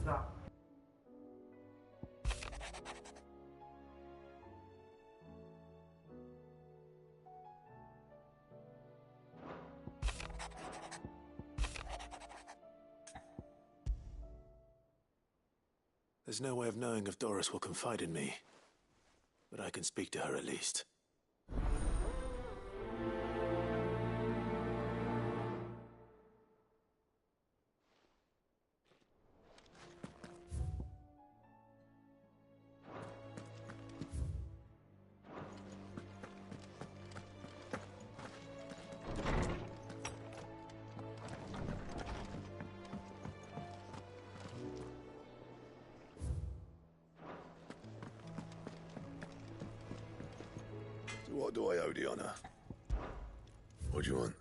There's no way of knowing if Doris will confide in me, but I can speak to her at least. What do I owe the honor? What do you want?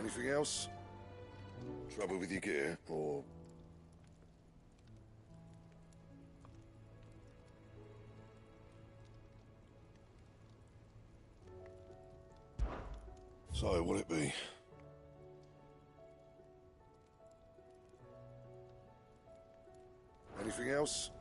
Anything else? Trouble with your gear, or... So, what'll it be? Anything else?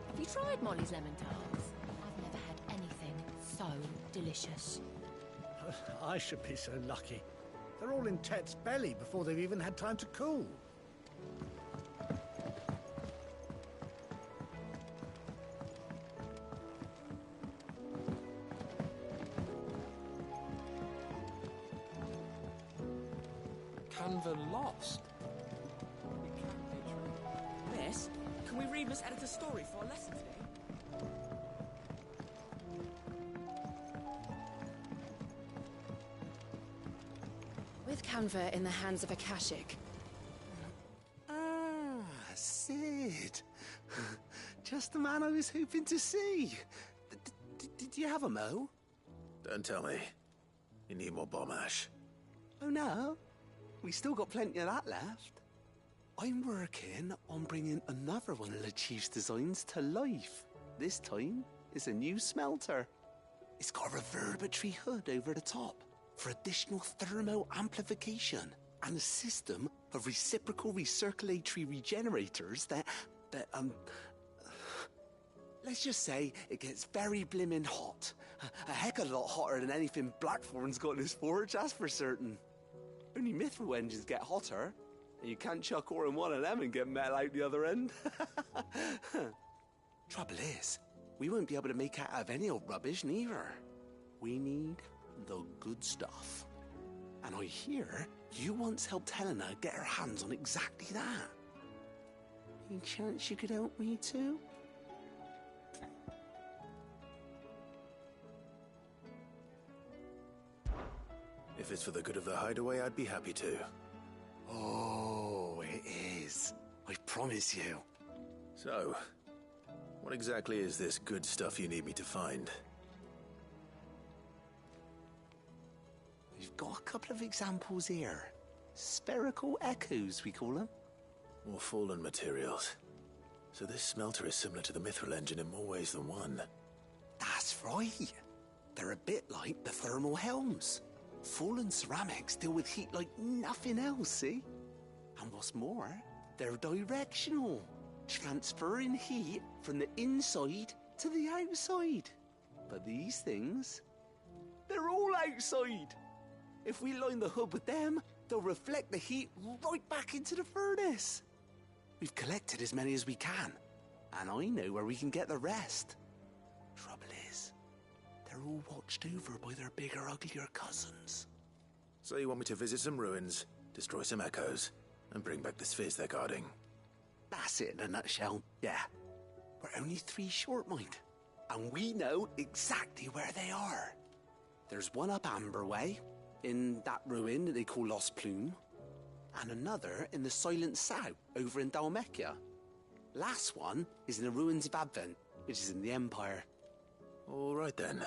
Have you tried Molly's lemon tarts? I've never had anything so delicious. I should be so lucky. They're all in Tet's belly before they've even had time to cool. Canva lost. Miss, can we read Miss Editor's story for our lesson today? With Canva in the hands of Akashic. Ah, Sid. Just the man I was hoping to see. Did you have a mo? Don't tell me. You need more bomb ash. Oh no, we still got plenty of that left. I'm working on bringing another one of the Chief's designs to life. This time, it's a new smelter. It's got a reverberatory hood over the top for additional thermo amplification and a system of reciprocal recirculatory regenerators that let's just say it gets very blimmin' hot. A heck of a lot hotter than anything Blackthorn's got in his forge, that's for certain. Only mithril engines get hotter, and you can't chuck ore in one of them and get metal out the other end. Trouble is, we won't be able to make out of any old rubbish neither. We need the good stuff. And I hear you once helped Helena get her hands on exactly that. Any chance you could help me too? If it's for the good of the hideaway, I'd be happy to. Oh, it is. I promise you. So, what exactly is this good stuff you need me to find? We've got a couple of examples here. Spherical echoes, we call them. More fallen materials. So this smelter is similar to the mithril engine in more ways than one. That's right. They're a bit like the thermal helms. Fallen ceramics deal with heat like nothing else, see? And what's more, they're directional, transferring heat from the inside to the outside. But these things, they're all outside. If we line the hood with them, they'll reflect the heat right back into the furnace. We've collected as many as we can, and I know where we can get the rest. Trouble is, they're all watched over by their bigger, uglier cousins. So you want me to visit some ruins, destroy some echoes, and bring back the spheres they're guarding? That's it in a nutshell, yeah. We're only 3 short, mind, and we know exactly where they are. There's one up Amber Way, in that ruin that they call Lost Plume, and another in the Silent South, over in Dalmekia. Last one is in the ruins of Advent, which is in the Empire. All right then.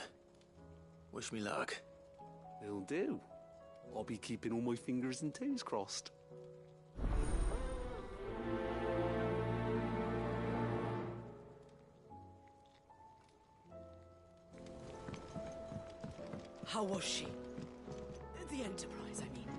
Wish me luck. Will do. I'll be keeping all my fingers and toes crossed. How was she? The Enterprise, I mean.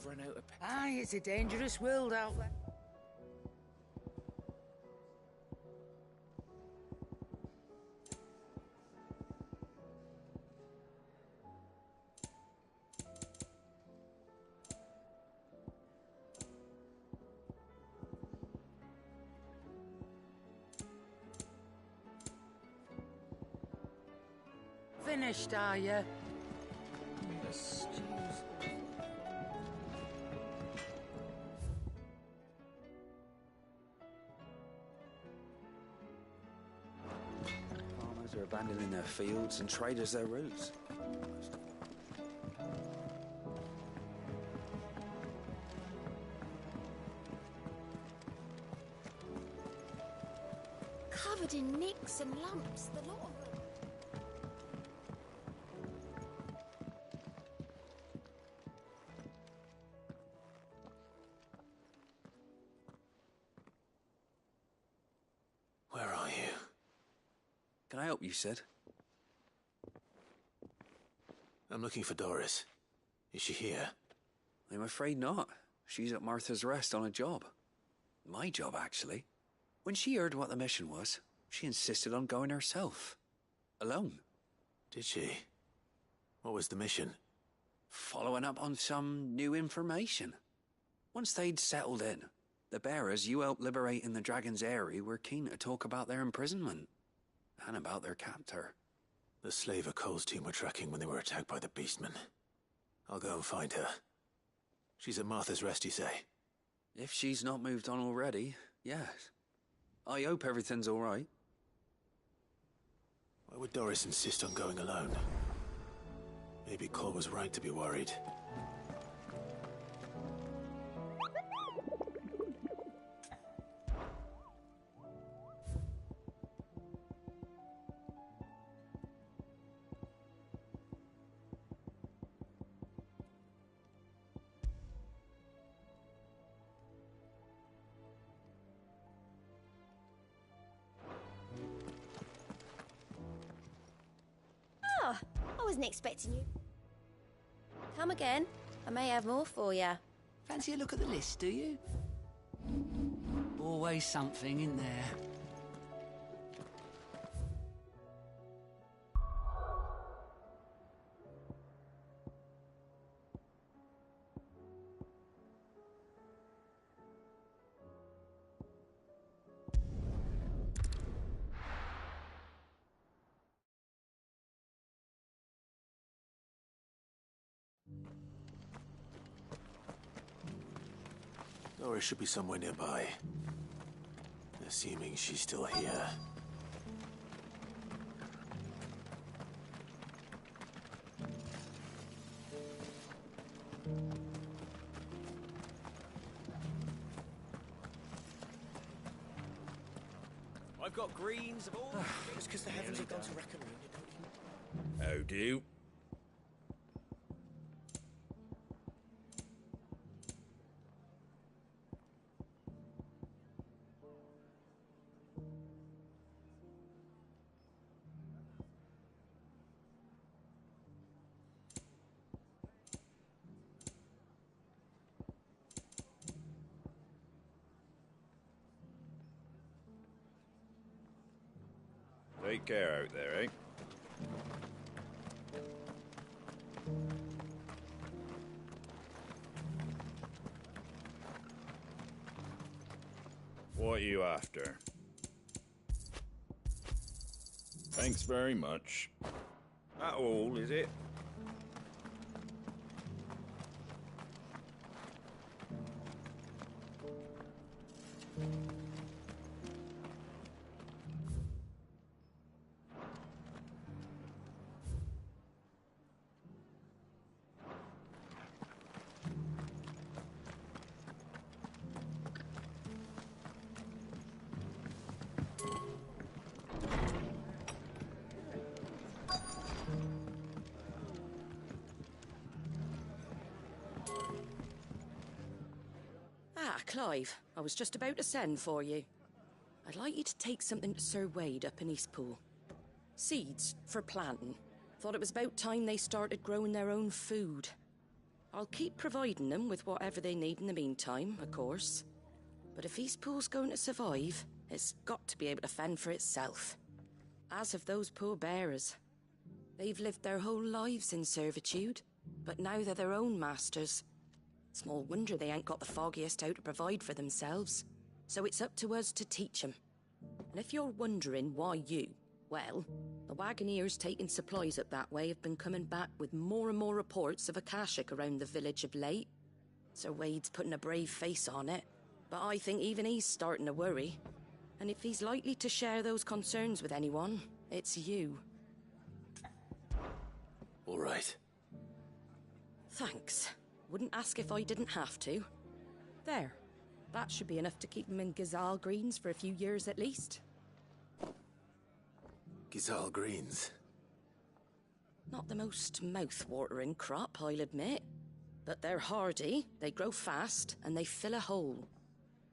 run out of... Aye, it's a dangerous world out there. Finished, are you? Farmers are abandoning their fields and traders their routes. Covered in nicks and lumps, the lot of them. Where are you? Can I help you, Sid? I'm looking for Doris. Is she here? I'm afraid not. She's at Martha's Rest on a job. My job, actually. When she heard what the mission was, she insisted on going herself. Alone. Did she? What was the mission? Following up on some new information. Once they'd settled in, the bearers you helped liberate in the Dragon's Eyrie were keen to talk about their imprisonment. And about their captor. The slaver Cole's team were tracking when they were attacked by the Beastmen. I'll go and find her. She's at Martha's Rest, you say? If she's not moved on already, yes. I hope everything's all right. Why would Doris insist on going alone? Maybe Cole was right to be worried. I wasn't expecting you. Come again. I may have more for you. Fancy a look at the list, do you? Always something in there. Doris should be somewhere nearby. Assuming she's still here. I've got greens of all... It's because the heavens have gone to Rackaroon, How do? Take care out there, eh? What are you after? Thanks very much. That all, is it? Clive, I was just about to send for you. I'd like you to take something to Sir Wade up in Eastpool. Seeds for planting. Thought it was about time they started growing their own food. I'll keep providing them with whatever they need in the meantime, of course. But if Eastpool's going to survive, it's got to be able to fend for itself. As have those poor bearers. They've lived their whole lives in servitude, but now they're their own masters. Small wonder they ain't got the foggiest how to provide for themselves. So it's up to us to teach them. And if you're wondering why you, well, the Wagoneers taking supplies up that way have been coming back with more and more reports of Akashic around the village of late. Sir Wade's putting a brave face on it, but I think even he's starting to worry. And if he's likely to share those concerns with anyone, it's you. All right. Thanks. Wouldn't ask if I didn't have to. There. That should be enough to keep him in Gazal Greens for a few years at least. Gazal Greens. Not the most mouth-watering crop, I'll admit. But they're hardy, they grow fast, and they fill a hole.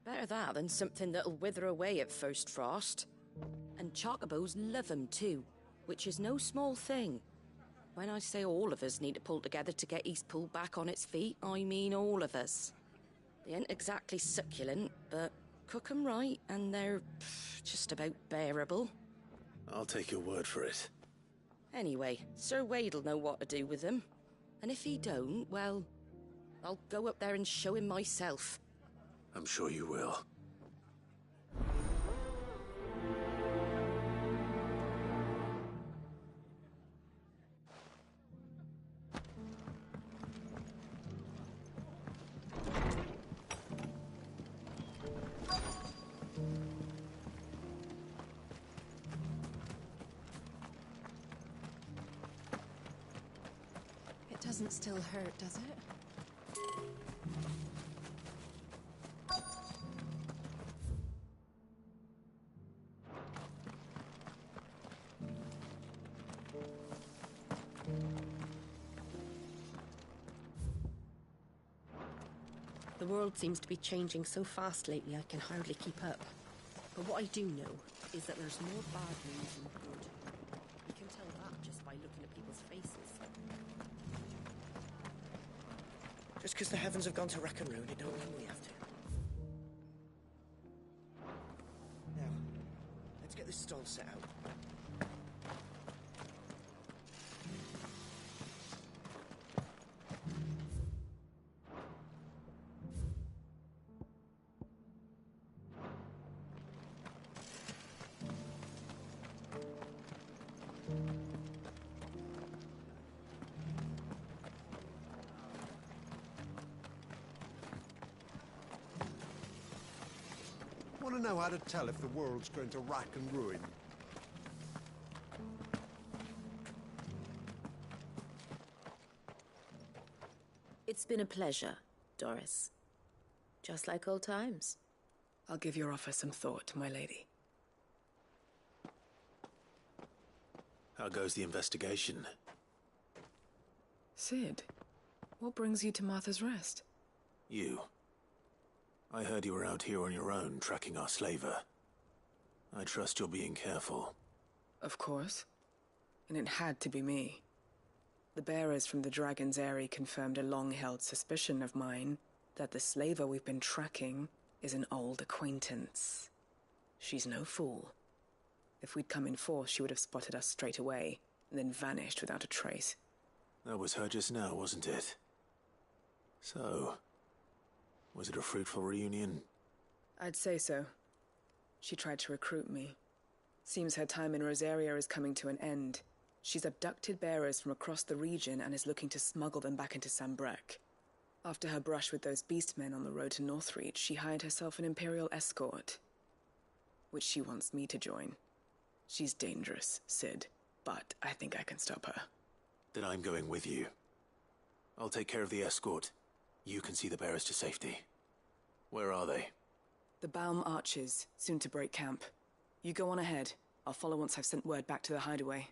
Better that than something that'll wither away at first frost. And chocobos love 'em too, which is no small thing. When I say all of us need to pull together to get Eastpool back on its feet, I mean all of us. They ain't exactly succulent, but cook 'em right and they're just about bearable. I'll take your word for it. Anyway, Sir Wade'll know what to do with them. And if he don't, well, I'll go up there and show him myself. I'm sure you will. It doesn't still hurt, does it? The world seems to be changing so fast lately I can hardly keep up. But what I do know is that there's more bad news than good. You can tell that just by looking at people's faces. Just because the heavens have gone to rack and ruin, it don't mean we have to. Now, let's get this stall set out. Want to know how to tell if the world's going to rack and ruin? It's been a pleasure, Doris. Just like old times. I'll give your offer some thought, my lady. How goes the investigation? Sid, what brings you to Martha's Rest? You. I heard you were out here on your own, tracking our slaver. I trust you're being careful. Of course. And it had to be me. The bearers from the Dragon's Eyrie confirmed a long-held suspicion of mine that the slaver we've been tracking is an old acquaintance. She's no fool. If we'd come in force, she would have spotted us straight away, and then vanished without a trace. That was her just now, wasn't it? So, was it a fruitful reunion? I'd say so. She tried to recruit me. Seems her time in Rosaria is coming to an end. She's abducted bearers from across the region and is looking to smuggle them back into Sambrek. After her brush with those beastmen on the road to Northreach, she hired herself an Imperial escort, which she wants me to join. She's dangerous, Sid, but I think I can stop her. Then I'm going with you. I'll take care of the escort. You can see the bearers to safety. Where are they? The Baum Archers, soon to break camp. You go on ahead. I'll follow once I've sent word back to the hideaway.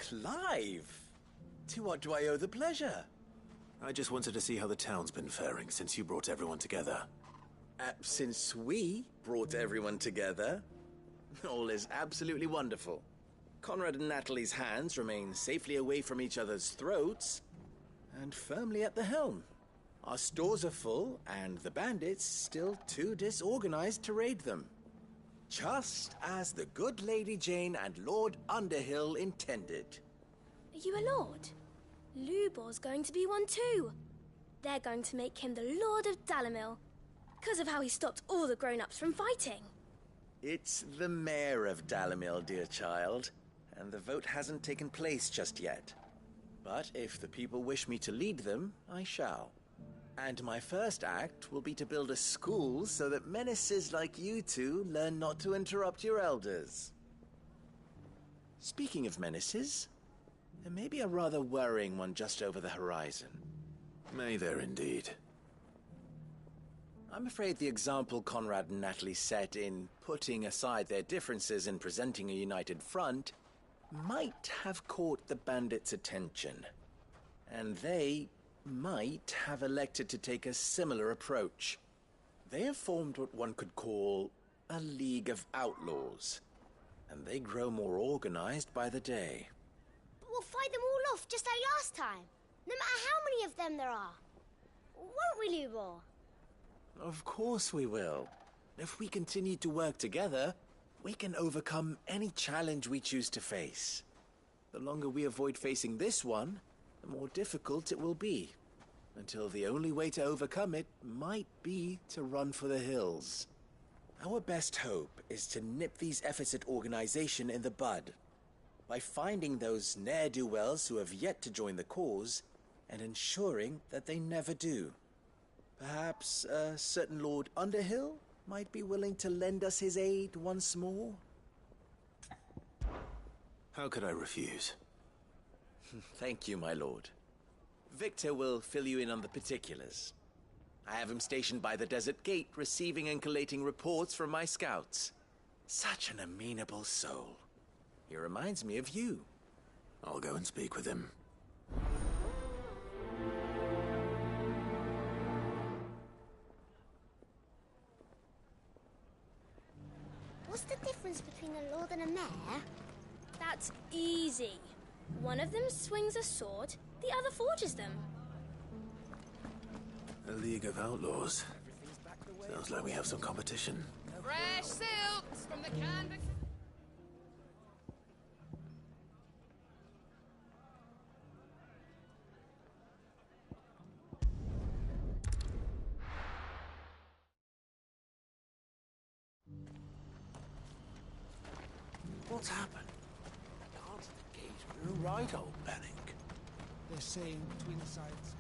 Clive! To what do I owe the pleasure? I just wanted to see how the town's been faring since you brought everyone together. Since we brought everyone together, all is absolutely wonderful. Conrad and Natalie's hands remain safely away from each other's throats and firmly at the helm. Our stores are full, and the bandits still too disorganized to raid them. Just as the good Lady Jane and Lord Underhill intended. Are you a lord? Lubor's going to be one too. They're going to make him the Lord of Dalamil, because of how he stopped all the grown-ups from fighting. It's the mayor of Dalamil, dear child, and the vote hasn't taken place just yet. But if the people wish me to lead them, I shall. And my first act will be to build a school so that menaces like you two learn not to interrupt your elders. Speaking of menaces, there may be a rather worrying one just over the horizon. May there indeed. I'm afraid the example Conrad and Natalie set in putting aside their differences and presenting a united front might have caught the bandits' attention. And they might have elected to take a similar approach. They have formed what one could call a League of Outlaws, and they grow more organized by the day. But we'll fight them all off just like last time, no matter how many of them there are. Won't we, Lubor? Of course we will. If we continue to work together, we can overcome any challenge we choose to face. The longer we avoid facing this one, the more difficult it will be, until the only way to overcome it might be to run for the hills. Our best hope is to nip these efforts at organization in the bud, by finding those ne'er-do-wells who have yet to join the cause, and ensuring that they never do. Perhaps a certain Lord Underhill might be willing to lend us his aid once more? How could I refuse? Thank you, my lord. Victor will fill you in on the particulars. I have him stationed by the desert gate, receiving and collating reports from my scouts. Such an amenable soul. He reminds me of you. I'll go and speak with him. What's the difference between a lord and a mayor? That's easy. One of them swings a sword, the other forges them. A League of Outlaws. Sounds like we have some competition. Fresh silks from the canvas. What's happened? The guards at the gate were right, old Bennick. They're saying twin sides.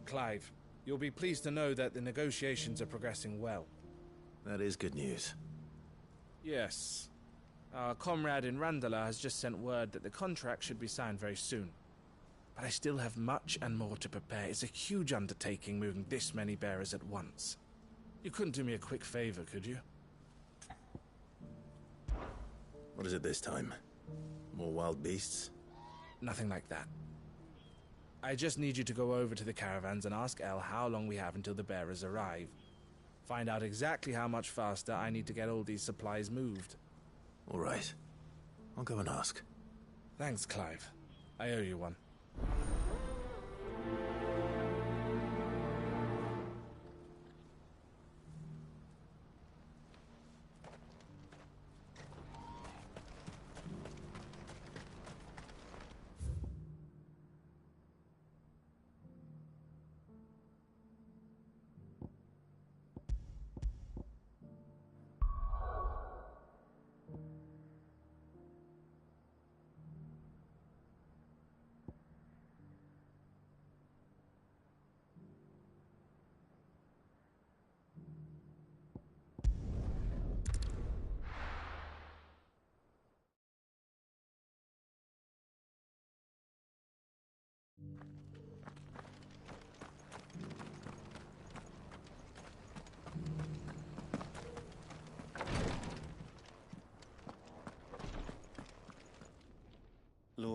Clive. You'll be pleased to know that the negotiations are progressing well. That is good news. Yes. Our comrade in Randala has just sent word that the contract should be signed very soon. But I still have much and more to prepare. It's a huge undertaking moving this many bearers at once. You couldn't do me a quick favor, could you? What is it this time? More wild beasts? Nothing like that. I just need you to go over to the caravans and ask Elle how long we have until the bearers arrive. Find out exactly how much faster I need to get all these supplies moved. All right. I'll go and ask. Thanks, Clive. I owe you one.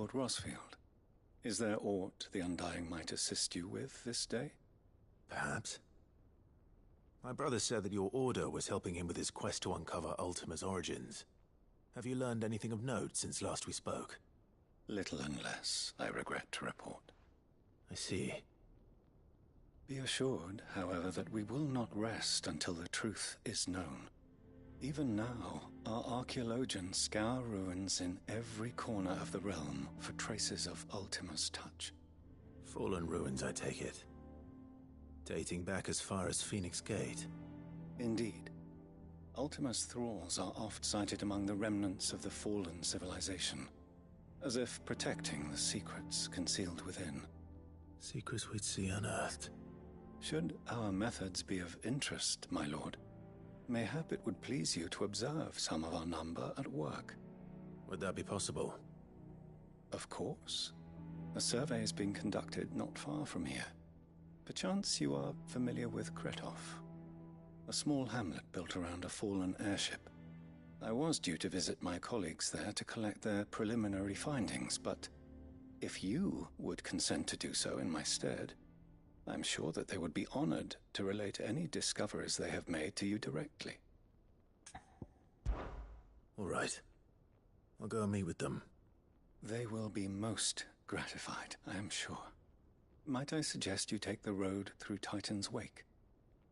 Lord Rosfield. Is there aught the Undying might assist you with this day? Perhaps. My brother said that your order was helping him with his quest to uncover Ultima's origins. Have you learned anything of note since last we spoke? Little and less, I regret to report. I see. Be assured, however, that we will not rest until the truth is known. Even now, our archaeologians scour ruins in every corner of the realm for traces of Ultima's touch. Fallen ruins, I take it. Dating back as far as Phoenix Gate. Indeed. Ultima's thralls are oft sighted among the remnants of the fallen civilization, as if protecting the secrets concealed within. Secrets we'd see unearthed. Should our methods be of interest, my lord, mayhap it would please you to observe some of our number at work. Would that be possible? Of course. A survey is being conducted not far from here. Perchance you are familiar with Kretov, a small hamlet built around a fallen airship. I was due to visit my colleagues there to collect their preliminary findings, but if you would consent to do so in my stead, I'm sure that they would be honored to relate any discoveries they have made to you directly. All right. I'll go and meet with them. They will be most gratified, I am sure. Might I suggest you take the road through Titan's Wake?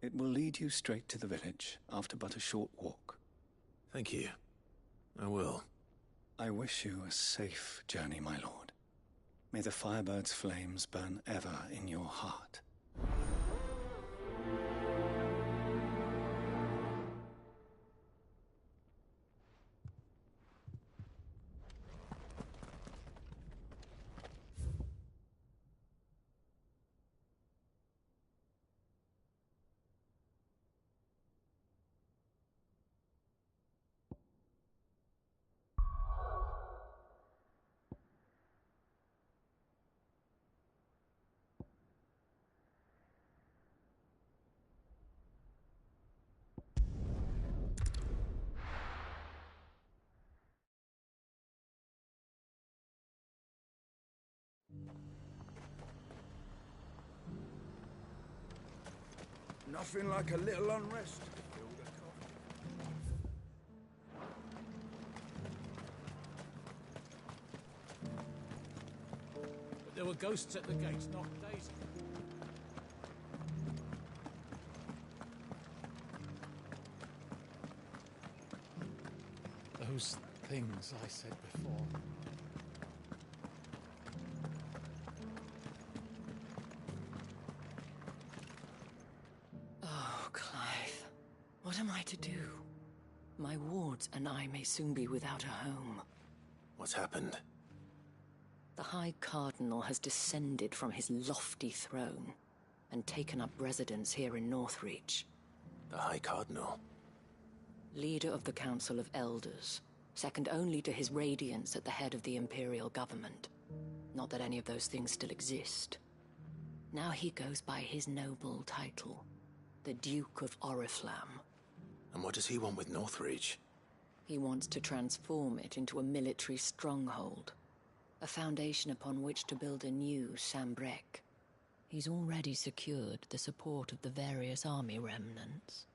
It will lead you straight to the village after but a short walk. Thank you. I will. I wish you a safe journey, my lord. May the Firebird's flames burn ever in your heart. Nothing like a little unrest. But there were ghosts at the gates not days ago. Those things I said before. Oh, Clive. What am I to do? My wards and I may soon be without a home. What's happened? The High Cardinal has descended from his lofty throne and taken up residence here in Northreach. The High Cardinal? Leader of the Council of Elders, second only to his Radiance at the head of the Imperial government. Not that any of those things still exist. Now he goes by his noble title, the Duke of Oriflamme. And what does he want with Northreach? He wants to transform it into a military stronghold, a foundation upon which to build a new Sambrek. He's already secured the support of the various army remnants,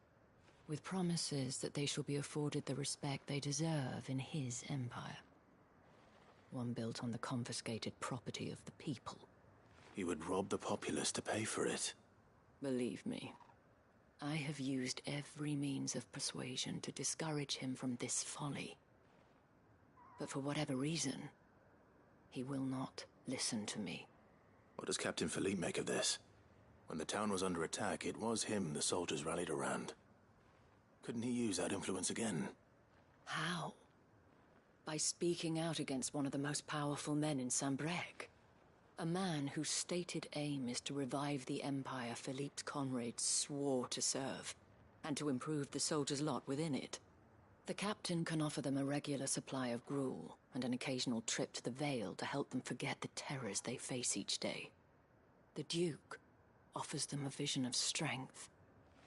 with promises that they shall be afforded the respect they deserve in his empire. One built on the confiscated property of the people. He would rob the populace to pay for it. Believe me, I have used every means of persuasion to discourage him from this folly. But for whatever reason, he will not listen to me. What does Captain Philippe make of this? When the town was under attack, it was him the soldiers rallied around. Couldn't he use that influence again? How? By speaking out against one of the most powerful men in Sambrek. A man whose stated aim is to revive the empire Philippe's comrades swore to serve, and to improve the soldiers' lot within it. The captain can offer them a regular supply of gruel, and an occasional trip to the Vale to help them forget the terrors they face each day. The Duke offers them a vision of strength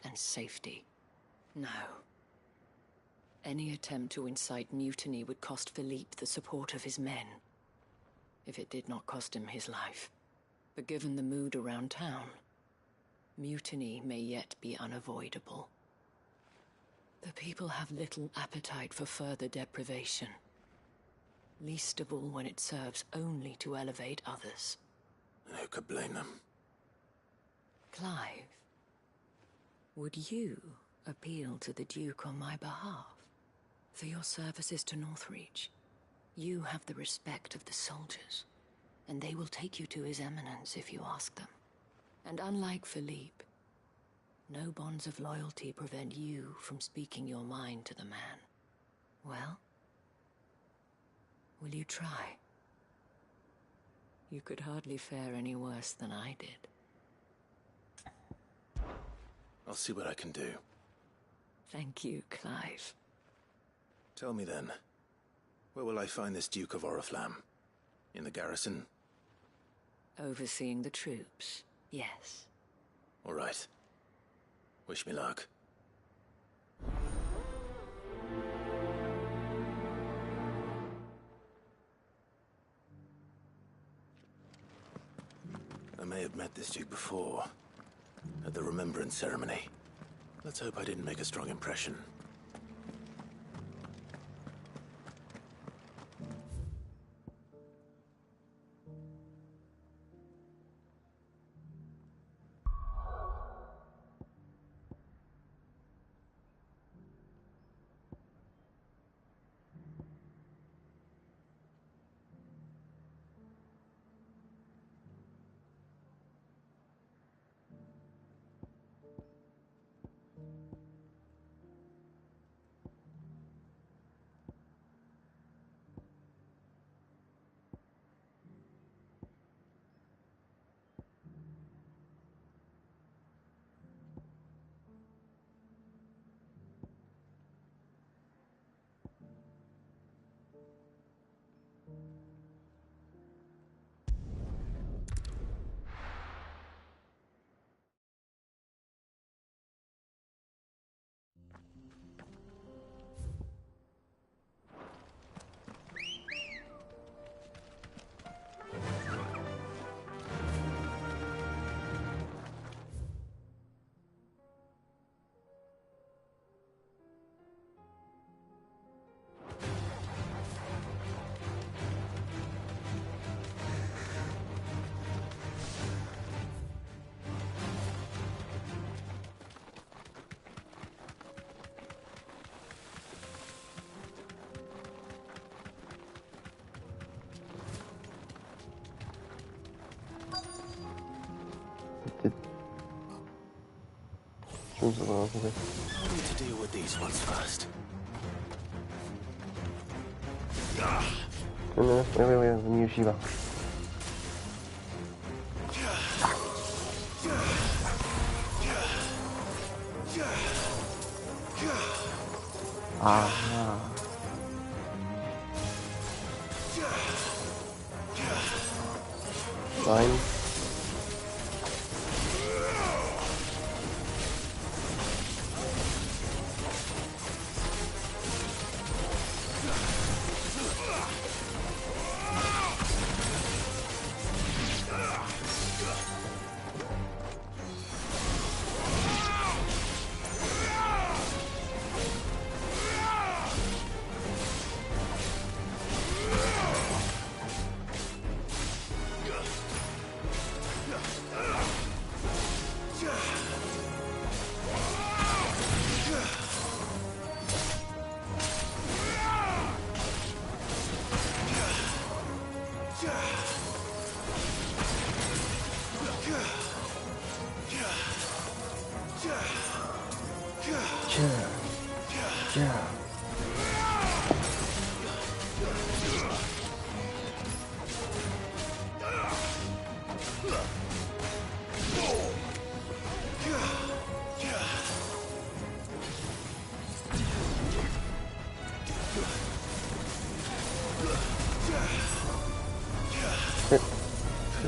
and safety. No. Any attempt to incite mutiny would cost Philippe the support of his men. if it did not cost him his life. But given the mood around town, mutiny may yet be unavoidable. The people have little appetite for further deprivation, least of all when it serves only to elevate others. Who could blame them? Clive, would you appeal to the Duke on my behalf? For your services to Northreach, you have the respect of the soldiers, and they will take you to His Eminence if you ask them. And unlike Philippe, no bonds of loyalty prevent you from speaking your mind to the man. Well, will you try? You could hardly fare any worse than I did. I'll see what I can do. Thank you, Clive. Tell me then, where will I find this Duke of Oriflamme? In the garrison? Overseeing the troops, yes. All right. Wish me luck. I may have met this Duke before, at the Remembrance Ceremony. Let's hope I didn't make a strong impression. I need to deal with these ones first. We have a new Shiva. Fine.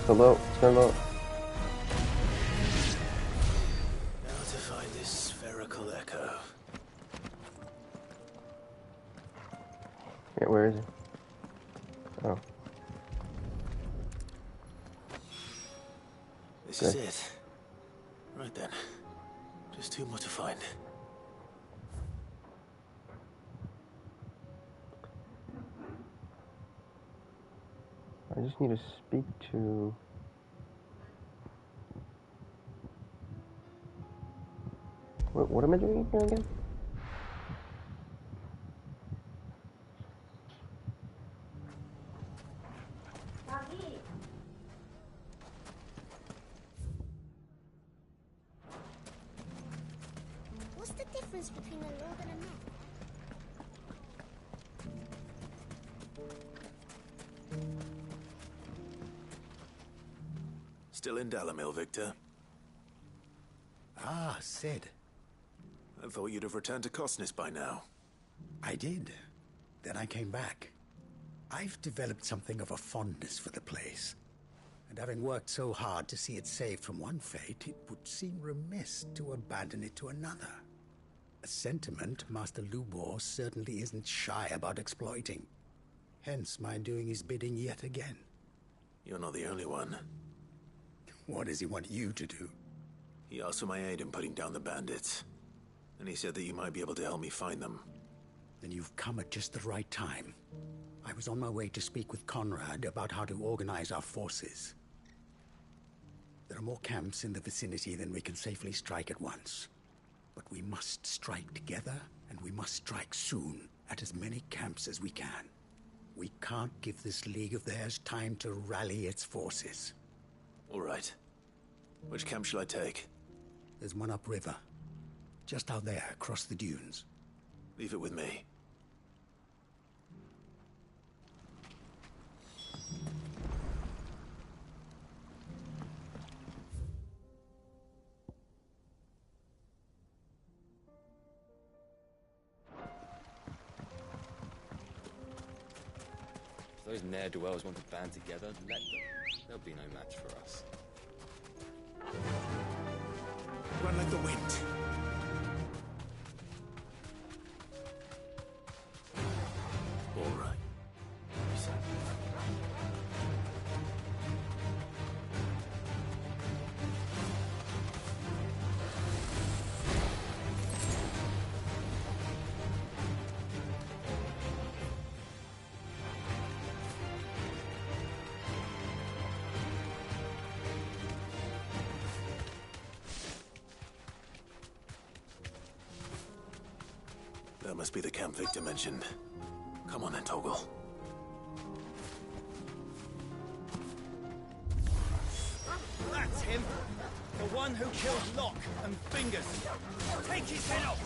Hello, stand up. Now to find this spherical echo. Yeah, where is it? Oh. This is it. Right then. Just two more to find. I just need to speak to... What am I doing here again? What's the difference between a lord and a man? Still in Dalamil, Victor? Ah, Sid. I thought you'd have returned to Cosnis by now. I did. Then I came back. I've developed something of a fondness for the place. And having worked so hard to see it saved from one fate, it would seem remiss to abandon it to another. A sentiment Master Lubor certainly isn't shy about exploiting. Hence my doing his bidding yet again. You're not the only one. What does he want you to do? He asked for my aid in putting down the bandits. And he said that you might be able to help me find them. Then you've come at just the right time. I was on my way to speak with Conrad about how to organize our forces. There are more camps in the vicinity than we can safely strike at once. But we must strike together, and we must strike soon at as many camps as we can. We can't give this league of theirs time to rally its forces. All right. Which camp shall I take? There's one upriver. Just out there, across the dunes. Leave it with me. If those ne'er-do-wells want to band together, let them. There'll be no match for us. Run like the wind. All right. That must be the camp Victor mentioned. Come on then, Toggle. That's him! The one who killed Locke and Fingers! Take his head off!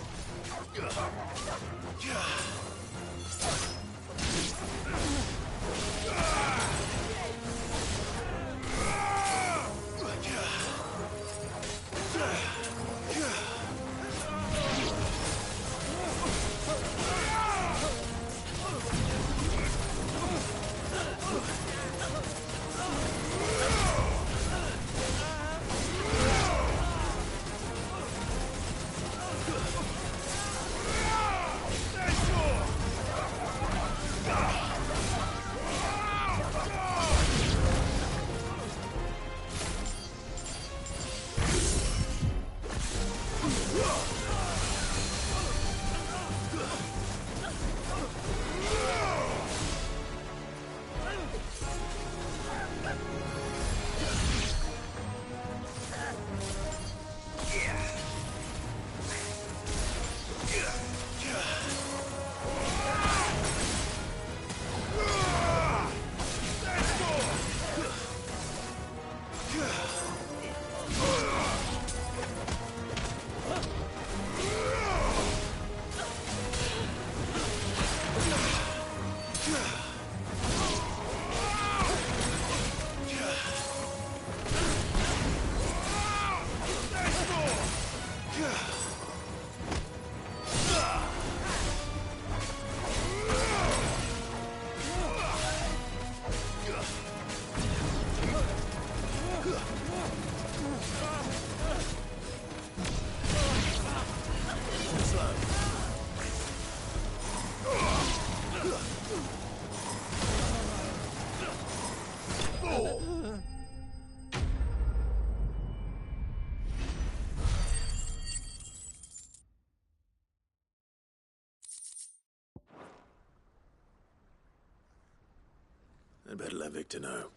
I'd better let Victor know.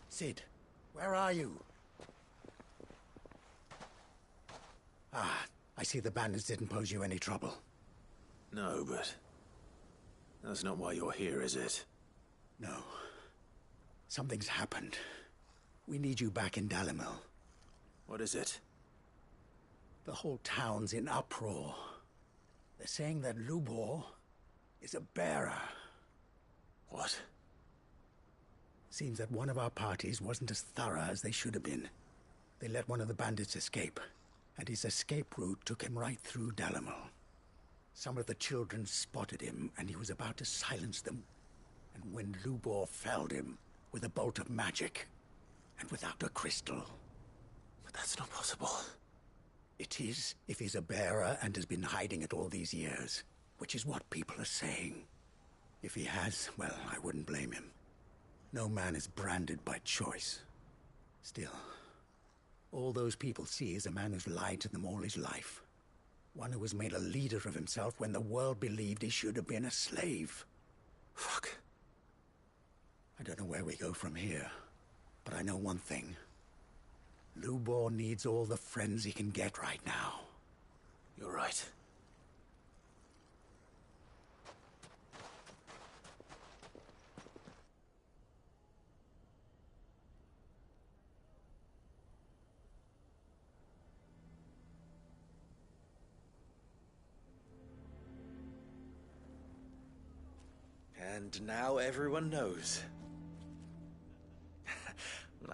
Sid, where are you? Ah, I see the bandits didn't pose you any trouble. No, but that's not why you're here, is it? No. Something's happened. We need you back in Dalimil. What is it? The whole town's in uproar. They're saying that Lubor is a bearer. What? Seems that one of our parties wasn't as thorough as they should have been. They let one of the bandits escape, and his escape route took him right through Dalimil. Some of the children spotted him, and he was about to silence them. And when Lubor felled him with a bolt of magic, and without a crystal. But that's not possible. It is, if he's a bearer and has been hiding it all these years, which is what people are saying. If he has, well, I wouldn't blame him. No man is branded by choice. Still, all those people see is a man who's lied to them all his life. One who was made a leader of himself when the world believed he should have been a slave. Fuck. I don't know where we go from here, but I know one thing. Lubor needs all the friends he can get right now. You're right. And now everyone knows.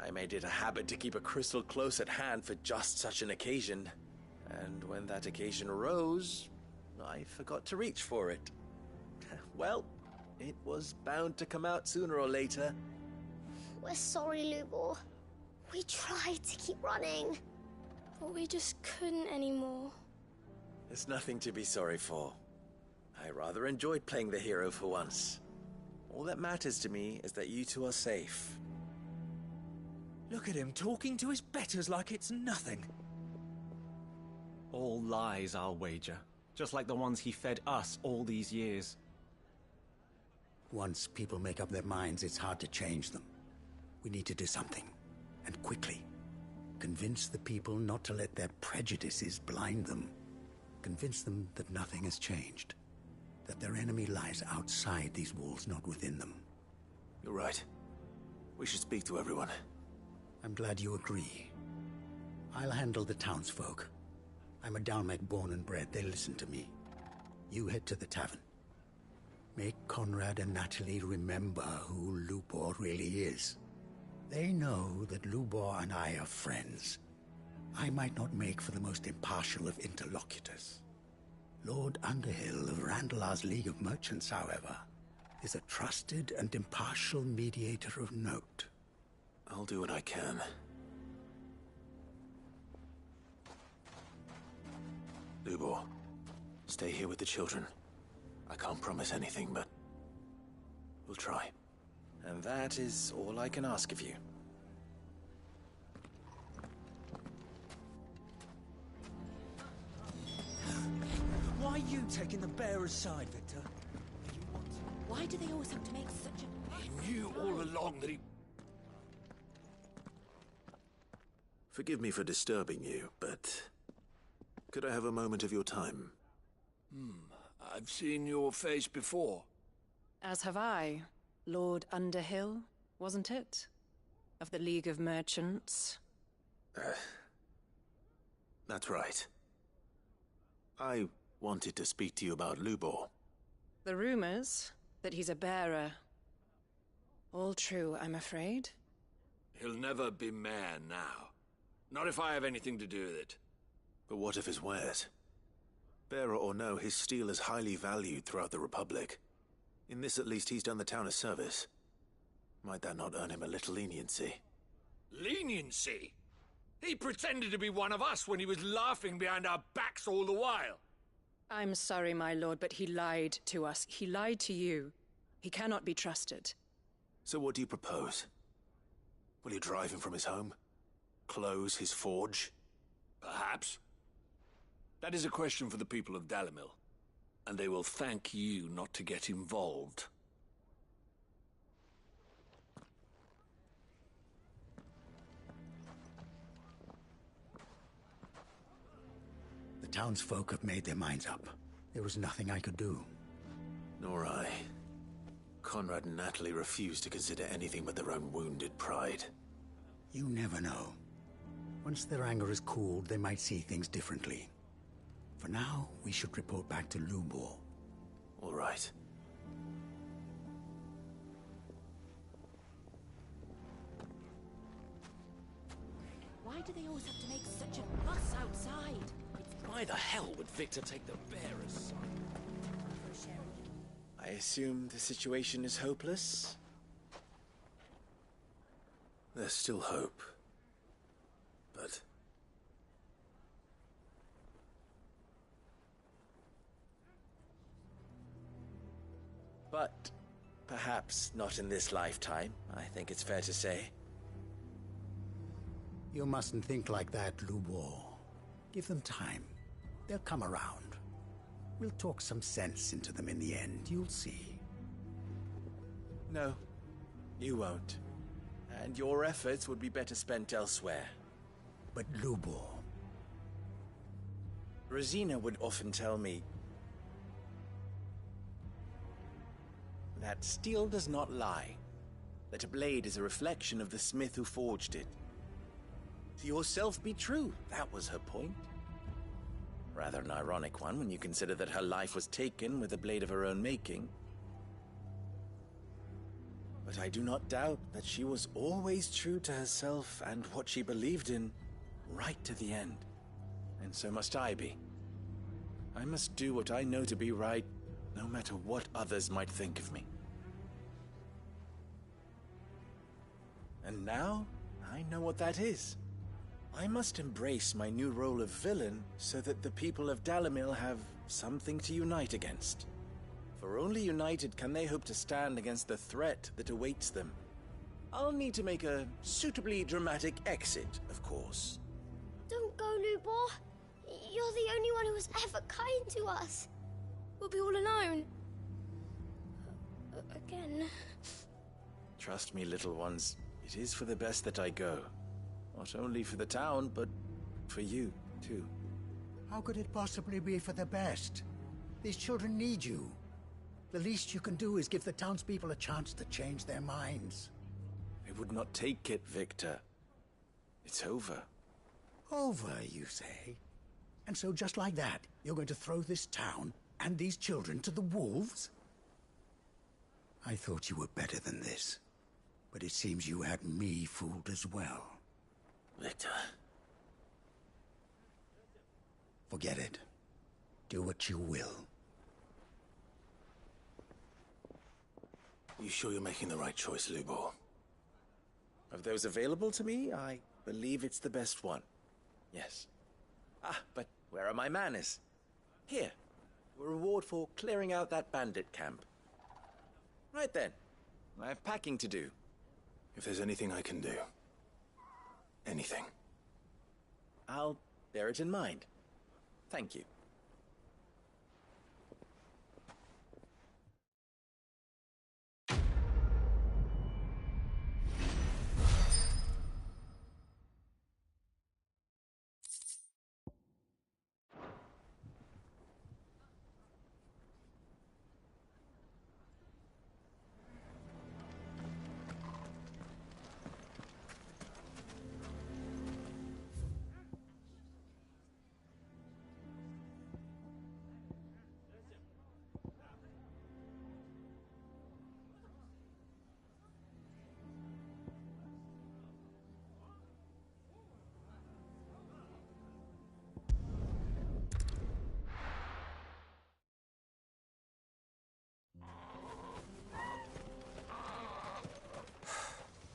I made it a habit to keep a crystal close at hand for just such an occasion. And when that occasion arose, I forgot to reach for it. Well, it was bound to come out sooner or later. We're sorry, Lubor. We tried to keep running, but we just couldn't anymore. There's nothing to be sorry for. I rather enjoyed playing the hero for once. All that matters to me is that you two are safe. Look at him talking to his betters like it's nothing. All lies, I'll wager. Just like the ones he fed us all these years. Once people make up their minds, it's hard to change them. We need to do something, and quickly. Convince the people not to let their prejudices blind them. Convince them that nothing has changed. That their enemy lies outside these walls, not within them. You're right. We should speak to everyone. I'm glad you agree. I'll handle the townsfolk. I'm a Dalmec born and bred. They'll listen to me. You head to the tavern. Make Conrad and Natalie remember who Lubor really is. They know that Lubor and I are friends. I might not make for the most impartial of interlocutors. Lord Underhill of Randalar's League of Merchants, however, is a trusted and impartial mediator of note. I'll do what I can. Lubor, stay here with the children. I can't promise anything, but we'll try. And that is all I can ask of you. Why are you taking the bearer's side, Victor? Why do they always have to make such a... I knew all along that he... Forgive me for disturbing you, but could I have a moment of your time? I've seen your face before. As have I. Lord Underhill, wasn't it? Of the League of Merchants. That's right. I wanted to speak to you about Lubor. The rumors that he's a bearer. All true, I'm afraid. He'll never be mayor now. Not if I have anything to do with it. But what of his wares? Bearer or no, his steel is highly valued throughout the Republic. In this, at least, he's done the town a service. Might that not earn him a little leniency? Leniency? He pretended to be one of us when he was laughing behind our backs all the while. I'm sorry, my lord, but he lied to us. He lied to you. He cannot be trusted. So what do you propose? Will you drive him from his home? Close his forge? Perhaps. That is a question for the people of Dalimil, and they will thank you not to get involved. The townsfolk have made their minds up. There was nothing I could do. Nor I. Conrad and Natalie refused to consider anything but their own wounded pride. You never know. Once their anger is cooled, they might see things differently. For now, we should report back to Lubor. All right. Why do they always have to make such a fuss outside? Why the hell would Victor take the bearer's side? I assume the situation is hopeless? There's still hope. But... But perhaps not in this lifetime, I think it's fair to say. You mustn't think like that, Lubor. Give them time. They'll come around. We'll talk some sense into them in the end, you'll see. No, you won't. And your efforts would be better spent elsewhere. But Lubor... Rosina would often tell me that steel does not lie, that a blade is a reflection of the smith who forged it. To yourself be true, that was her point. Rather an ironic one when you consider that her life was taken with a blade of her own making. But I do not doubt that she was always true to herself and what she believed in, right to the end. And so must I be. I must do what I know to be right, no matter what others might think of me. And now, I know what that is. I must embrace my new role of villain so that the people of Dalimil have something to unite against. For only united can they hope to stand against the threat that awaits them. I'll need to make a suitably dramatic exit, of course. Don't go, Lubor. You're the only one who was ever kind to us. We'll be all alone. Again. Trust me, little ones. It is for the best that I go. Not only for the town, but for you, too. How could it possibly be for the best? These children need you. The least you can do is give the townspeople a chance to change their minds. I would not take it, Victor. It's over. Over, you say? And so just like that, you're going to throw this town and these children to the wolves? I thought you were better than this. But it seems you had me fooled as well. Victor. Forget it. Do what you will. You sure you're making the right choice, Lubor? Of those available to me, I believe it's the best one. Yes. Ah, but where are my manners? Here. A reward for clearing out that bandit camp. Right then. I have packing to do. If there's anything I can do. Anything. I'll bear it in mind. Thank you.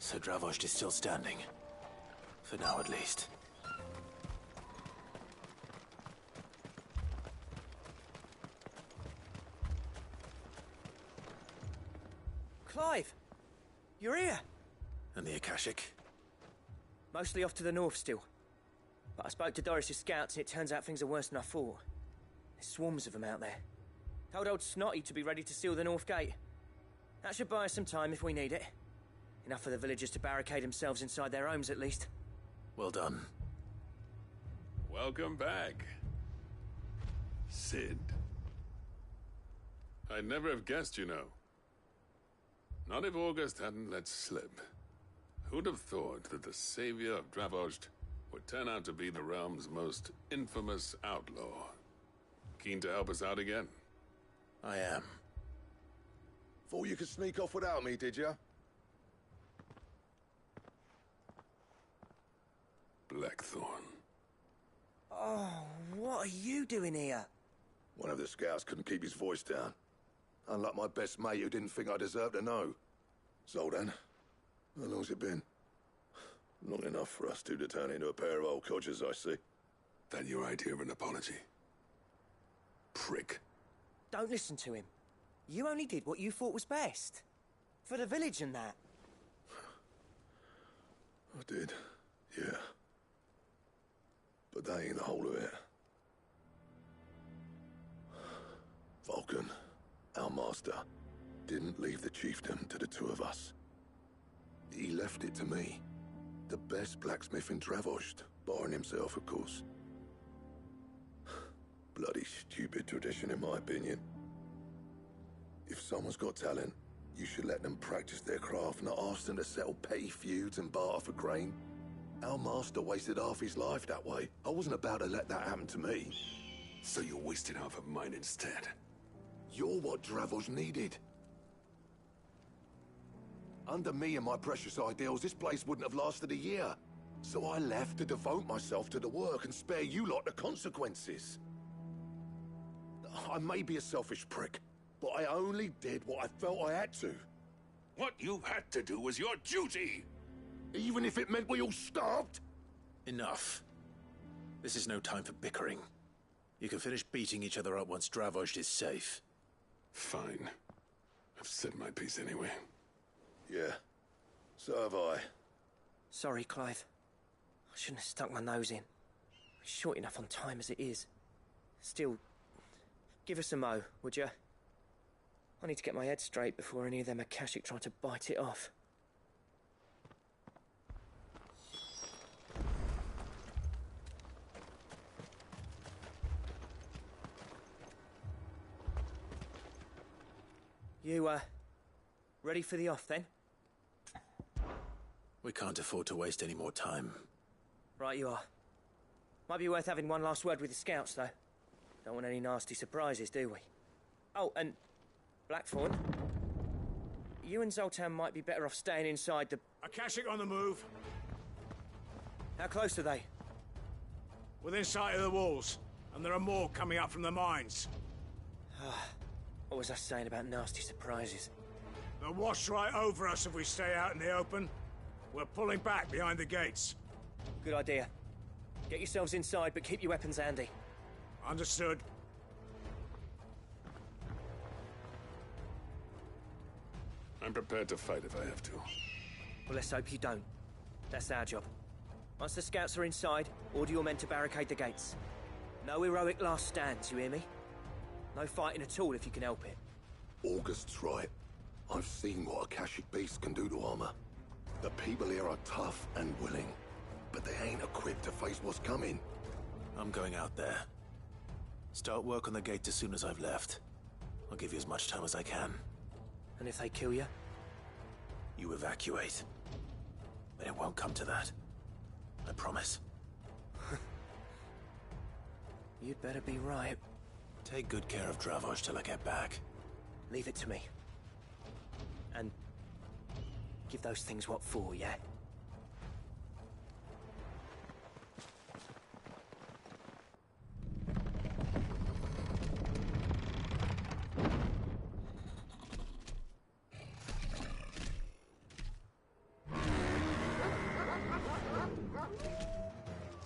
So Dravost is still standing. For now, at least. Clive! You're here! And the Akashic? Mostly off to the north still. But I spoke to Doris's scouts and it turns out things are worse than I thought. There's swarms of them out there. Told old Snotty to be ready to seal the north gate. That should buy us some time if we need it. Enough for the villagers to barricade themselves inside their homes, at least. Well done. Welcome back. Sid. I'd never have guessed, you know. Not if August hadn't let slip. Who'd have thought that the savior of Dravost would turn out to be the realm's most infamous outlaw? Keen to help us out again? I am. Thought you could sneak off without me, did you? Blackthorn. Oh, what are you doing here? One of the scouts couldn't keep his voice down. Unlike my best mate who didn't think I deserved to know. Zoldan, how long's it been? Long enough for us two to turn into a pair of old codgers, I see. That your idea of an apology? Prick. Don't listen to him. You only did what you thought was best. For the village and that. I did, yeah. But that ain't the whole of it. Vulcan, our master, didn't leave the chiefdom to the two of us. He left it to me. The best blacksmith in Dravost, barring himself, of course. Bloody stupid tradition, in my opinion. If someone's got talent, you should let them practice their craft, not ask them to settle petty feuds and barter for grain. Our master wasted half his life that way. I wasn't about to let that happen to me. So you wasted half of mine instead. You're what Dravost needed. Under me and my precious ideals, this place wouldn't have lasted a year. So I left to devote myself to the work and spare you lot the consequences. I may be a selfish prick, but I only did what I felt I had to. What you had to do was your duty! Even if it meant we all starved? Enough. This is no time for bickering. You can finish beating each other up once Dravost is safe. Fine. I've said my piece anyway. Yeah, so have I. Sorry, Clive. I shouldn't have stuck my nose in. We're short enough on time as it is. Still, give us a mo, would you? I need to get my head straight before any of them Akashic try to bite it off. You, ready for the off, then? We can't afford to waste any more time. Right you are. Might be worth having one last word with the scouts, though. Don't want any nasty surprises, do we? Oh, and Blackthorn, you and Zoltan might be better off staying inside the... Akashic on the move. How close are they? Within sight of the walls, and there are more coming up from the mines. What was I saying about nasty surprises? They'll wash right over us if we stay out in the open. We're pulling back behind the gates. Good idea. Get yourselves inside, but keep your weapons handy. Understood. I'm prepared to fight if I have to. Well, let's hope you don't. That's our job. Once the scouts are inside, order your men to barricade the gates. No heroic last stands, you hear me? No fighting at all if you can help it. August's right. I've seen what Akashic beasts can do to armor. The people here are tough and willing, but they ain't equipped to face what's coming. I'm going out there. Start work on the gate as soon as I've left. I'll give you as much time as I can. And if they kill you? You evacuate. But it won't come to that. I promise. You'd better be right. Take good care of Dravost till I get back. Leave it to me. And give those things what for, yeah?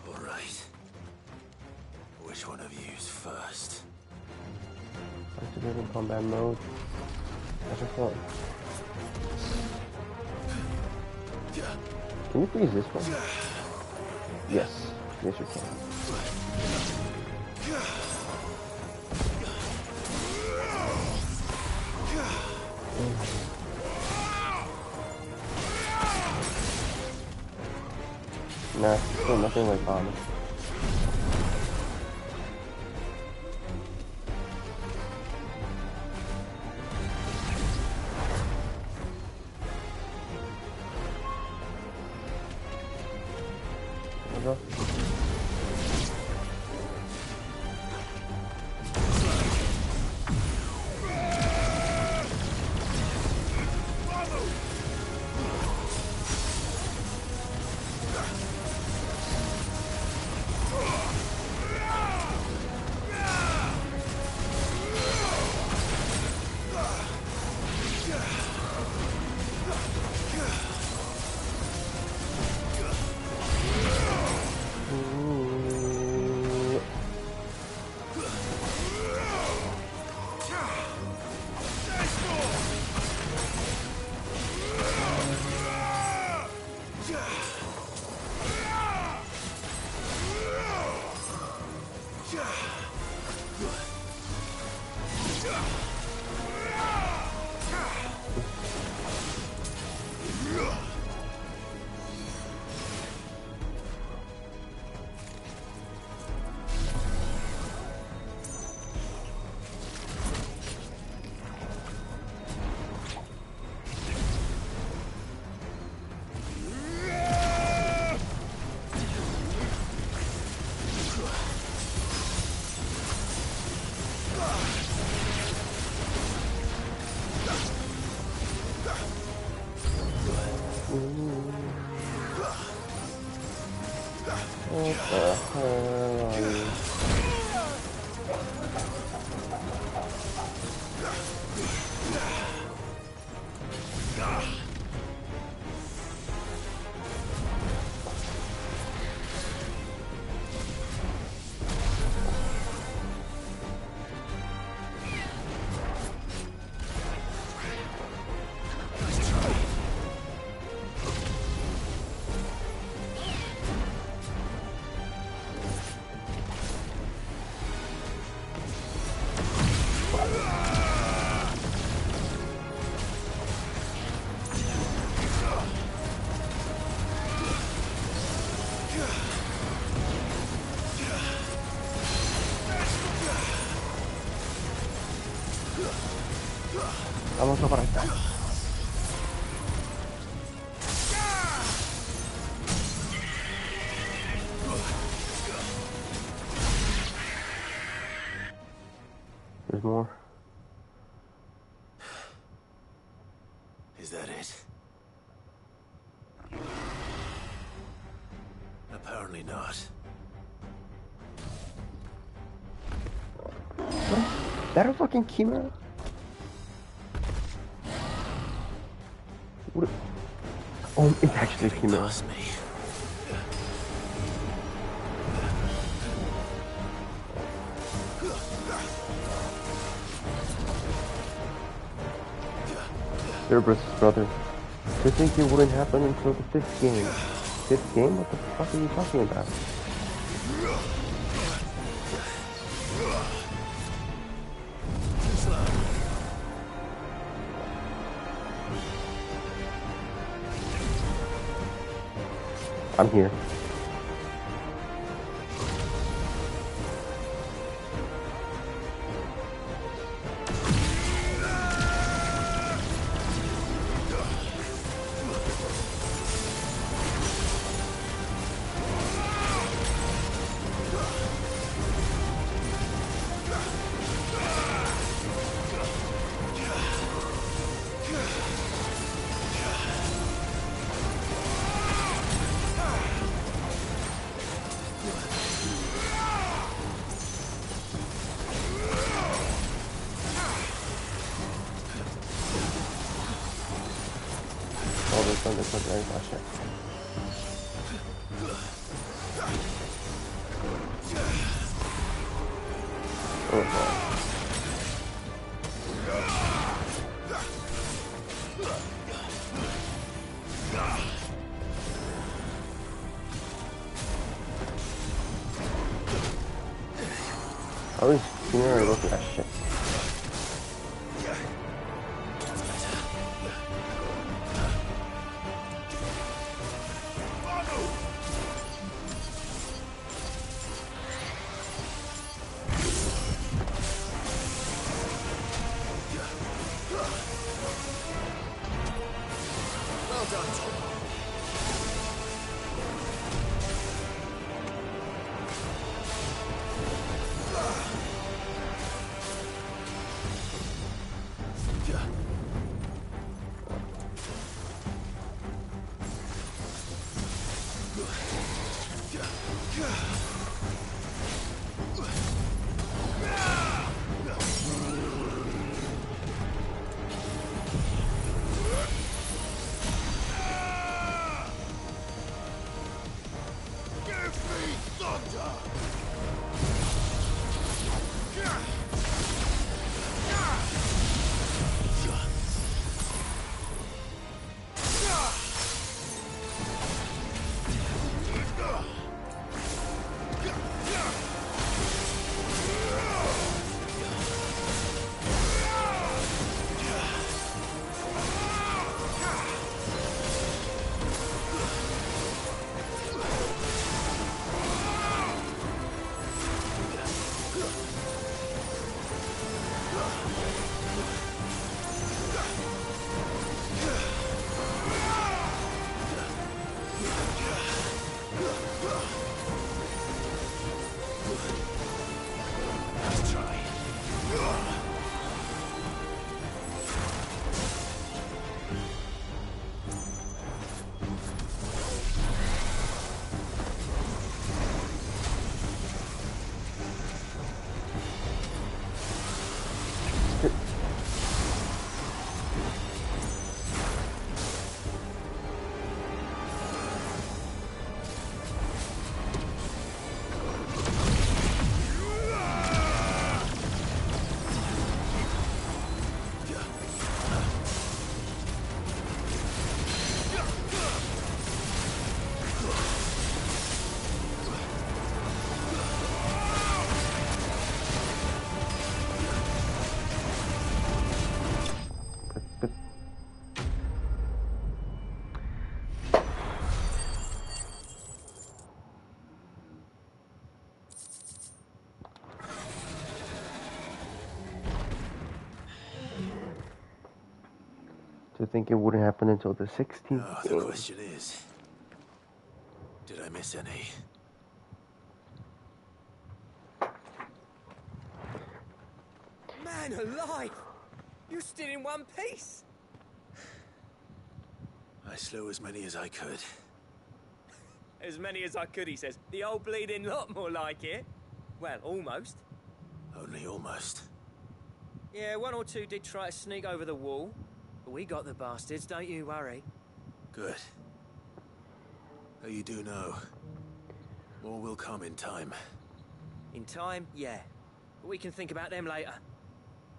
All right. Which one of you's first? Activating combat mode. That's a fun. Can you freeze this one? Yes. Yes, you can. Nah, still nothing like armor. What the hell are you? Vamos a por acá. There's more. Is that it? Apparently not. What? Is that a fucking chimera? What? Oh, it's actually a chimera. Cerberus' brother. To think it wouldn't happen until the 5th game. 5th game? What the fuck are you talking about? I'm here. This one's very much it. Oh boy. How is Fury looking at shit? To think it wouldn't happen until the 16th Oh, game. the question is, did I miss any? Man alive! You still in one piece? I slew as many as I could. As many as I could, he says. The old bleeding lot, more like it. Well, almost. Only almost. Yeah, one or two did try to sneak over the wall. But we got the bastards, don't you worry. Good. Though you do know, more will come in time. In time, yeah. But we can think about them later.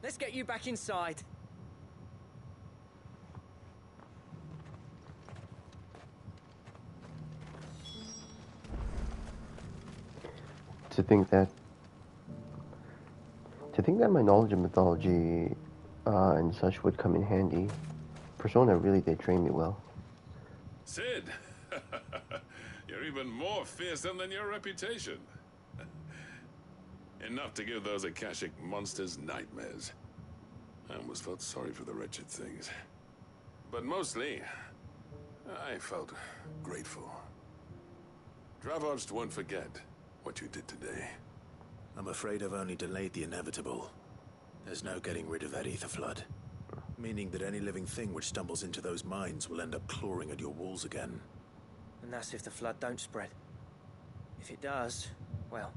Let's get you back inside. To think that my knowledge of mythology and such would come in handy. Persona really did train me well. Sid! You're even more fearsome than your reputation. Enough to give those Akashic monsters nightmares. I almost felt sorry for the wretched things. But mostly, I felt grateful. Dravoged won't forget what you did today. I'm afraid I've only delayed the inevitable. There's no getting rid of that ether flood. Meaning that any living thing which stumbles into those mines will end up clawing at your walls again. And that's if the flood don't spread. If it does, well,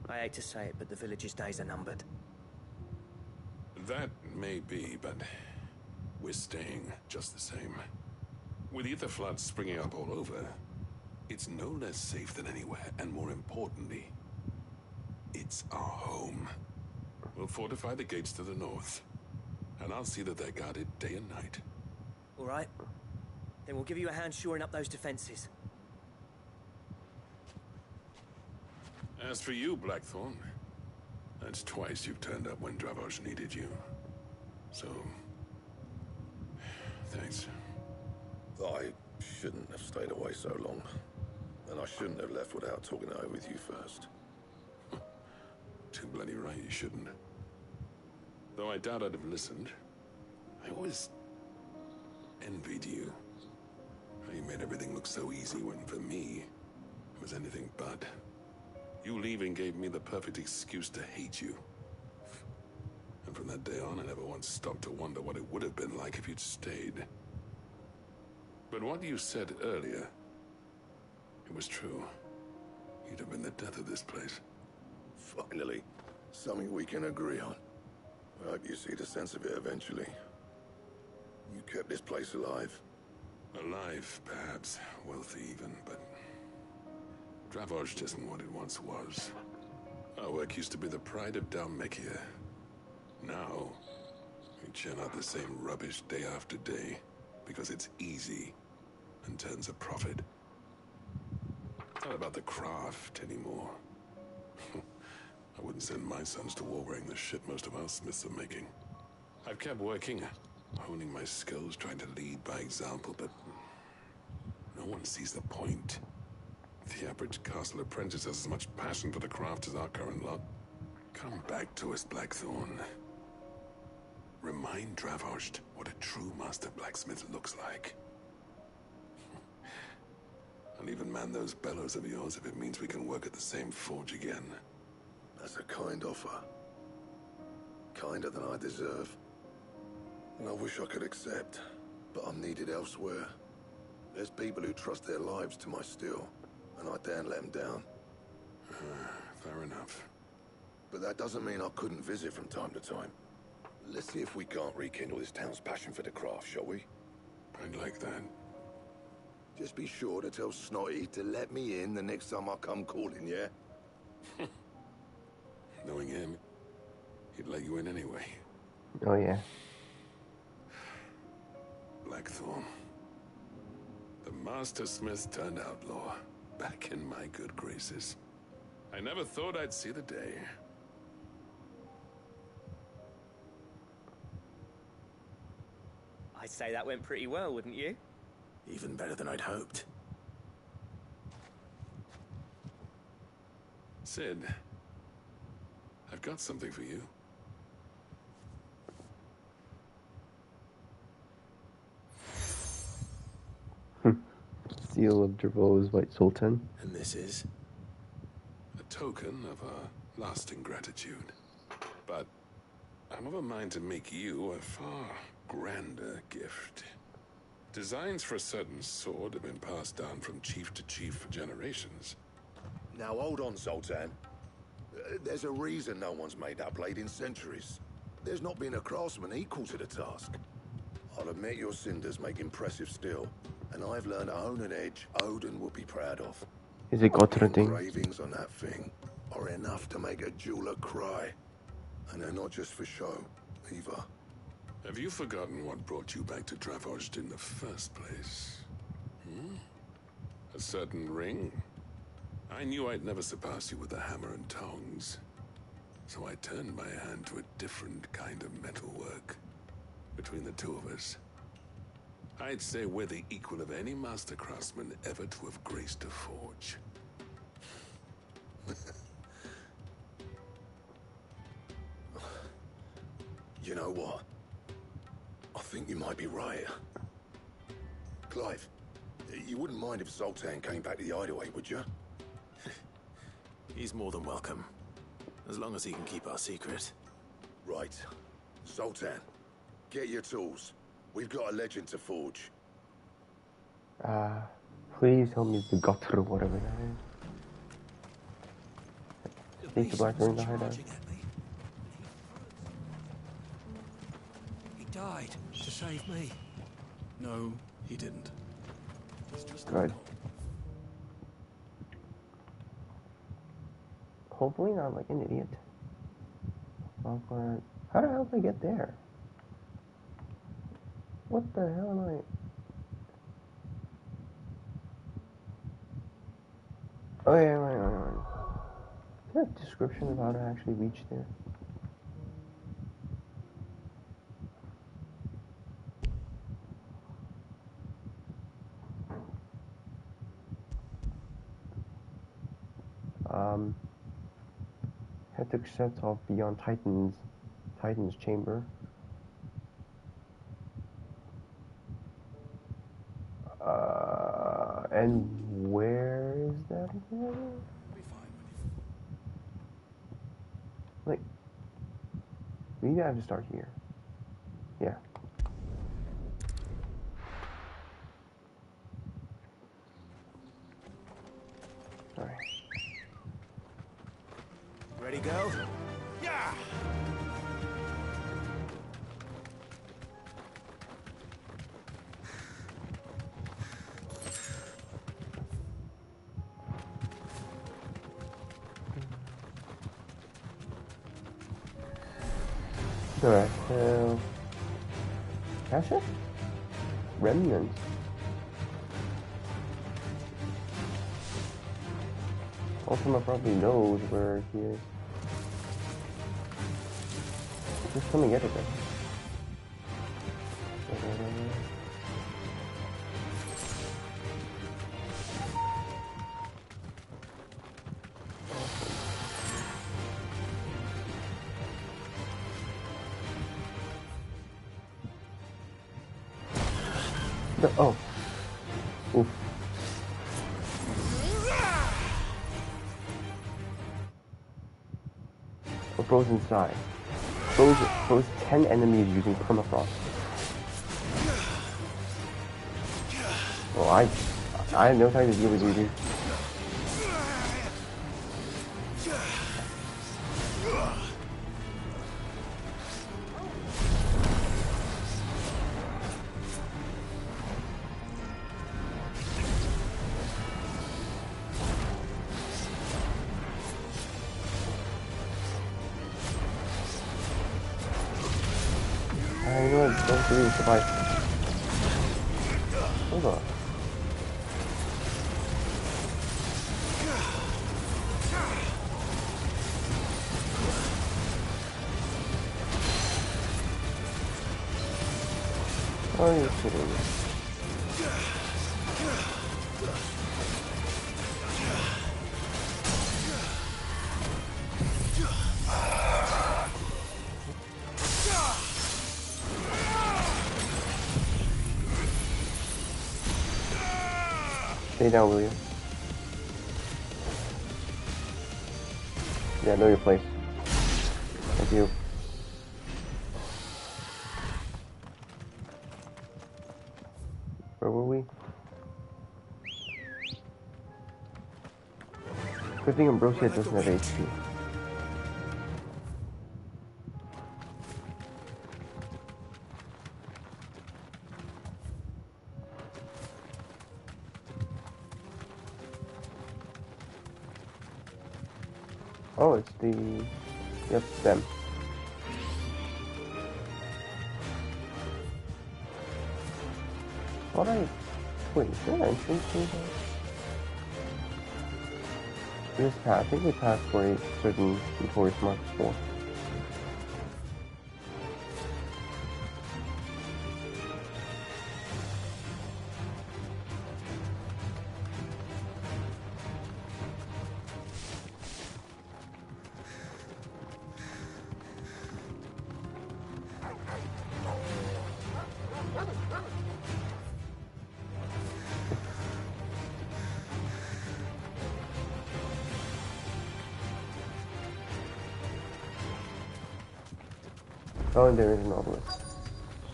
I hate to say it, but the village's days are numbered. That may be, but we're staying just the same. With ether floods springing up all over, it's no less safe than anywhere, and more importantly, it's our home. We'll fortify the gates to the north, and I'll see that they're guarded day and night. All right. Then we'll give you a hand shoring up those defenses. As for you, Blackthorn, that's twice you've turned up when Dravos needed you. So, thanks. I shouldn't have stayed away so long. And I shouldn't have left without talking it over with you first. Too bloody right you shouldn't. Though I doubt I'd have listened. I always envied you. How you made everything look so easy when, for me, it was anything but. You leaving gave me the perfect excuse to hate you. And from that day on, I never once stopped to wonder what it would have been like if you'd stayed. But what you said earlier, it was true. You'd have been the death of this place. Finally, something we can agree on. I hope you see the sense of it eventually. You kept this place alive. Alive, perhaps. Wealthy even, but Dravos isn't what it once was. Our work used to be the pride of Dalmekia. Now, we churn out the same rubbish day after day because it's easy and turns a profit. It's not about the craft anymore. I wouldn't send my sons to war wearing the shit most of our smiths are making. I've kept working, honing my skills, trying to lead by example, but no one sees the point. The average castle apprentice has as much passion for the craft as our current lot. Come back to us, Blackthorn. Remind Dravos what a true master blacksmith looks like. I'll even man those bellows of yours if it means we can work at the same forge again. That's a kind offer. Kinder than I deserve. And I wish I could accept, but I'm needed elsewhere. There's people who trust their lives to my steel, and I daren't let them down. Fair enough. But that doesn't mean I couldn't visit from time to time. Let's see if we can't rekindle this town's passion for the craft, shall we? I'd like that. Just be sure to tell Snotty to let me in the next time I come calling, yeah? Knowing him, he'd let you in anyway. Oh, yeah. Blackthorn. The Master Smith turned outlaw, back in my good graces. I never thought I'd see the day. I'd say that went pretty well, wouldn't you? Even better than I'd hoped. Sid, I've got something for you. seal of Dervaux's White Sultan. And this is? A token of our lasting gratitude. But I'm of a mind to make you a far grander gift. Designs for a certain sword have been passed down from chief to chief for generations. Now hold on, Sultan. There's a reason no one's made that blade in centuries. There's not been a craftsman equal to the task. I'll admit your cinders make impressive steel, and I've learned to hone an edge Odin would be proud of. Is it got The the thing? engravings on that thing are enough to make a jeweler cry. And they're not just for show, either. Have you forgotten what brought you back to Dravozd in the first place? A certain ring? I knew I'd never surpass you with the hammer and tongs. So I turned my hand to a different kind of metalwork. Between the two of us, I'd say we're the equal of any master craftsman ever to have graced a forge. You know what? I think you might be right. Clive, you wouldn't mind if Sultan came back to the Hideaway, would you? He's more than welcome. As long as he can keep our secret. Right. Sultan, get your tools. We've got a legend to forge. Please tell me the gutter, whatever that is. Speak to Black Ring the hideout. He died to save me. No, he didn't. Good. Hopefully not like an idiot. How the hell did I get there? What the hell am I? Oh yeah, right. Is there a description of how to actually reach there? Had to accept off beyond Titan's chamber. And where is that again? Like, maybe I have to start here. Yeah. Alright. Ready, go? Yeah! Alright, so... Cache? Remnant. Ultima probably knows where he is. Just come and get it then. Oh. Oof. A frozen side. Froze 10 enemies using permafrost. Well, I have no time to deal with you, dude. Don't really survive. Hold on. Are you kidding me? Stay down, will you? Yeah, know your place. Thank you. Where were we? Good thing Ambrosia doesn't have HP. Oh, it's the... Yep, them. What I... Wait, is there an entrance to that? This path, I think we passed for a certain notorious mark before. Oh, and there is an obelisk.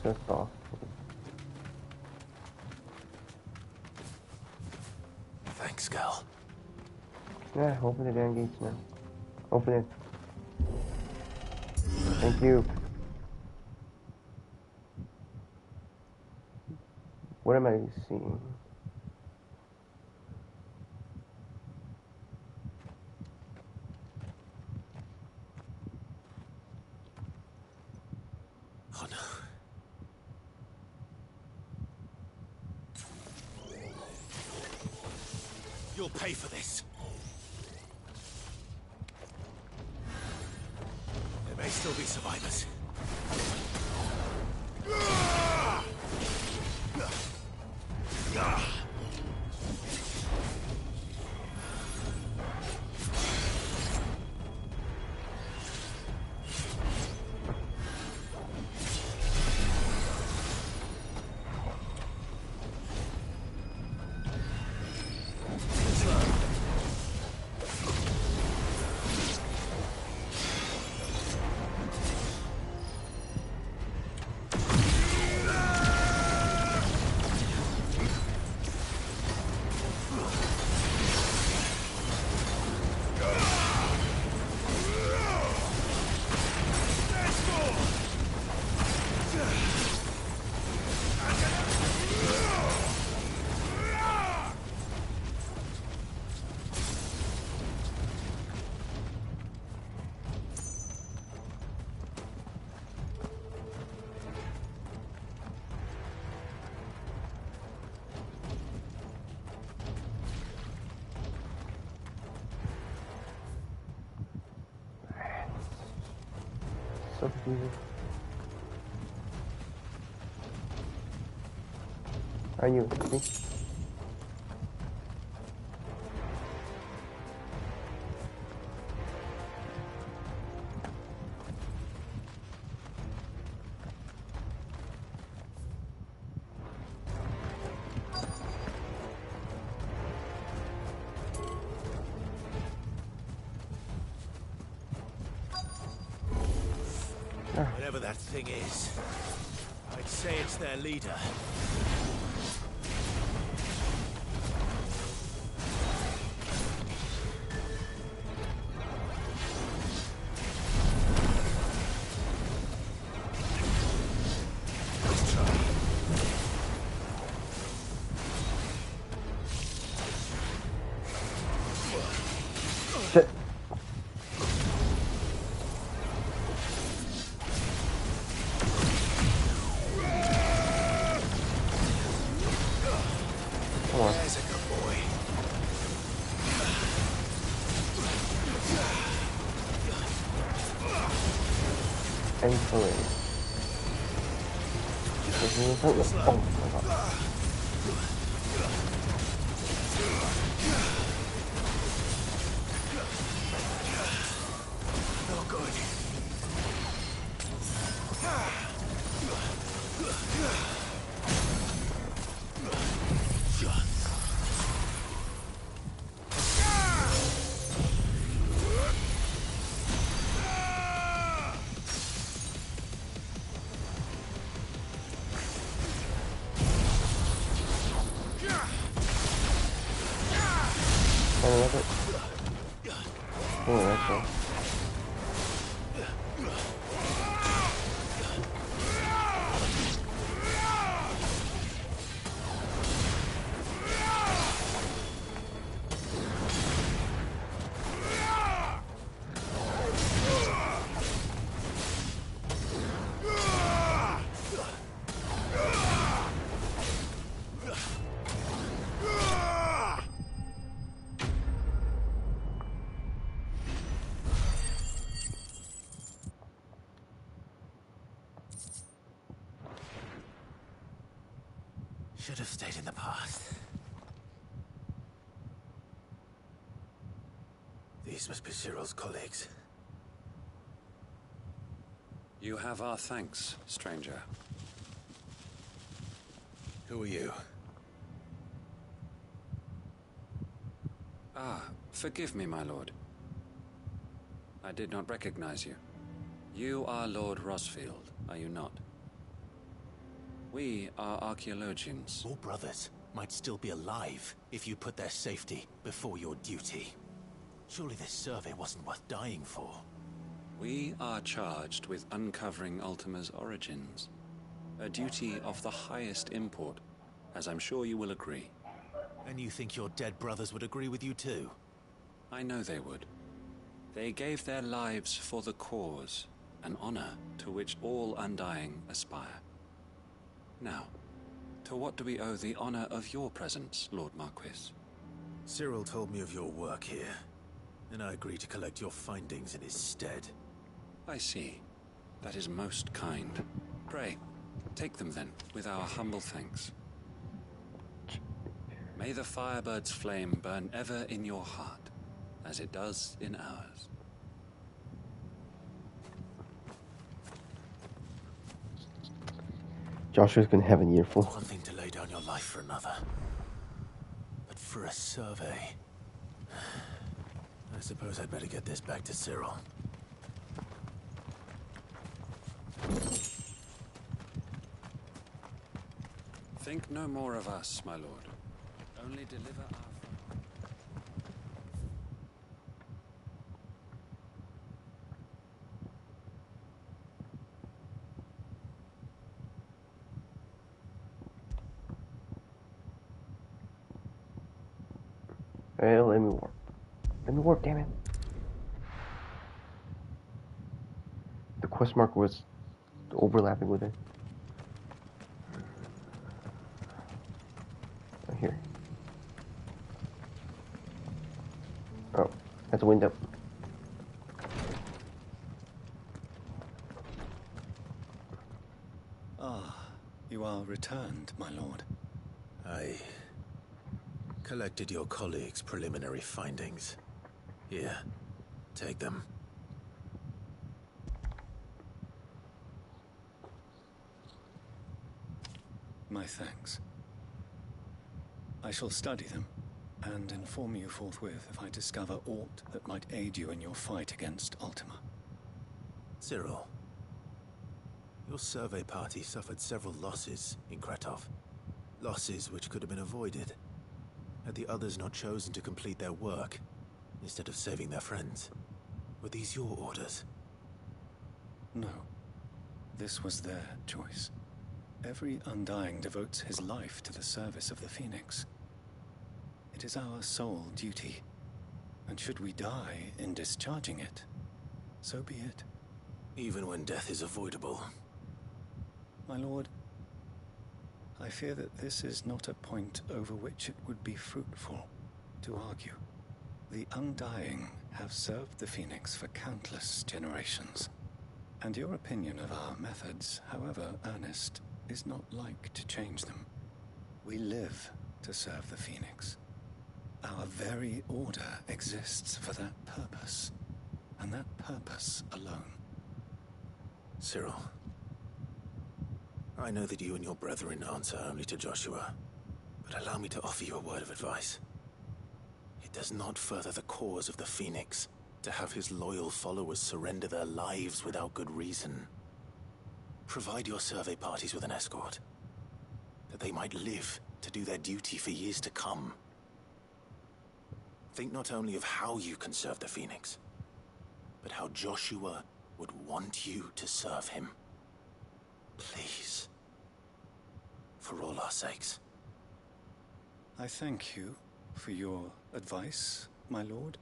Just off. Thanks, girl. Yeah, open the damn gates now. Open it. Thank you. What am I seeing? Oh no. You'll pay for this. There may still be survivors. So confusing. I knew it, see? Whatever that thing is, I'd say it's their leader. Shit. Come on. There's a good boy. And killing. Oh my god. Not good. Oh, that's all. Should have stayed in the past. These must be Cyril's colleagues. You have our thanks, stranger. Who are you? Ah, forgive me, my lord. I did not recognize you. You are Lord Rosfield, are you not? We are archaeologians. Your brothers might still be alive if you put their safety before your duty. Surely this survey wasn't worth dying for. We are charged with uncovering Ultima's origins. A duty of the highest import, as I'm sure you will agree. And you think your dead brothers would agree with you too? I know they would. They gave their lives for the cause, an honor to which all Undying aspire. Now, to what do we owe the honor of your presence, Lord Marquis? Cyril told me of your work here, and I agreed to collect your findings in his stead. I see. That is most kind. Pray, take them then, with our humble thanks. May the Firebird's flame burn ever in your heart, as it does in ours. Joshua's gonna have an earful. One thing to lay down your life for another. But for a survey... I suppose I'd better get this back to Cyril. Think no more of us, my lord. Only deliver our... Hey, let me warp. Let me warp, damn it. The quest marker was overlapping with it. Oh, here. Oh, that's a window. Ah, you are returned, my lord. I collected your colleagues' preliminary findings. Here, take them. My thanks. I shall study them and inform you forthwith if I discover aught that might aid you in your fight against Ultima. Cyril, your survey party suffered several losses in Kretov. Losses which could have been avoided had the others not chosen to complete their work instead of saving their friends. Were these your orders? No. This was their choice. Every Undying devotes his life to the service of the Phoenix. It is our sole duty, and should we die in discharging it, so be it. Even when death is avoidable. My lord, I fear that this is not a point over which it would be fruitful to argue. The Undying have served the Phoenix for countless generations, and your opinion of our methods, however earnest, is not like to change them. We live to serve the Phoenix. Our very order exists for that purpose, and that purpose alone. Cyril, I know that you and your brethren answer only to Joshua, but allow me to offer you a word of advice. It does not further the cause of the Phoenix to have his loyal followers surrender their lives without good reason. Provide your survey parties with an escort, that they might live to do their duty for years to come. Think not only of how you can serve the Phoenix, but how Joshua would want you to serve him. Please. For all our sakes. I thank you for your advice, my lord.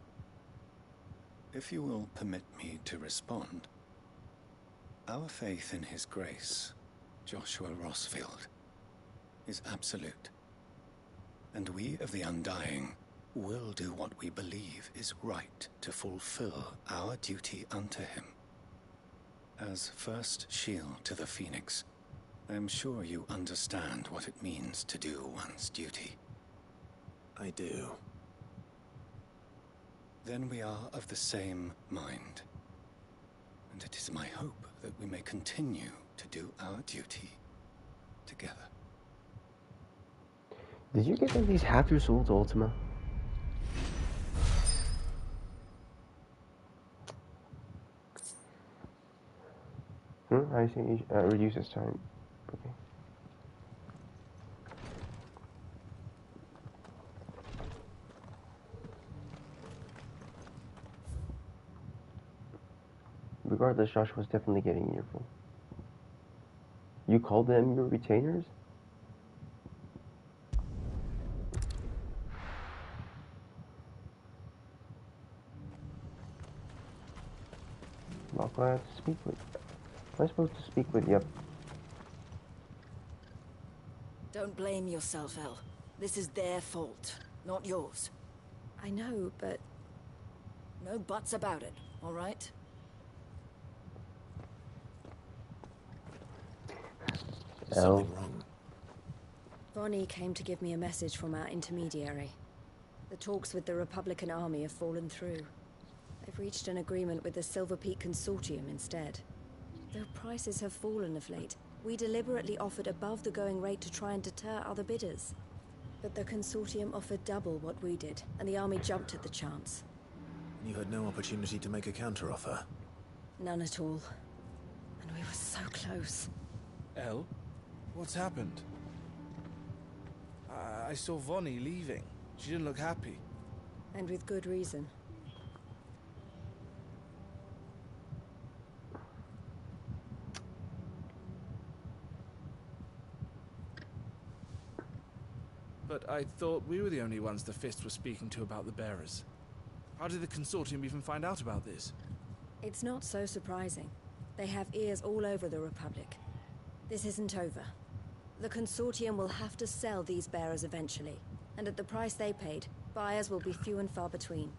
If you will permit me to respond, our faith in his grace, Joshua Rossfield, is absolute. And we of the Undying will do what we believe is right to fulfill our duty unto him. As first shield to the Phoenix, I am sure you understand what it means to do one's duty. I do. Then we are of the same mind. And it is my hope that we may continue to do our duty together. Did you get at least half your soul to Ultima? I see. Reduce this time. Okay. Regardless, Josh was definitely getting an earful. You called them your retainers? Not glad to speak with. Am I supposed to speak with? Yep. Don't blame yourself, El. This is their fault, not yours. I know, but... No buts about it, all right? There's something wrong. Vonnie came to give me a message from our intermediary. The talks with the Republican army have fallen through. They've reached an agreement with the Silver Peak Consortium instead. Though prices have fallen of late, we deliberately offered above the going rate to try and deter other bidders. But the Consortium offered double what we did, and the army jumped at the chance. You had no opportunity to make a counteroffer? None at all. And we were so close. El? What's happened? I saw Vonnie leaving. She didn't look happy. And with good reason. But I thought we were the only ones the Fist was speaking to about the bearers. How did the Consortium even find out about this? It's not so surprising. They have ears all over the Republic. This isn't over. The Consortium will have to sell these bearers eventually, and at the price they paid, buyers will be few and far between.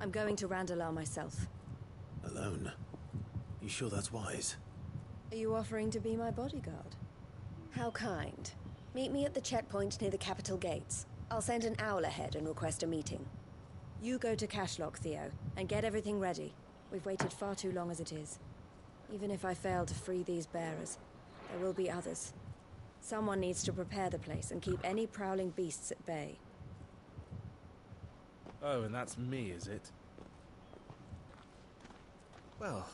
I'm going to Randalar myself. Alone? You sure that's wise? Are you offering to be my bodyguard? How kind. Meet me at the checkpoint near the capital gates. I'll send an owl ahead and request a meeting. You go to Cashlock, Theo, and get everything ready. We've waited far too long as it is. Even if I fail to free these bearers, there will be others. Someone needs to prepare the place and keep any prowling beasts at bay. Oh, and that's me, is it? Well,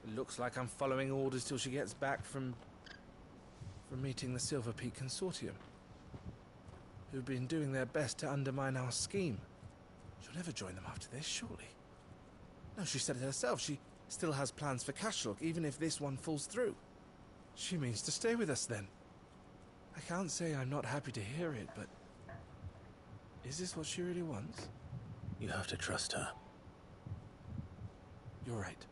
it looks like I'm following orders till she gets back from meeting the Silver Peak Consortium, who've been doing their best to undermine our scheme. She'll never join them after this, surely. No, she said it herself. She still has plans for Cashlock, even if this one falls through. She means to stay with us, then. I can't say I'm not happy to hear it, but... is this what she really wants? You have to trust her. You're right.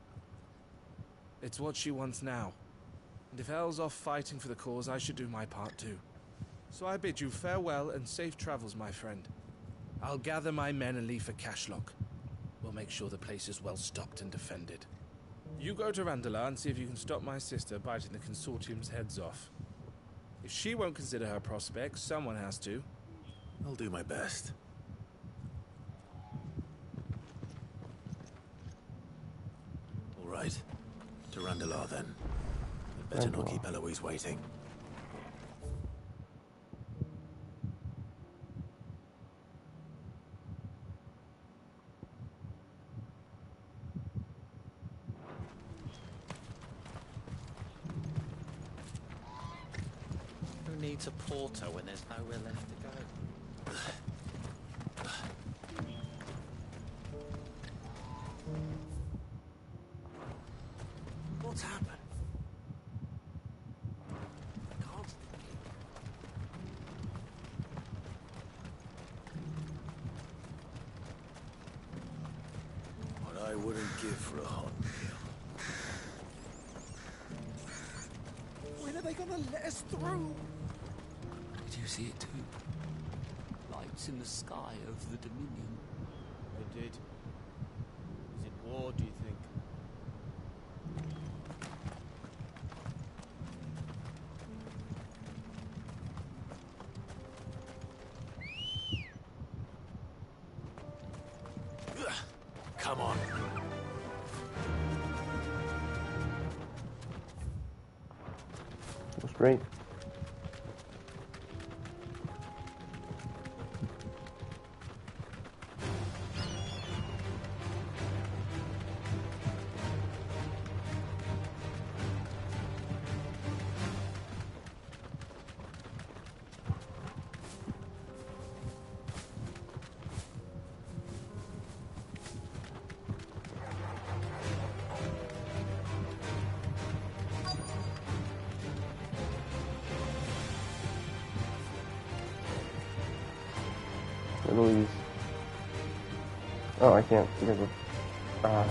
It's what she wants now. And if Elle's off fighting for the cause, I should do my part too. So I bid you farewell and safe travels, my friend. I'll gather my men and leave for Cashlock. We'll make sure the place is well stocked and defended. You go to Randalar and see if you can stop my sister biting the Consortium's heads off. If she won't consider her prospects, someone has to. I'll do my best. All right. To Randalar, then. I'd better not keep Eloise waiting. Who needs a porter when there's nowhere left to go? What's happened? I can't. What I wouldn't give for a hot meal. When are they gonna let us through? Did you see it too? Lights in the sky over the Dominion. I did. Is it war, do you think? Come on. That's great. Louise. Oh, I can't because of... come on.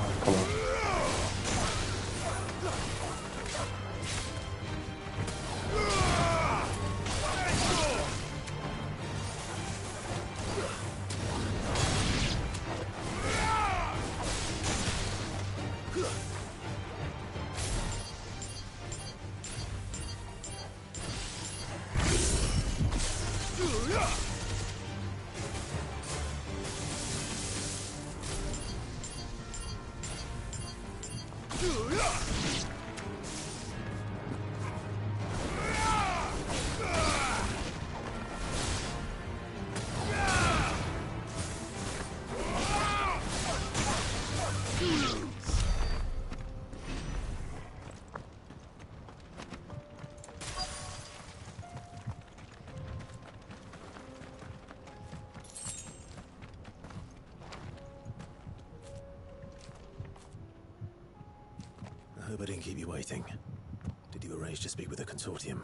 I hope I didn't keep you waiting. Did you arrange to speak with the consortium?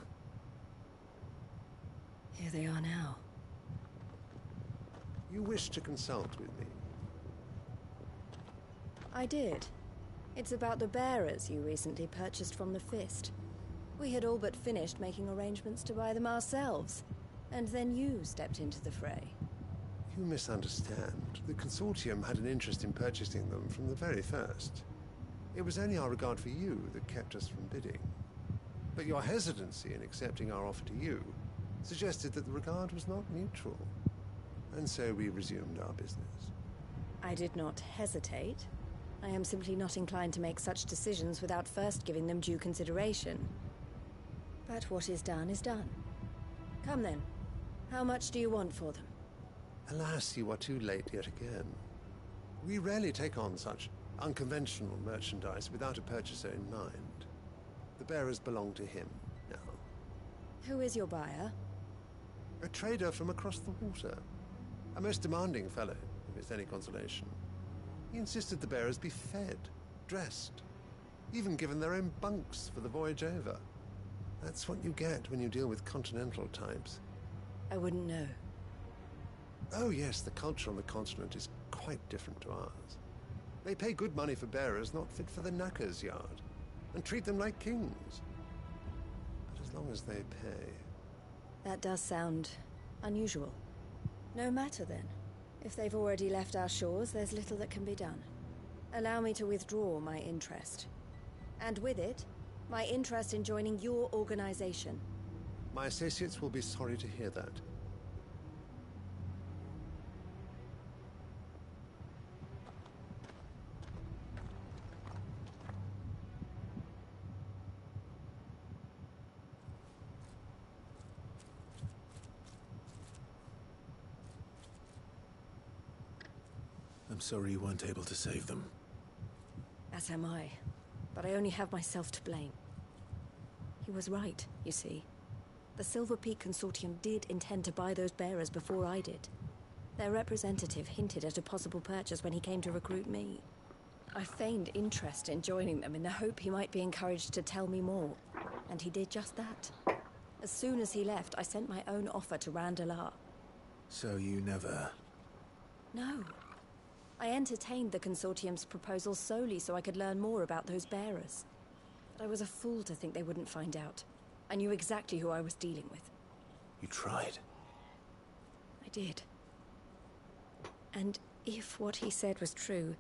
Here they are now. You wish to consult with me? I did. It's about the bearers you recently purchased from the Fist. We had all but finished making arrangements to buy them ourselves, and then you stepped into the fray. You misunderstand. The consortium had an interest in purchasing them from the very first. It was only our regard for you that kept us from bidding. But your hesitancy in accepting our offer to you suggested that the regard was not mutual. And so we resumed our business. I did not hesitate. I am simply not inclined to make such decisions without first giving them due consideration. But what is done is done. Come then. How much do you want for them? Alas, you are too late yet again. We rarely take on such unconventional merchandise without a purchaser in mind. The bearers belong to him now. Who is your buyer? A trader from across the water. A most demanding fellow, if it's any consolation. He insisted the bearers be fed, dressed, even given their own bunks for the voyage over. That's what you get when you deal with continental types. I wouldn't know. Oh yes, the culture on the continent is quite different to ours. They pay good money for bearers not fit for the knacker's yard, and treat them like kings. But as long as they pay... That does sound unusual. No matter then. If they've already left our shores, there's little that can be done. Allow me to withdraw my interest. And with it, my interest in joining your organization. My associates will be sorry to hear that. I'm sorry you weren't able to save them. As am I. But I only have myself to blame. He was right, you see. The Silver Peak Consortium did intend to buy those bearers before I did. Their representative hinted at a possible purchase when he came to recruit me. I feigned interest in joining them in the hope he might be encouraged to tell me more. And he did just that. As soon as he left, I sent my own offer to Randalar. So you never... No. I entertained the Consortium's proposal solely so I could learn more about those bearers. But I was a fool to think they wouldn't find out. I knew exactly who I was dealing with. You tried. I did. And if what he said was true,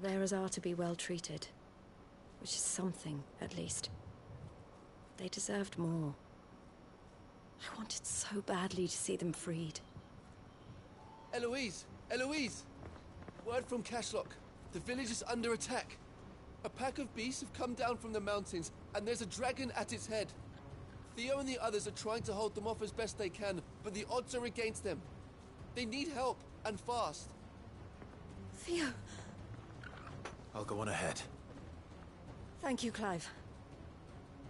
the bearers are to be well treated. Which is something, at least. They deserved more. I wanted so badly to see them freed. Eloise! Eloise! Word from Cashlock. The village is under attack. A pack of beasts have come down from the mountains, and there's a dragon at its head. Theo and the others are trying to hold them off as best they can, but the odds are against them. They need help, and fast. Theo! I'll go on ahead. Thank you, Clive.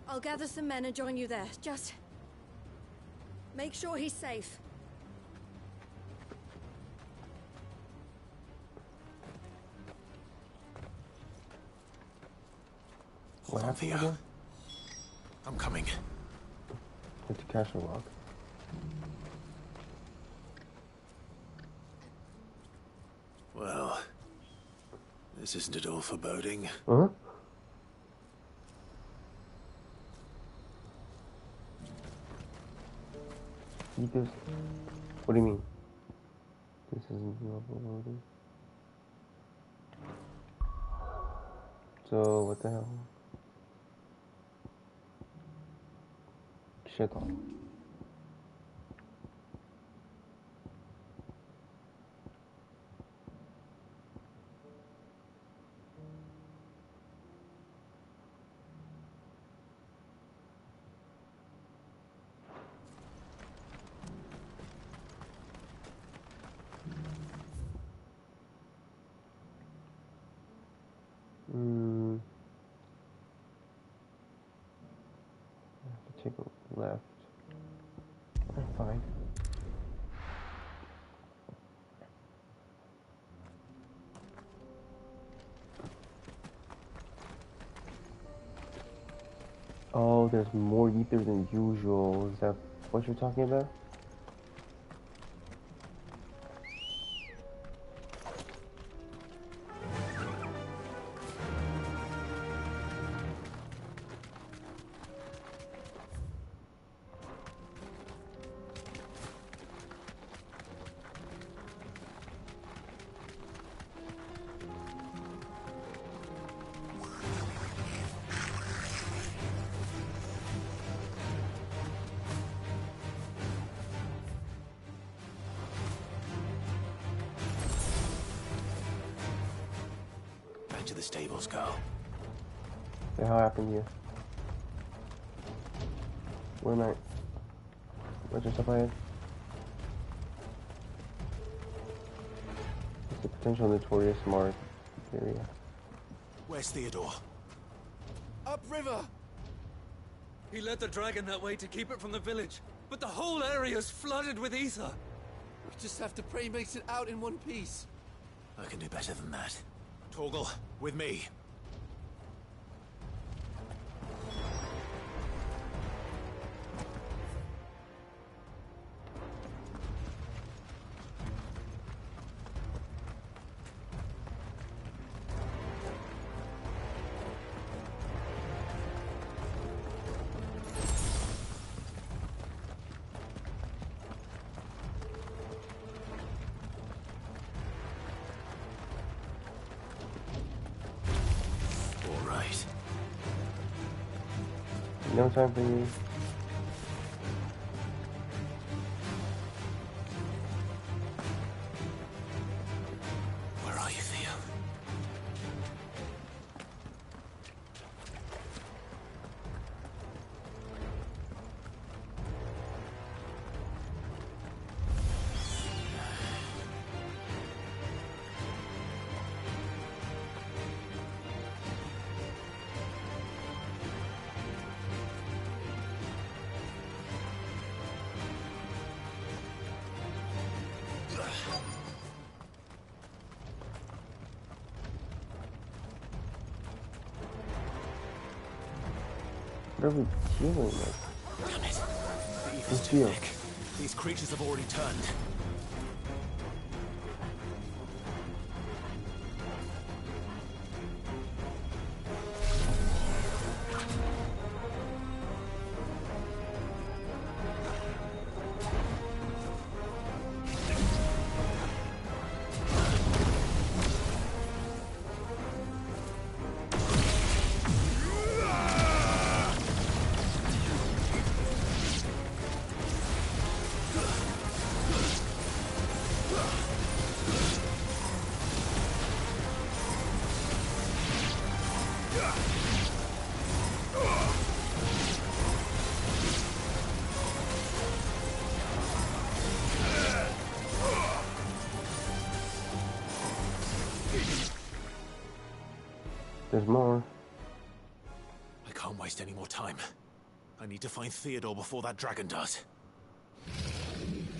I'll gather some men and join you there. Just... make sure he's safe. Hold on, Theo. I'm coming. Get to Castle Rock. Well, this isn't at all foreboding. Huh? You just... What do you mean? This isn't foreboding. So, what the hell? Shit on. I have to take a left. I'm fine. Oh, there's more ether than usual. Is that what you're talking about? Back to the stables, go. The hell happened here? Where am I? What's your stuff I had? It's a potential notorious mark area. Where's Theodore? Upriver! He led the dragon that way to keep it from the village, but the whole area's flooded with ether. We just have to pray he makes it out in one piece. I can do better than that. Torgal, with me. No time for you. Where are you, Theo? What are we dealing with? Damn it. The ether's Let's too deal. thick. These creatures have already turned. There's more. I can't waste any more time. I need to find Theodore before that dragon does.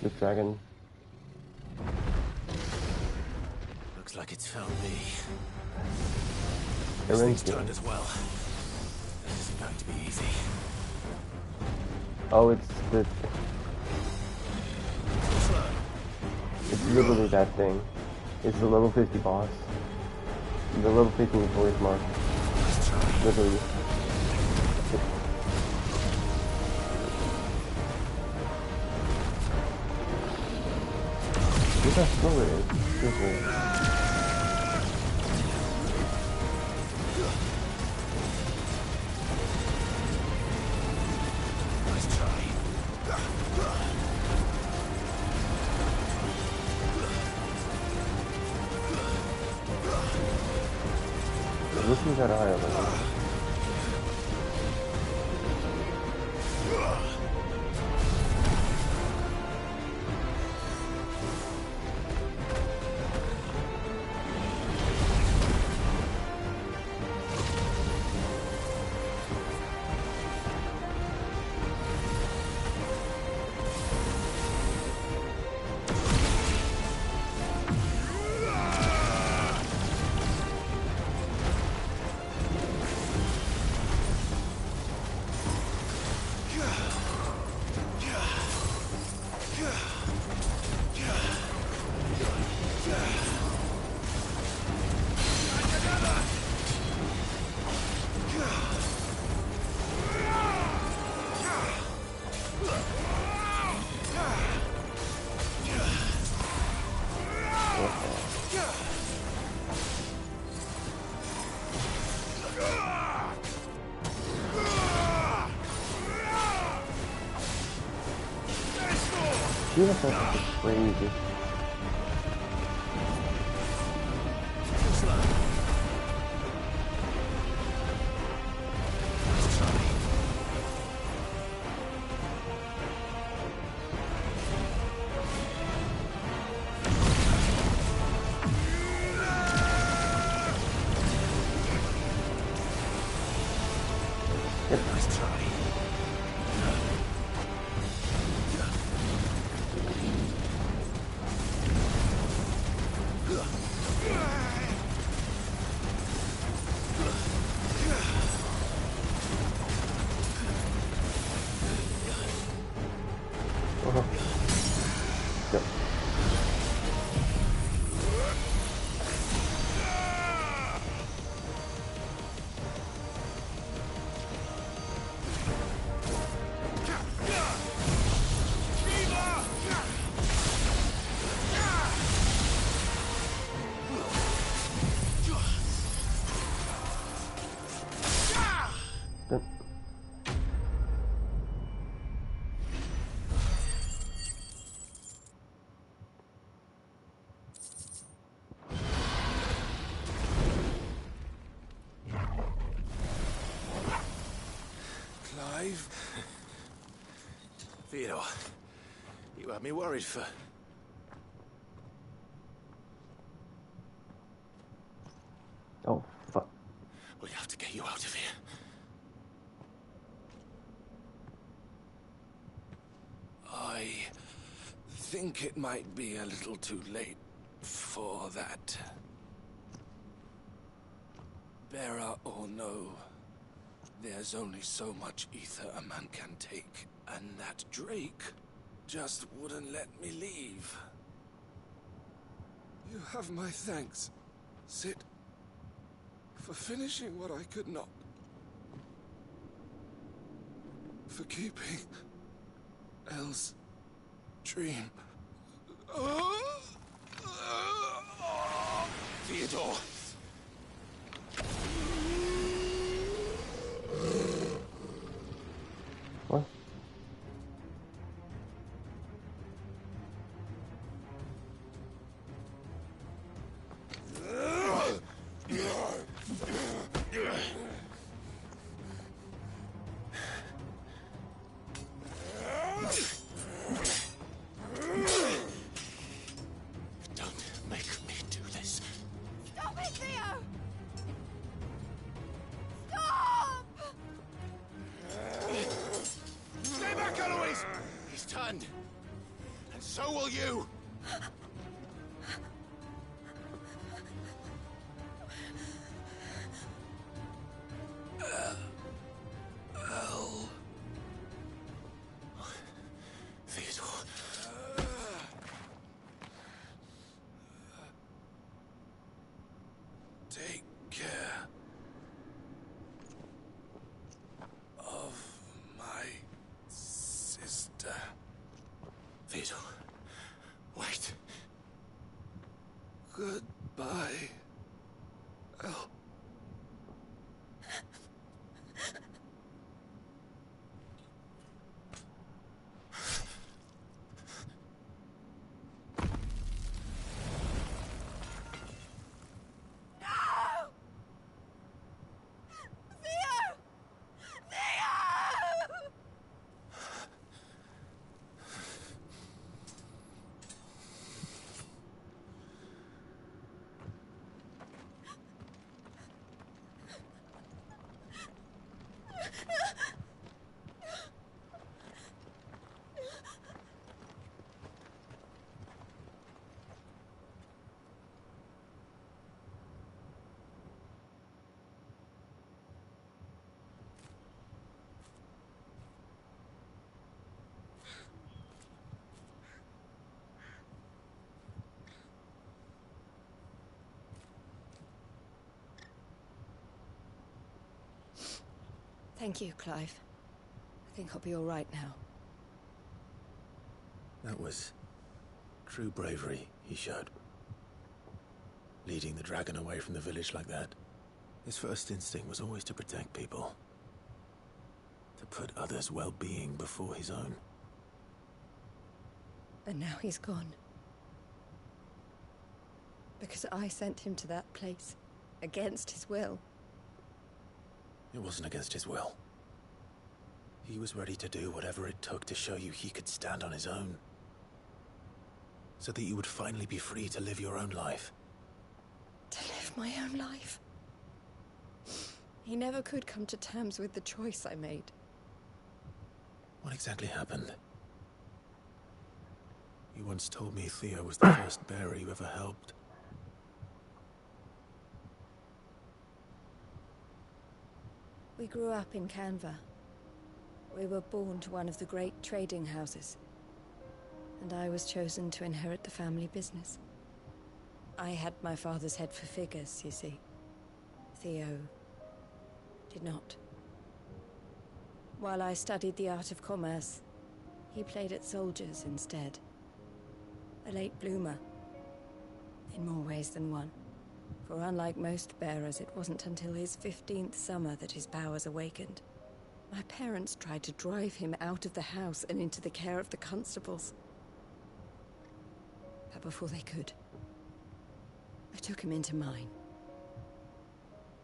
The dragon. Looks like it's found me. They're This thing's into turned it. as well. This isn't going to be easy. Oh, it's the... It's literally that thing. It's the level 50 boss. The level 50 is voice mark. Literally. Look how slow it is. Seriously. Nice try. Look who's got eye over there. Shiva sounds crazy. Nice try. Yep. Yep. Clive? Theodore, you had me worried for... Oh, fuck. We have to get you out of here. I think it might be a little too late for that. Bearer or no, There's only so much ether a man can take, and that Drake just wouldn't let me leave. You have my thanks, Sid, for finishing what I could not. For keeping Elle's dream. Theodore! What? Don't make me do this. Stop it, Theo! Stop! Stay back, Eloise! He's turned. And so will you! Elle. Theodore. Take care of my sister. Theodore. Wait. Goodbye, Elle. No! Theo! Theo! Thank you, Clive. I think I'll be all right now. That was true bravery he showed. Leading the dragon away from the village like that. His first instinct was always to protect people. To put others' well-being before his own. And now he's gone. Because I sent him to that place. Against his will. It wasn't against his will. He was ready to do whatever it took to show you he could stand on his own. So that you would finally be free to live your own life. To live my own life? He never could come to terms with the choice I made. What exactly happened? You once told me Theo was the first bearer you ever helped. We grew up in Canva. We were born to one of the great trading houses. And I was chosen to inherit the family business. I had my father's head for figures, you see. Theo did not. While I studied the art of commerce, he played at soldiers instead. A late bloomer. In more ways than one. For unlike most bearers, it wasn't until his 15th summer that his powers awakened. My parents tried to drive him out of the house and into the care of the constables. But before they could, I took him into mine.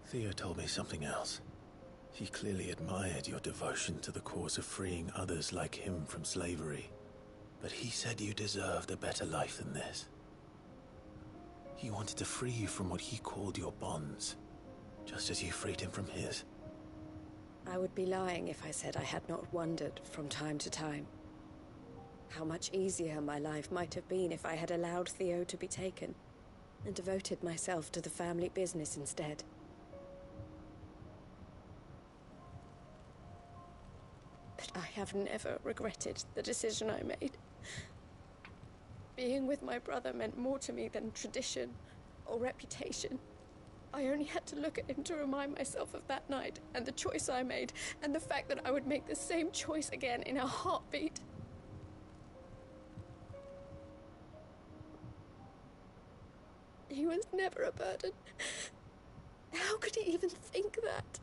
Theo told me something else. He clearly admired your devotion to the cause of freeing others like him from slavery. But he said you deserved a better life than this. He wanted to free you from what he called your bonds, just as you freed him from his. I would be lying if I said I had not wondered from time to time how much easier my life might have been if I had allowed Theo to be taken and devoted myself to the family business instead. I have never regretted the decision I made. Being with my brother meant more to me than tradition or reputation. I only had to look at him to remind myself of that night and the choice I made, and the fact that I would make the same choice again in a heartbeat. He was never a burden. How could he even think that?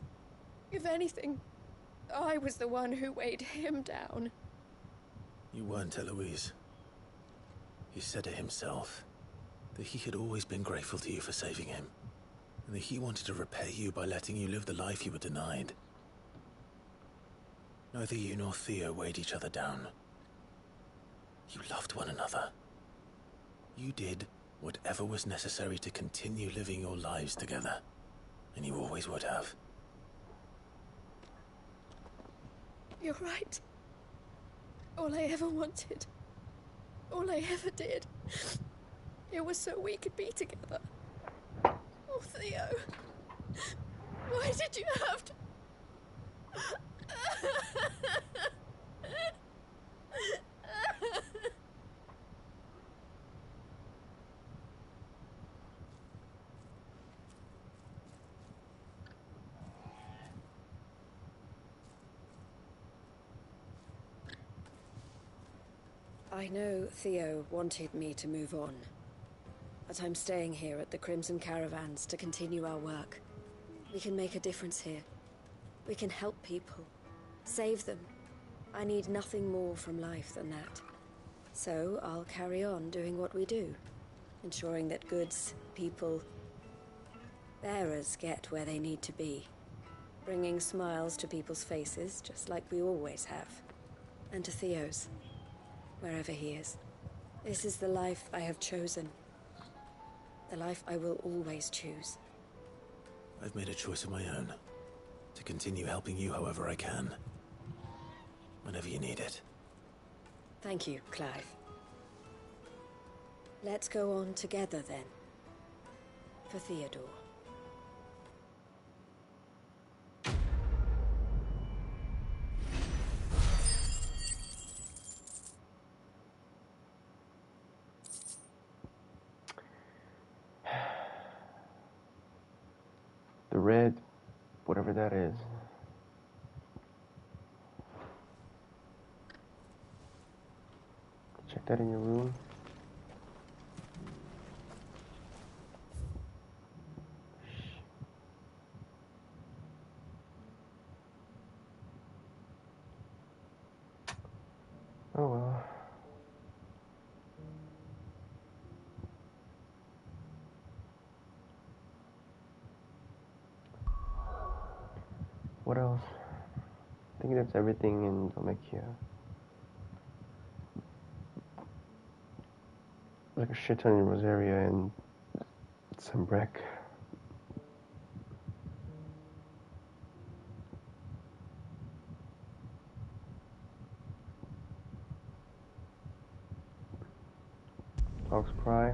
If anything, I was the one who weighed him down. You weren't, Eloise. He said it himself, that he had always been grateful to you for saving him, and that he wanted to repay you by letting you live the life you were denied. Neither you nor Theo weighed each other down. You loved one another. You did whatever was necessary to continue living your lives together, and you always would have. You're right. All I ever wanted, all I ever did, it was so we could be together. Oh, Theo, why did you have to... I know Theo wanted me to move on, but I'm staying here at the Crimson Caravans to continue our work. We can make a difference here. We can help people, save them. I need nothing more from life than that. So I'll carry on doing what we do, ensuring that goods, people, bearers get where they need to be, bringing smiles to people's faces just like we always have, and to Theo's. Wherever he is. This is the life I have chosen. The life I will always choose. I've made a choice of my own. To continue helping you however I can. Whenever you need it. Thank you, Clive. Let's go on together then. For Theodore. The red, whatever that is. Check that in your room. Oh well. What else? I think that's everything in Domekia. Like a shit ton in Rosaria and some Breck. Dogs cry.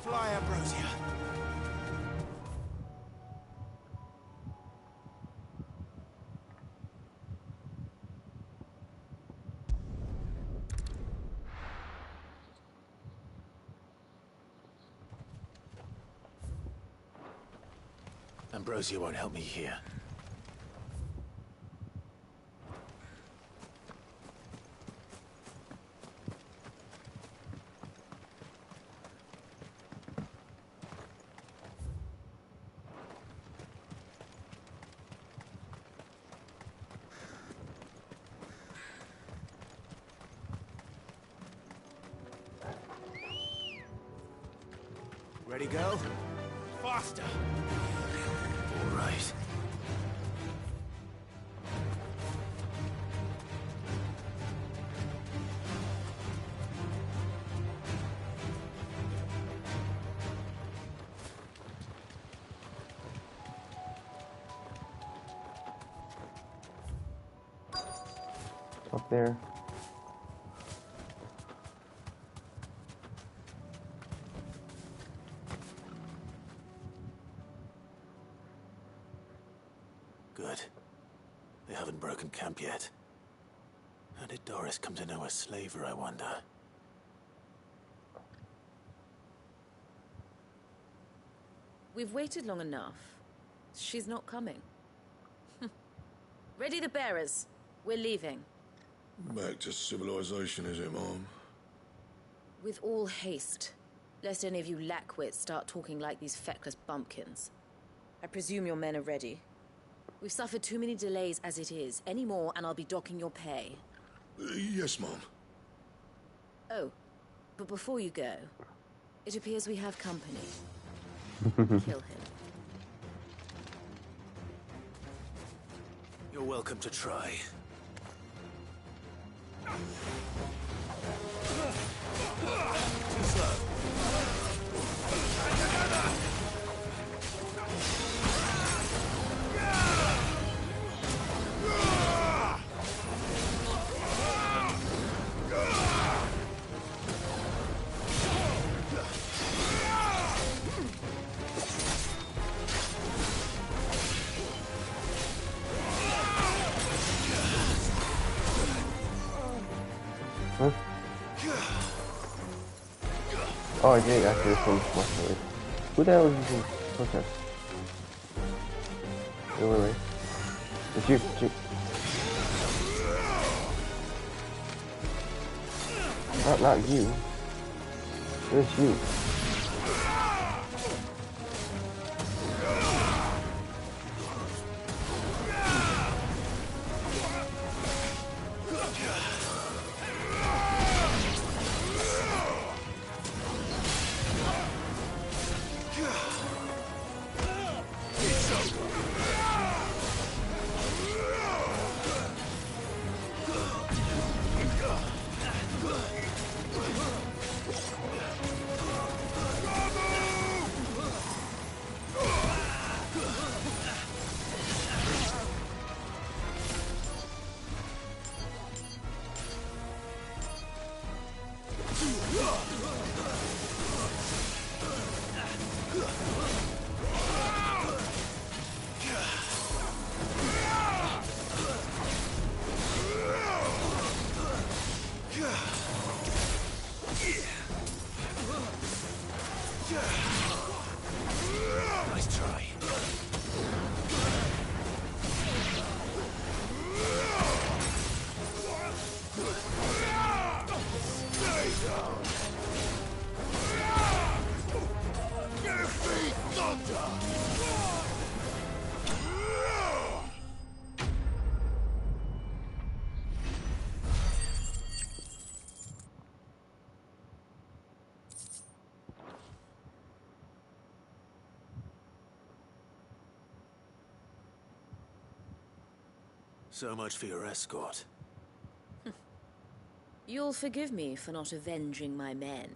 Fly, Ambrosia. Ambrosia won't help me here. Ready, go? Faster! All right. Up there. Good. They haven't broken camp yet. How did Doris come to know a slaver, I wonder? We've waited long enough. She's not coming. Ready the bearers. We're leaving. Back to civilization, is it, Mom? With all haste. Lest any of you lackwits start talking like these feckless bumpkins. I presume your men are ready. We've suffered too many delays as it is. Any more and I'll be docking your pay. Yes, Mom. Oh, but before you go, it appears we have company. Kill him. You're welcome to try. Too slow. Huh? Oh, I did actually from Westwood. Who the hell is using protest? Wait. It's you. Not you. It's you. Nice try. Stay down. Give me thunder. So much for your escort. You'll forgive me for not avenging my men.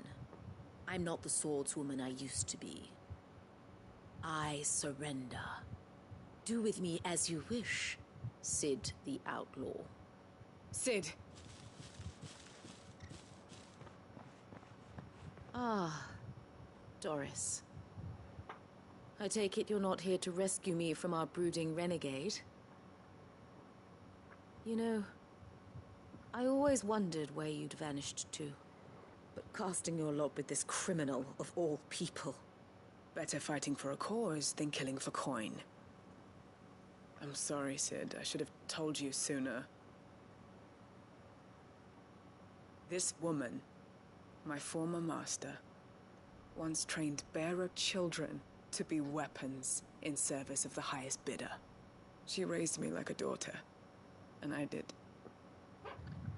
I'm not the swordswoman I used to be. I surrender. Do with me as you wish, Sid the Outlaw. Sid. Ah, Doris. I take it you're not here to rescue me from our brooding renegade? You know, I always wondered where you'd vanished to. But casting your lot with this criminal of all people. Better fighting for a cause than killing for coin. I'm sorry, Sid. I should have told you sooner. This woman, my former master, once trained bearer children to be weapons in service of the highest bidder. She raised me like a daughter. And I did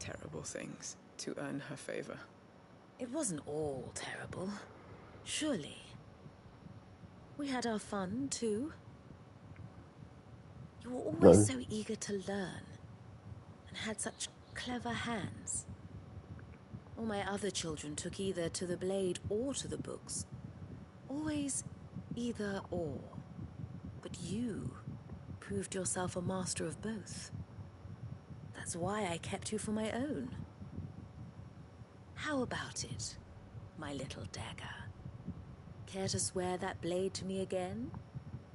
terrible things to earn her favor. It wasn't all terrible, surely. We had our fun, too. You were always so eager to learn, and had such clever hands. All my other children took either to the blade or to the books. Always either or. But you proved yourself a master of both. That That's why I kept you for my own. How about it, my little dagger? Care to swear that blade to me again?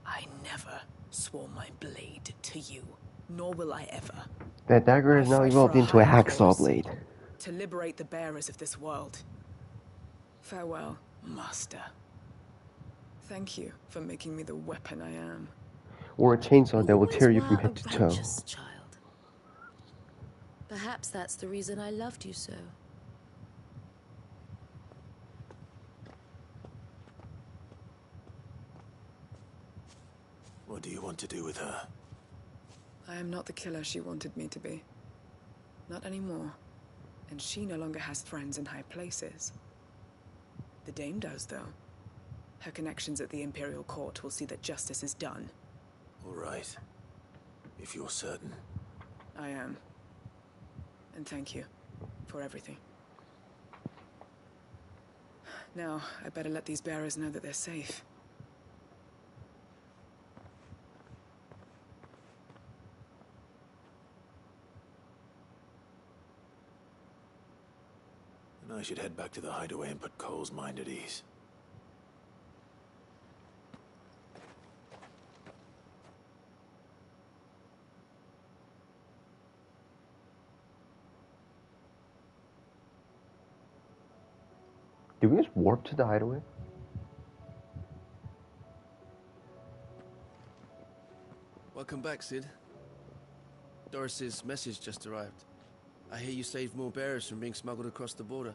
I never swore my blade to you, nor will I ever. That dagger is now Fight evolved for a into a higher hacksaw cause, blade. to liberate the bearers of this world. Farewell, Master. Thank you for making me the weapon I am. Or a chainsaw that will Always tear you were from a head to toe. righteous child. Perhaps that's the reason I loved you so. What do you want to do with her? I am not the killer she wanted me to be. Not anymore. And she no longer has friends in high places. The Dame does, though. Her connections at the Imperial Court will see that justice is done. All right. If you're certain. I am. And thank you for everything. Now, I better let these bearers know that they're safe. And I should head back to the hideaway and put Cole's mind at ease. Did we just warp to the hideaway? Welcome back, Sid. Doris's message just arrived. I hear you saved more bearers from being smuggled across the border.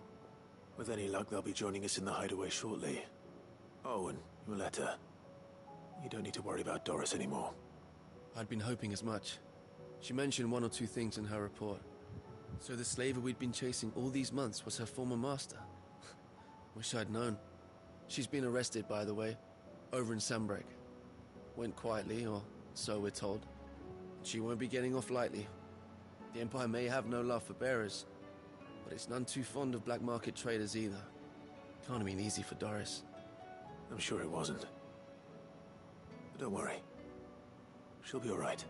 With any luck, they'll be joining us in the hideaway shortly. Oh, and your letter. You don't need to worry about Doris anymore. I'd been hoping as much. She mentioned one or two things in her report. So the slaver we'd been chasing all these months was her former master. Wish I'd known. She's been arrested, by the way, over in Sunbreak. Went quietly, or so we're told. She won't be getting off lightly. The Empire may have no love for bearers, but it's none too fond of black market traders either. Can't have been easy for Doris. I'm sure it wasn't. But don't worry. She'll be all right.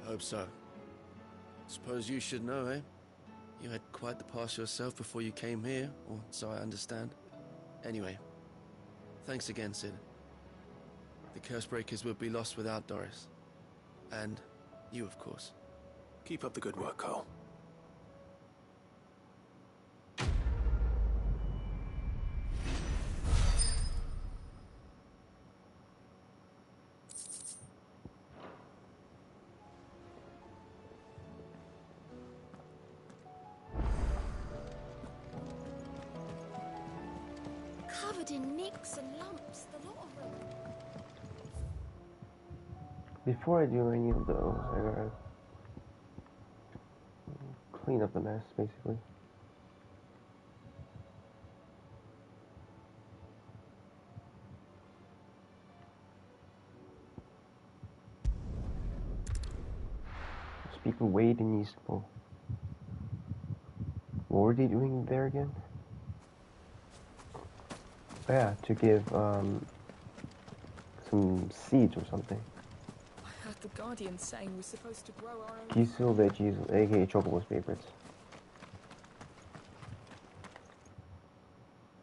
I hope so. Suppose you should know, eh? You had quite the past yourself before you came here, or so I understand. Anyway, thanks again, Sid. The Cursebreakers would be lost without Doris. And you, of course. Keep up the good work, Cole. Covered in nicks and lumps, the lot of them. Before I do any of those, I gotta clean up the mess, basically. Speak of Wade and Eastpool. What were they doing there again? Oh yeah, to give some seeds or something. I heard the Guardian saying we're supposed to grow our own... Kisul veggies, aka Chocobo's favorites.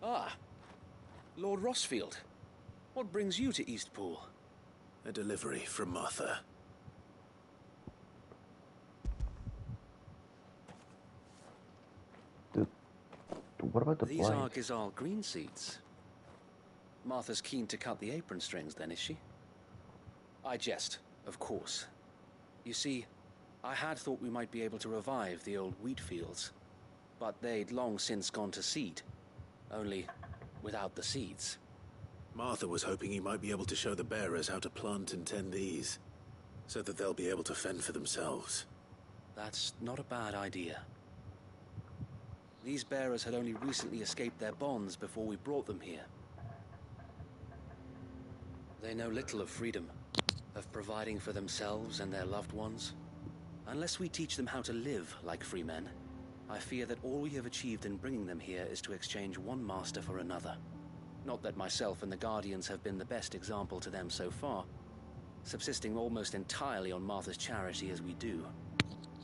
Ah, Lord Rossfield. What brings you to Eastpool? A delivery from Martha. What about the These blind? are Gizal green seeds. Martha's keen to cut the apron strings then, is she? I jest, of course. You see, I had thought we might be able to revive the old wheat fields, but they'd long since gone to seed. Only without the seeds. Martha was hoping he might be able to show the bearers how to plant and tend these, so that they'll be able to fend for themselves. That's not a bad idea. These bearers had only recently escaped their bonds before we brought them here. They know little of freedom, of providing for themselves and their loved ones. Unless we teach them how to live like free men, I fear that all we have achieved in bringing them here is to exchange one master for another. Not that myself and the Guardians have been the best example to them so far, subsisting almost entirely on Martha's charity as we do.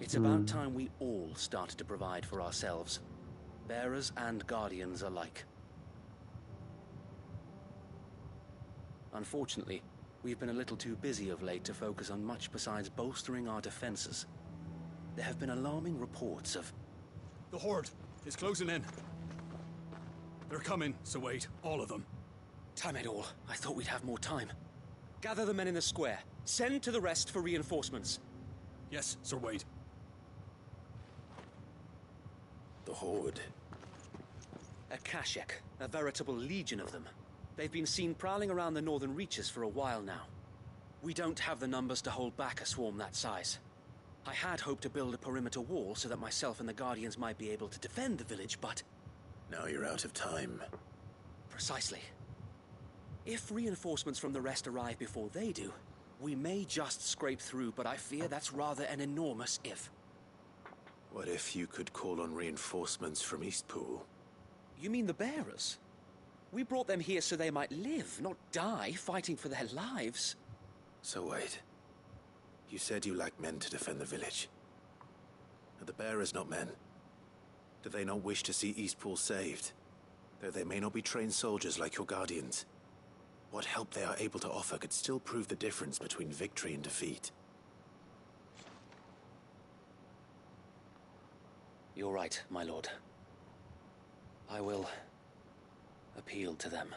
It's about time we all started to provide for ourselves. Bearers and Guardians alike. Unfortunately, we've been a little too busy of late to focus on much besides bolstering our defenses. There have been alarming reports of... The Horde is closing in. They're coming, so wait, all of them. Damn it all, I thought we'd have more time. Gather the men in the square. Send to the rest for reinforcements. Yes, Sir Wade. The Horde. A Kashek, a veritable legion of them. They've been seen prowling around the northern reaches for a while now. We don't have the numbers to hold back a swarm that size. I had hoped to build a perimeter wall so that myself and the Guardians might be able to defend the village, but... Now you're out of time. Precisely. If reinforcements from the rest arrive before they do, we may just scrape through, but I fear that's rather an enormous if. What if you could call on reinforcements from Eastpool? You mean the bearers? We brought them here so they might live, not die fighting for their lives. So wait. You said you lack men to defend the village. Are the bearers not men? Do they not wish to see Eastpool saved? Though they may not be trained soldiers like your Guardians. What help they are able to offer could still prove the difference between victory and defeat. You're right, my lord. I will appeal to them.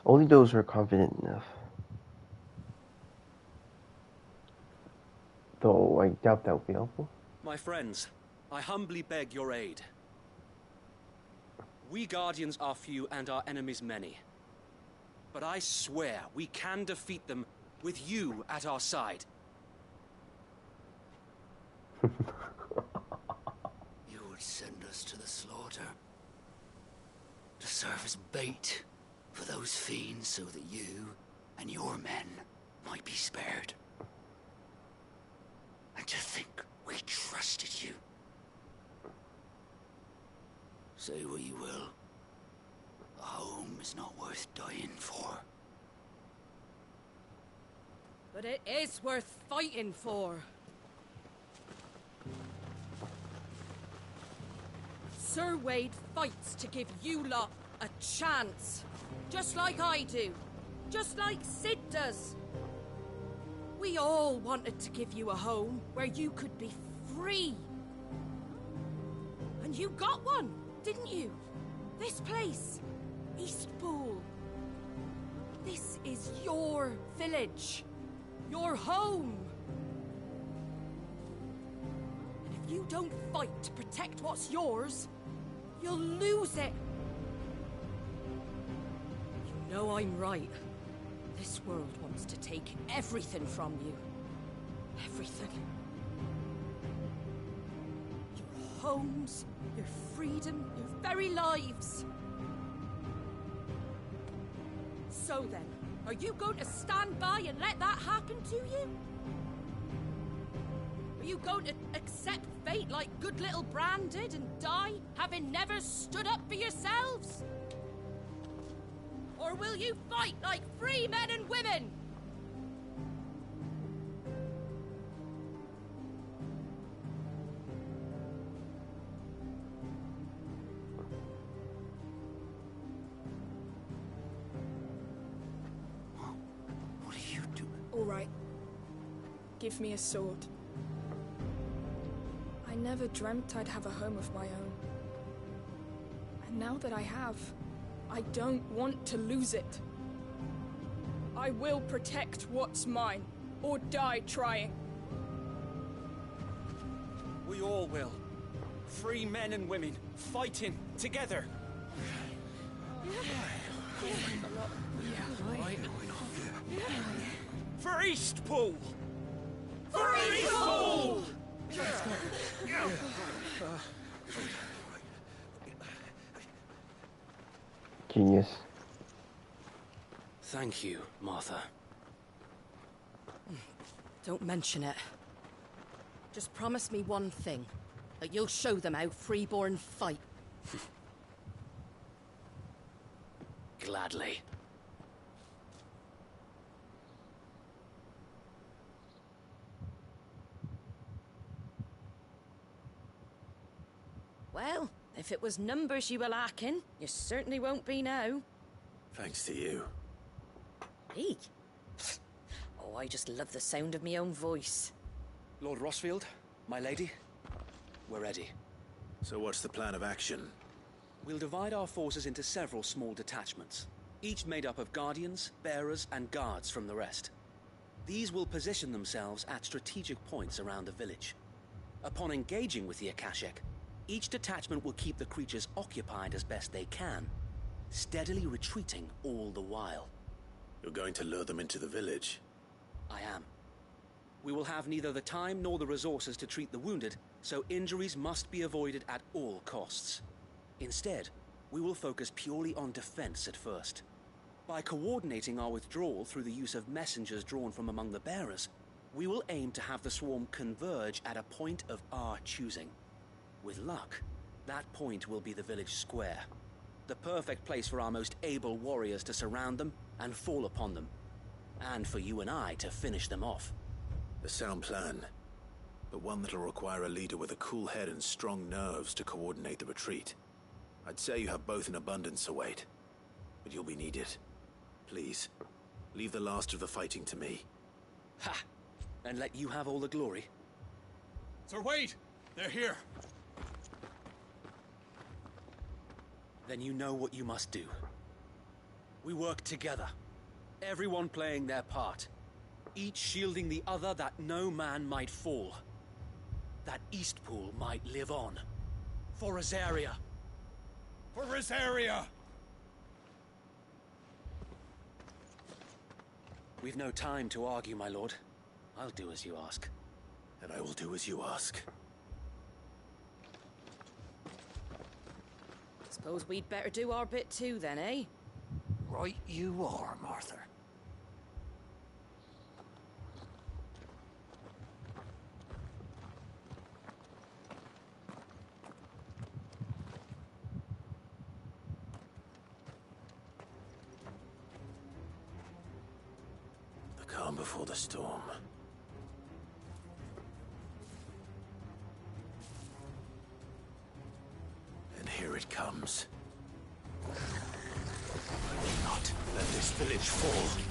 Only those who are confident enough. Though I doubt that will be helpful. My friends, I humbly beg your aid. We Guardians are few and our enemies many. But I swear we can defeat them with you at our side. You would send us to the slaughter. To serve as bait for those fiends so that you and your men might be spared. And to think we trusted you. Say what you will. A home is not worth dying for. But it is worth fighting for. Sir Wade fights to give you lot a chance. Just like I do. Just like Sid does. We all wanted to give you a home where you could be free. And you got one, didn't you? This place, Eastpool. This is your village. Your home. And if you don't fight to protect what's yours, you'll lose it. You know I'm right. This world wants to take everything from you. Everything. Your homes, your freedom, your very lives. So then, are you going to stand by and let that happen to you? Are you going to accept fate like good little Bran did and die, having never stood up for yourselves? Or will you fight like free men and women? What are you doing? All right. Give me a sword. I never dreamt I'd have a home of my own. And now that I have, I don't want to lose it. I will protect what's mine, or die trying. We all will. Free men and women, fighting together. For Eastpool! For Eastpool! Genius. Thank you, Martha. Don't mention it. Just promise me one thing. That you'll show them how freeborn fight. Gladly. Well, if it was numbers you were lacking, you certainly won't be now. Thanks to you. Me? Oh, I just love the sound of my own voice. Lord Rossfield, my lady, we're ready. So what's the plan of action? We'll divide our forces into several small detachments, each made up of guardians, bearers, and guards from the rest. These will position themselves at strategic points around the village. Upon engaging with the Akashic, each detachment will keep the creatures occupied as best they can, steadily retreating all the while. You're going to lure them into the village? I am. We will have neither the time nor the resources to treat the wounded, so injuries must be avoided at all costs. Instead, we will focus purely on defense at first. By coordinating our withdrawal through the use of messengers drawn from among the bearers, we will aim to have the swarm converge at a point of our choosing. With luck, that point will be the village square, the perfect place for our most able warriors to surround them and fall upon them, and for you and I to finish them off. A sound plan, but one that'll require a leader with a cool head and strong nerves to coordinate the retreat. I'd say you have both in abundance, Await, but you'll be needed. Please, leave the last of the fighting to me. Ha! And let you have all the glory. Sir Wade! They're here! Then you know what you must do. We work together, everyone playing their part, each shielding the other that no man might fall, that Eastpool might live on. For Rosaria! For Rosaria! We've no time to argue, my lord. I'll do as you ask. And I will do as you ask. Suppose we'd better do our bit too then, eh? Right you are, Martha. The calm before the storm. And here it comes. I will not let this village fall.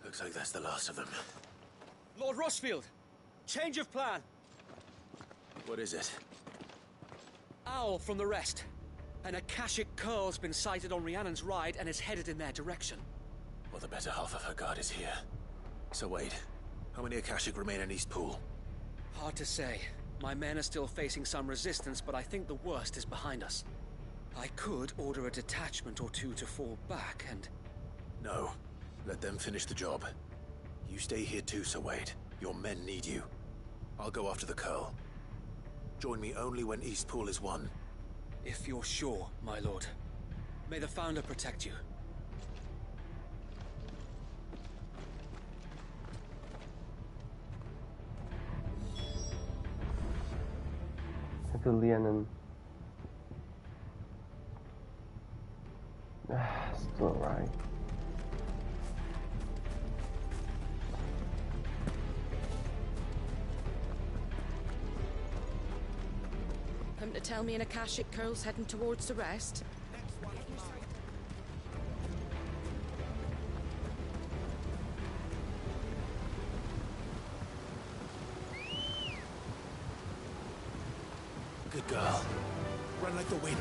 Looks like that's the last of them. Lord Rossfield! Change of plan! What is it? Owl from the rest. An Akashic Curl's been sighted on Rhiannon's ride and is headed in their direction. Well, the better half of her guard is here. So wait, how many Akashic remain in Eastpool? Hard to say. My men are still facing some resistance, but I think the worst is behind us. I could order a detachment or two to fall back and... No. Let them finish the job. You stay here too, Sir Wade. Your men need you. I'll go after the Curl. Join me only when Eastpool is won. If you're sure, my lord. May the Founder protect you. Civilian and still right. Come to tell me an Akashic Curl's heading towards the rest? Good girl. Run like the wind.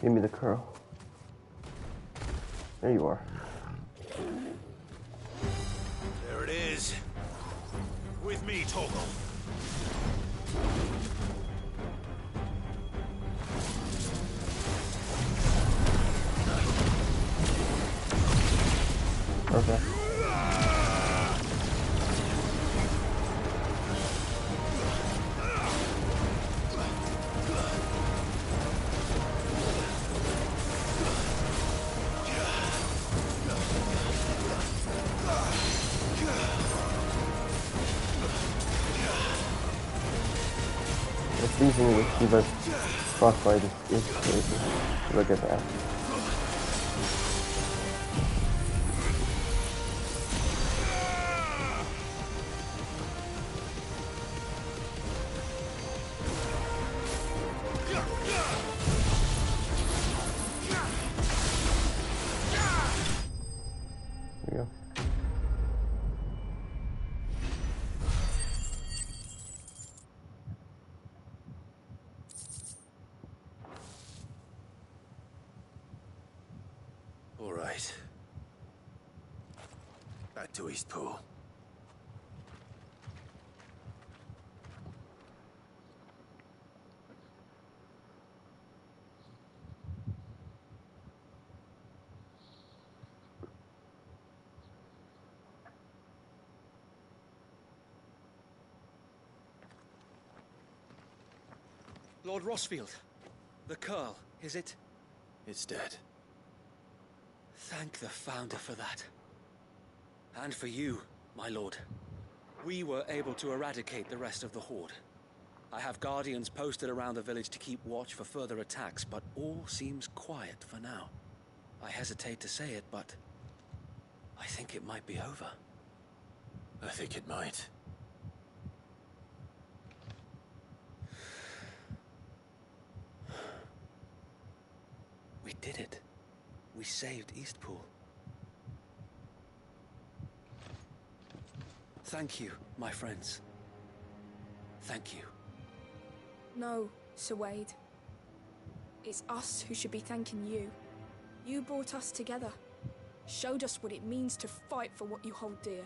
Give me the curl. There you are. There it is. With me, Torgal. Perfect. Freezing with Shiva's frostbite is crazy. Look at that. There you go. All right. Back to Eastpool. Lord Rossfield, the Curl, is it? It's dead. Thank the Founder for that. And for you, my lord. We were able to eradicate the rest of the Horde. I have guardians posted around the village to keep watch for further attacks, but all seems quiet for now. I hesitate to say it, but I think it might be over. I think it might. We did it. We saved Eastpool. Thank you, my friends. Thank you. No, Sir Wade. It's us who should be thanking you. You brought us together. Showed us what it means to fight for what you hold dear.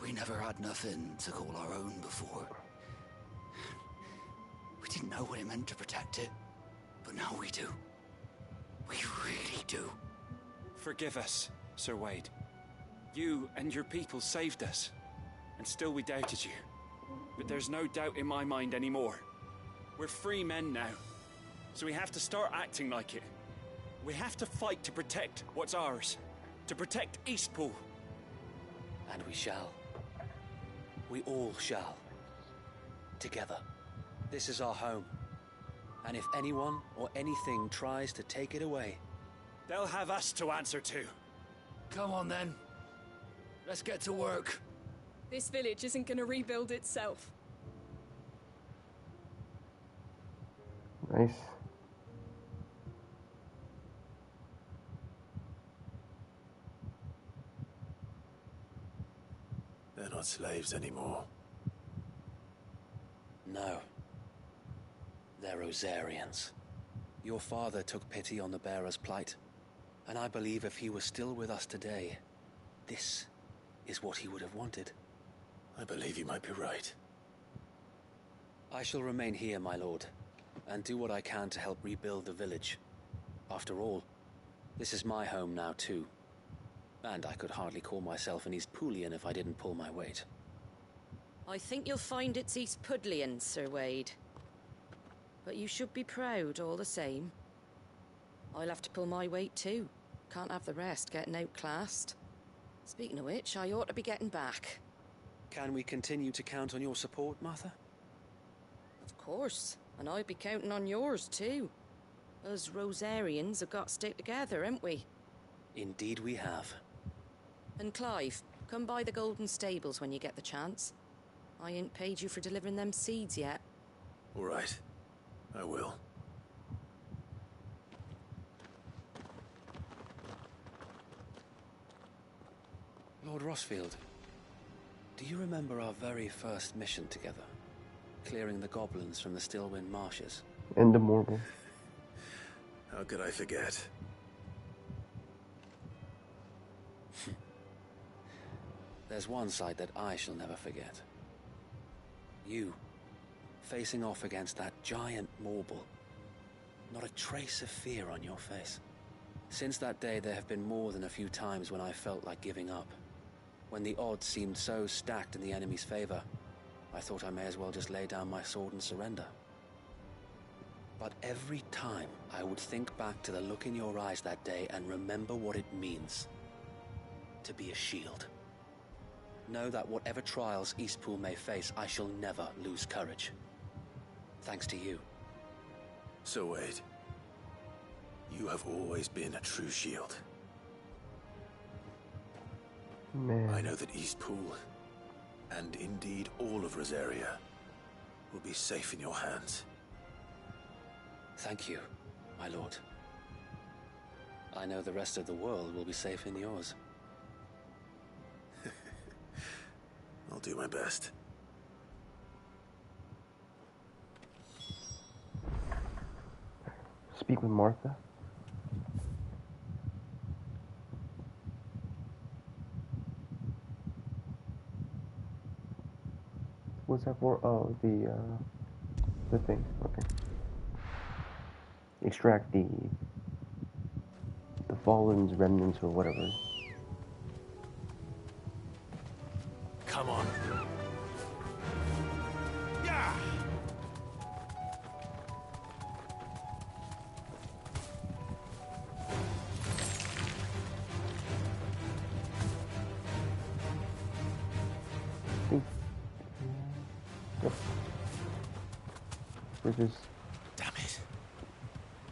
We never had nothing to call our own before. We didn't know what it meant to protect it, but now we do. We really do. Forgive us, Sir Wade. You and your people saved us, and still we doubted you. But there's no doubt in my mind anymore. We're free men now, so we have to start acting like it. We have to fight to protect what's ours. To protect Eastpool. And we shall. We all shall. Together. This is our home. And if anyone or anything tries to take it away, they'll have us to answer to. Come on then. Let's get to work. This village isn't gonna rebuild itself. Nice. They're not slaves anymore. no. They're Rosarians. Your father took pity on the bearer's plight, and I believe if he was still with us today, this is what he would have wanted. I believe you might be right. I shall remain here, my lord, and do what I can to help rebuild the village. After all, this is my home now too. And I could hardly call myself an Eastpoolian if I didn't pull my weight. I think you'll find it's Eastpudlian, Sir Wade. But you should be proud all the same. I'll have to pull my weight too. Can't have the rest getting outclassed. Speaking of which, I ought to be getting back. Can we continue to count on your support, Martha? Of course, and I'll be counting on yours too. Us Rosarians have got to stick together, haven't we? Indeed we have. And Clive, come by the Golden Stables when you get the chance. I ain't paid you for delivering them seeds yet. All right. I will. Lord Rossfield, do you remember our very first mission together? Clearing the goblins from the Stillwind marshes? And the Morgul. How could I forget? There's one sight that I shall never forget. You, facing off against that giant Morgul. Not a trace of fear on your face. Since that day, there have been more than a few times when I felt like giving up. When the odds seemed so stacked in the enemy's favor, I thought I may as well just lay down my sword and surrender. But every time, I would think back to the look in your eyes that day and remember what it means to be a shield. Know that whatever trials Eastpool may face, I shall never lose courage. Thanks to you. So Wade, you have always been a true shield. Man. I know that Eastpool, and indeed all of Rosaria, will be safe in your hands. Thank you, my lord. I know the rest of the world will be safe in yours. I'll do my best. Speak with Martha. What's that for? Oh, the thing. Okay. Extract the fallen's remnants or whatever. Come on. Yeah! Yep. We're just... Damn it.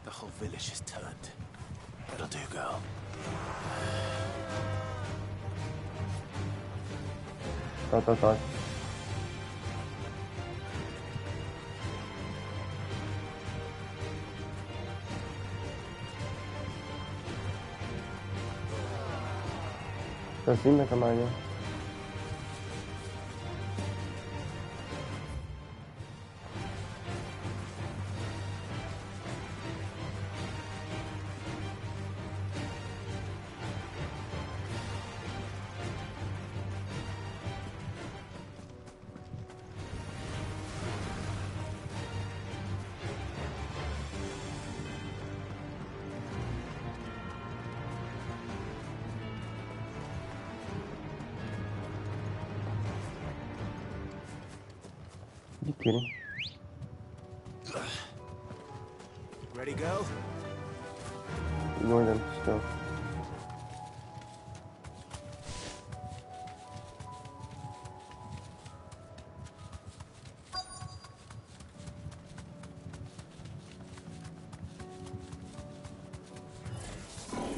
The whole village is turned. That'll do, girl. Thought. Does seem like a Mario. You kidding? Ready, girl? Ignore them still.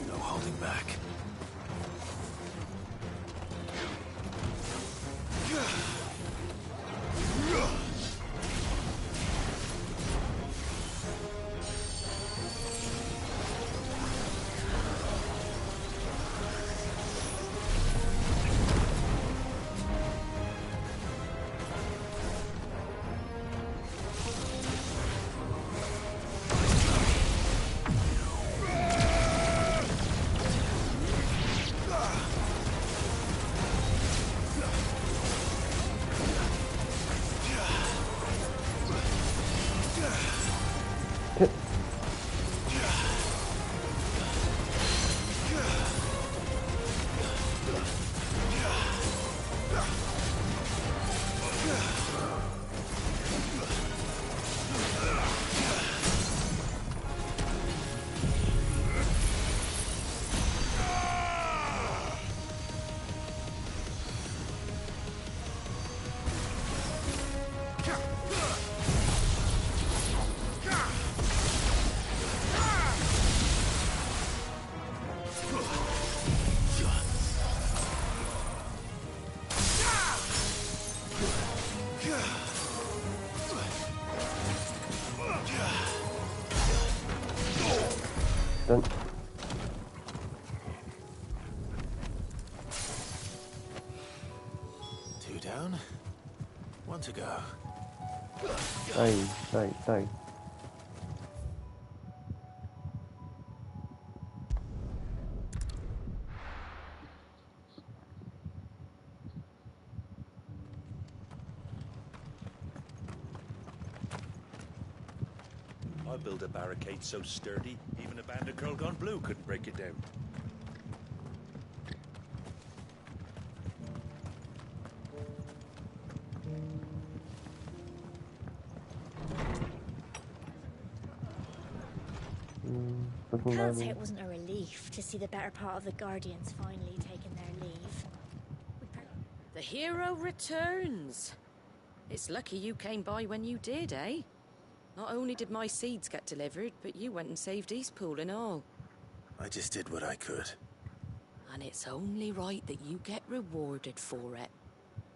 No holding back. Done. Two down, one to go. Die. I built a barricade so sturdy, even a band of Curl Gone Blue couldn't break it down. Can't say it wasn't a relief to see the better part of the Guardians finally taking their leave. The hero returns. It's lucky you came by when you did, eh? Not only did my seeds get delivered, but you went and saved Eastpool and all. I just did what I could. And it's only right that you get rewarded for it.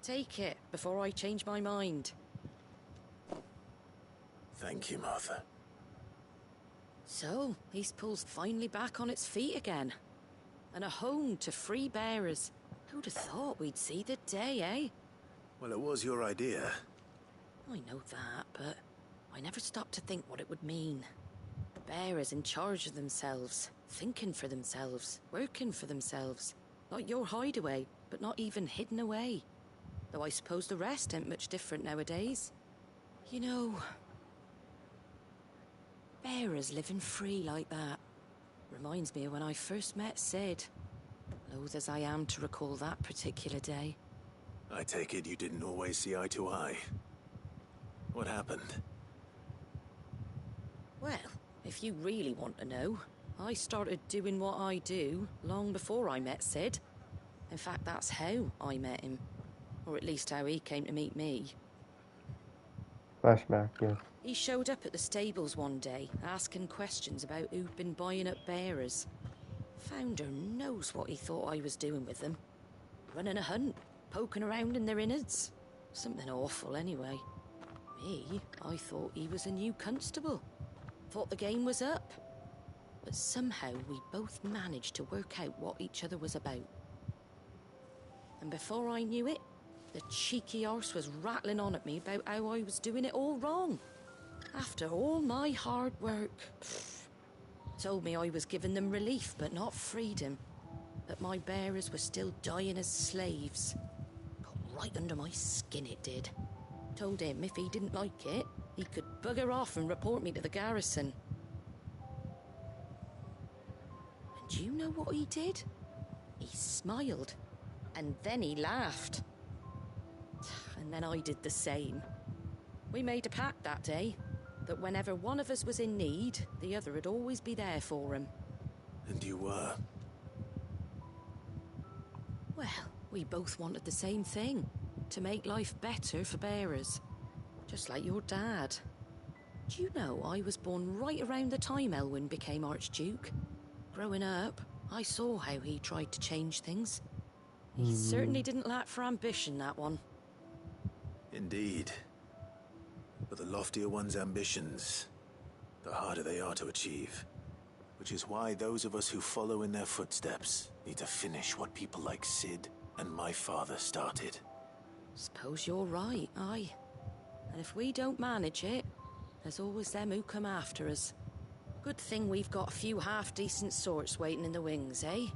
Take it before I change my mind. Thank you, Martha. So, Eastpool's finally back on its feet again. And a home to free bearers. Who'd have thought we'd see the day, eh? Well, it was your idea. I know that, but I never stopped to think what it would mean. Bearers in charge of themselves, thinking for themselves, working for themselves. Like your hideaway, but not even hidden away. Though I suppose the rest ain't much different nowadays. You know, bearers living free like that reminds me of when I first met Sid. Loath as I am to recall that particular day. I take it you didn't always see eye to eye. What happened? Well, if you really want to know, I started doing what I do long before I met Sid. In fact, that's how I met him. Or at least how he came to meet me. Flashback, yes. He showed up at the stables one day, asking questions about who'd been buying up bearers. Founder knows what he thought I was doing with them. Running a hunt, poking around in their innards. Something awful, anyway. Me, I thought he was a new constable. Thought the game was up. But somehow we both managed to work out what each other was about. And before I knew it, the cheeky arse was rattling on at me about how I was doing it all wrong. After all my hard work. Told me I was giving them relief, but not freedom. That my bearers were still dying as slaves. Got right under my skin, it did. Told him if he didn't like it, he could bugger off and report me to the garrison. And do you know what he did? He smiled. And then he laughed. And then I did the same. We made a pact that day, that whenever one of us was in need, the other would always be there for him. And you were. Well, we both wanted the same thing. To make life better for bearers. Just like your dad. Do you know I was born right around the time Elwyn became Archduke? Growing up, I saw how he tried to change things. He certainly didn't lack for ambition, that one. Indeed. But the loftier one's ambitions, the harder they are to achieve. Which is why those of us who follow in their footsteps need to finish what people like Sid and my father started. Suppose you're right, aye. And if we don't manage it, there's always them who come after us. Good thing we've got a few half-decent sorts waiting in the wings, eh?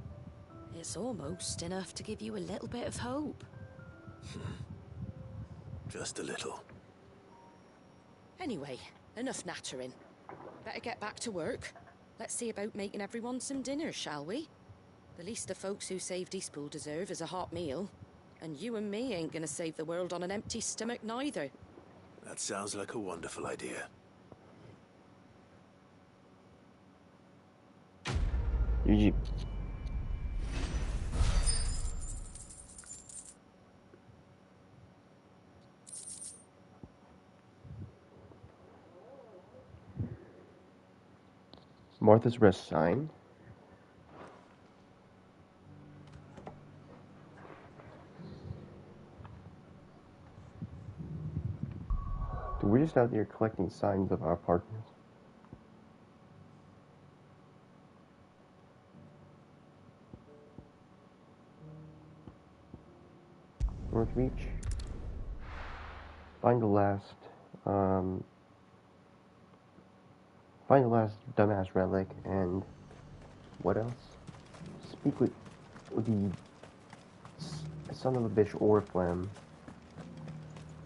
It's almost enough to give you a little bit of hope. Just a little. Anyway, enough nattering. Better get back to work. Let's see about making everyone some dinner, shall we? The least the folks who saved Eastpool deserve is a hot meal. And you and me ain't gonna save the world on an empty stomach neither. That sounds like a wonderful idea. GG. Martha's rest sign. We're just out there collecting signs of our partners. Northreach. Find the last dumbass relic, and what else? Speak with the son of a bitch Oriflamme,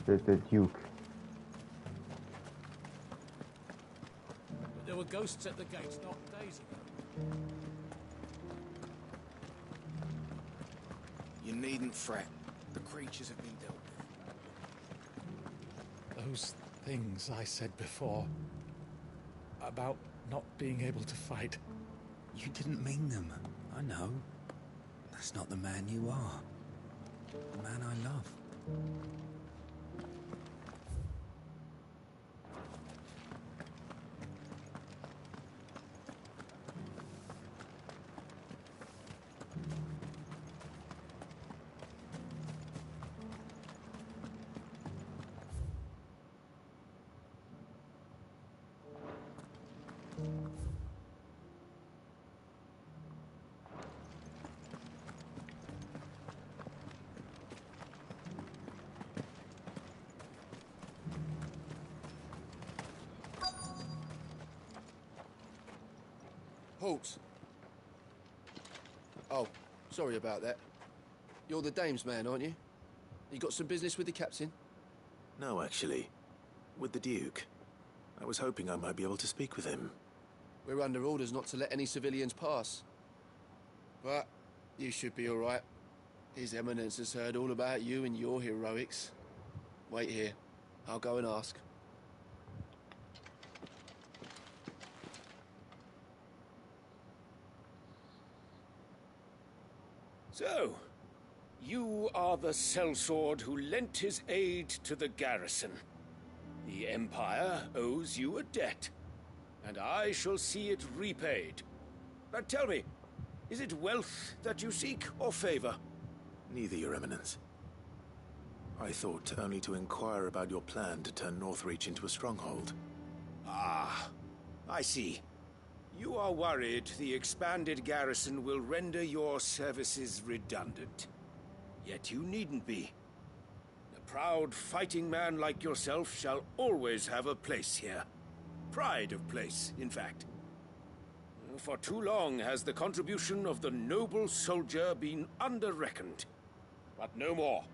the Duke. There were ghosts at the gates not days ago. You needn't fret. The creatures have been dealt with. Those things I said before about not being able to fight. You didn't mean them. I know. That's not the man you are. The man I love. Halt. Oh, sorry about that. You're the dame's man, aren't you? You got some business with the captain? No, actually. With the Duke. I was hoping I might be able to speak with him. We're under orders not to let any civilians pass. But you should be all right. His Eminence has heard all about you and your heroics. Wait here. I'll go and ask. So, you are the sellsword who lent his aid to the garrison. The Empire owes you a debt, and I shall see it repaid. But tell me, is it wealth that you seek, or favor? Neither, Your Eminence. I thought only to inquire about your plan to turn Northreach into a stronghold. Ah, I see. You are worried the expanded garrison will render your services redundant. Yet you needn't be. A proud fighting man like yourself shall always have a place here. Pride of place, in fact. For too long has the contribution of the noble soldier been under-reckoned. But no more.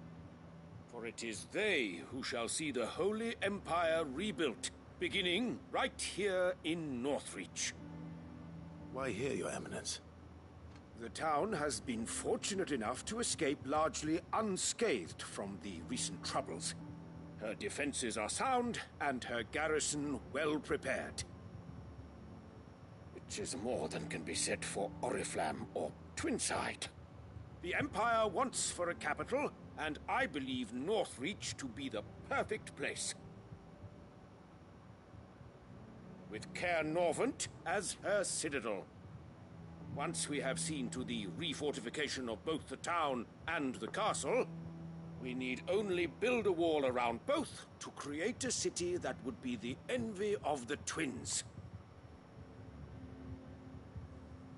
For it is they who shall see the Holy Empire rebuilt, beginning right here in Northreach. Why here, Your Eminence? The town has been fortunate enough to escape largely unscathed from the recent troubles. Her defenses are sound, and her garrison well prepared. Which is more than can be said for Oriflamme or Twinside. The Empire wants for a capital, and I believe Northreach to be the perfect place. With Caer Norvent as her citadel. Once we have seen to the refortification of both the town and the castle, we need only build a wall around both to create a city that would be the envy of the twins.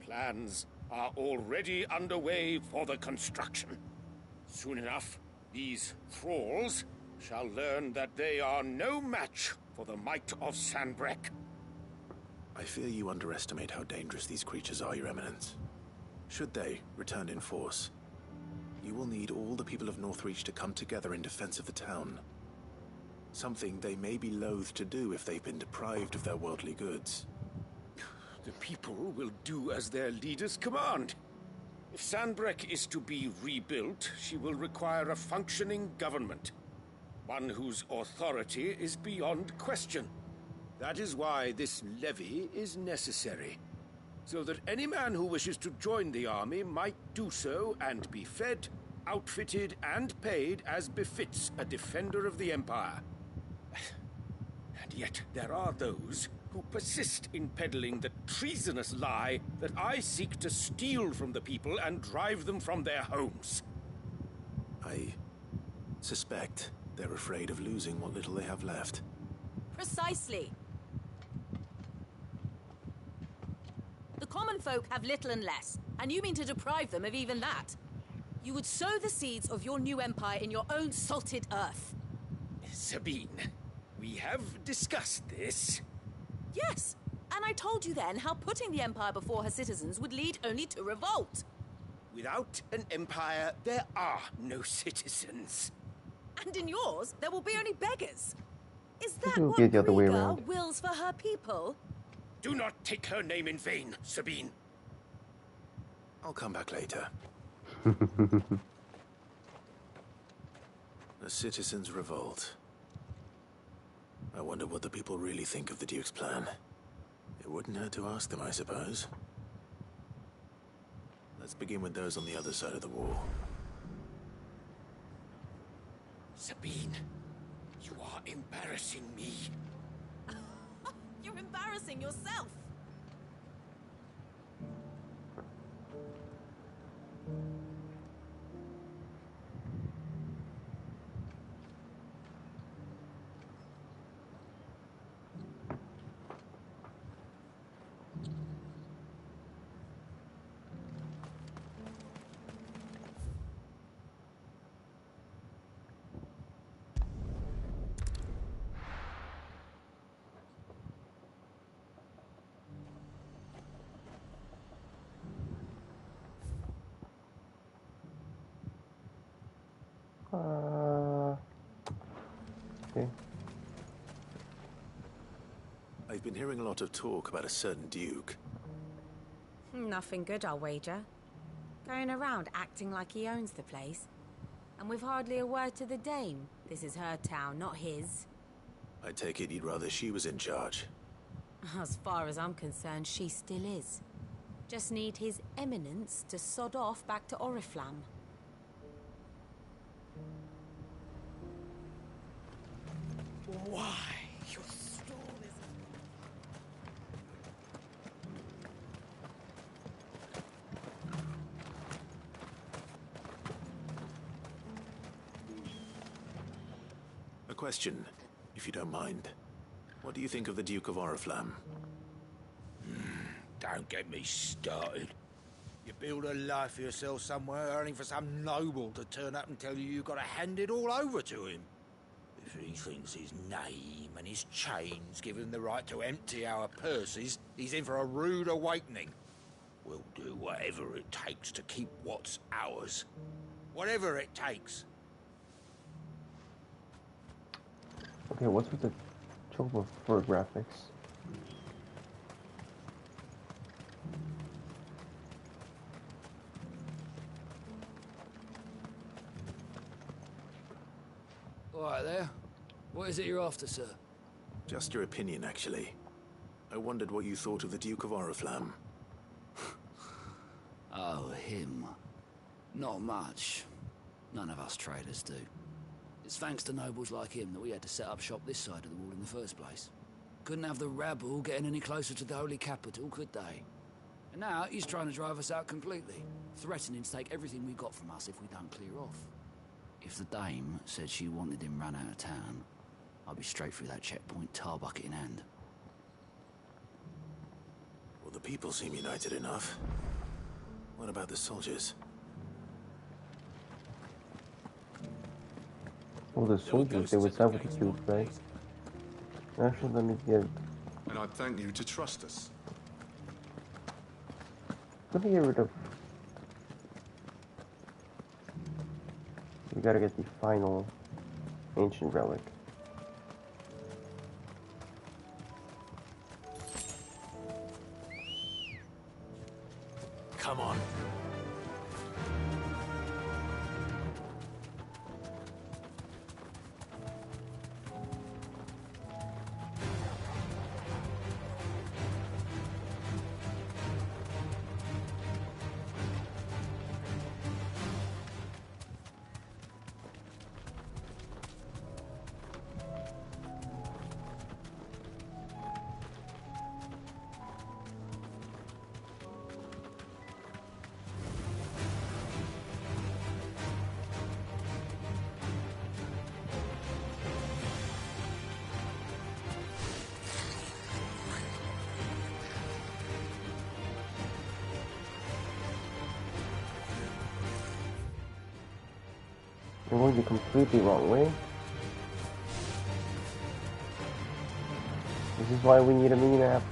Plans are already underway for the construction. Soon enough, these thralls shall learn that they are no match for the might of Sanbreque. I fear you underestimate how dangerous these creatures are, Your Eminence. Should they return in force, you will need all the people of Northreach to come together in defense of the town. Something they may be loath to do if they've been deprived of their worldly goods. The people will do as their leaders command. If Sanbreque is to be rebuilt, she will require a functioning government. One whose authority is beyond question. That is why this levy is necessary. So that any man who wishes to join the army might do so and be fed, outfitted, and paid as befits a defender of the Empire. And yet there are those who persist in peddling the treasonous lie that I seek to steal from the people and drive them from their homes. I suspect they're afraid of losing what little they have left. Precisely. The common folk have little and less, and you mean to deprive them of even that. You would sow the seeds of your new empire in your own salted earth. Sabine, we have discussed this. Yes, and I told you then how putting the Empire before her citizens would lead only to revolt. Without an empire, there are no citizens. And in yours, there will be only beggars. Is that It'll what be the other way Krieger around. wills for her people? Do not take her name in vain, Sabine. I'll come back later. The citizens revolt. I wonder what the people really think of the Duke's plan. It wouldn't hurt to ask them, I suppose. Let's begin with those on the other side of the wall. Sabine, you are embarrassing me. You're embarrassing yourself. Okay. I've been hearing a lot of talk about a certain Duke. Nothing good, I'll wager. Going around acting like he owns the place. And with hardly a word to the dame. This is her town, not his. I take it you'd rather she was in charge. As far as I'm concerned, she still is. Just need his eminence to sod off back to Oriflamme. Why? Your stall is... A question, if you don't mind. What do you think of the Duke of Oriflamme? Don't get me started. You build a life for yourself somewhere, earning for some noble to turn up and tell you you've got to hand it all over to him. If he thinks his name and his chains give him the right to empty our purses, he's in for a rude awakening. We'll do whatever it takes to keep what's ours. Whatever it takes. Okay, what's with the trouble for graphics? All right there. What is it you're after, sir? Just your opinion, actually. I wondered what you thought of the Duke of Oriflamme. Oh, him. Not much. None of us traders do. It's thanks to nobles like him that we had to set up shop this side of the wall in the first place. Couldn't have the rabble getting any closer to the holy capital, could they? And now he's trying to drive us out completely, threatening to take everything we got from us if we don't clear off. If the dame said she wanted him run out of town, I'd be straight through that checkpoint, tar bucket in hand. Well, the people seem united enough. What about the soldiers? Well, the soldiers, they would side with the Duke, right? Actually, let me get... And I thank you to trust us. Let me get rid of... We gotta get the final ancient relic. Come on. You're going the completely wrong way. This is why we need a mini-map.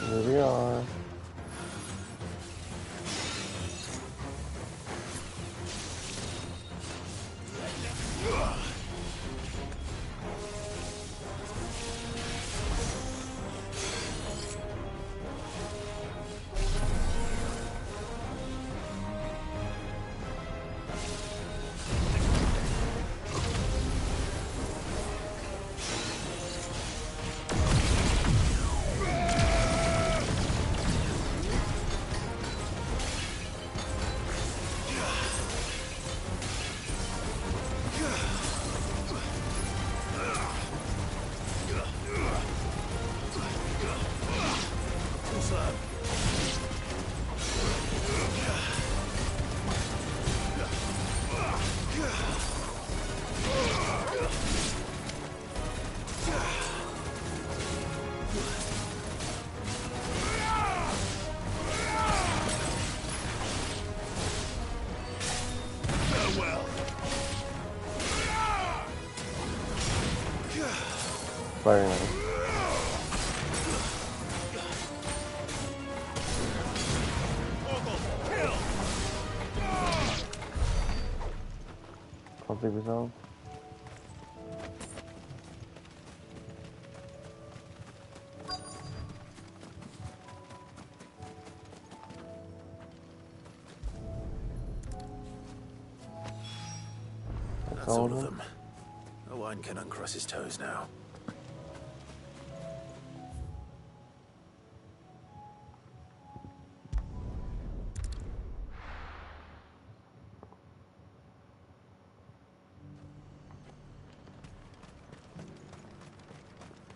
Here we are. Very nice. Conflict resolved. That's all of them. Owain can uncross his toes now.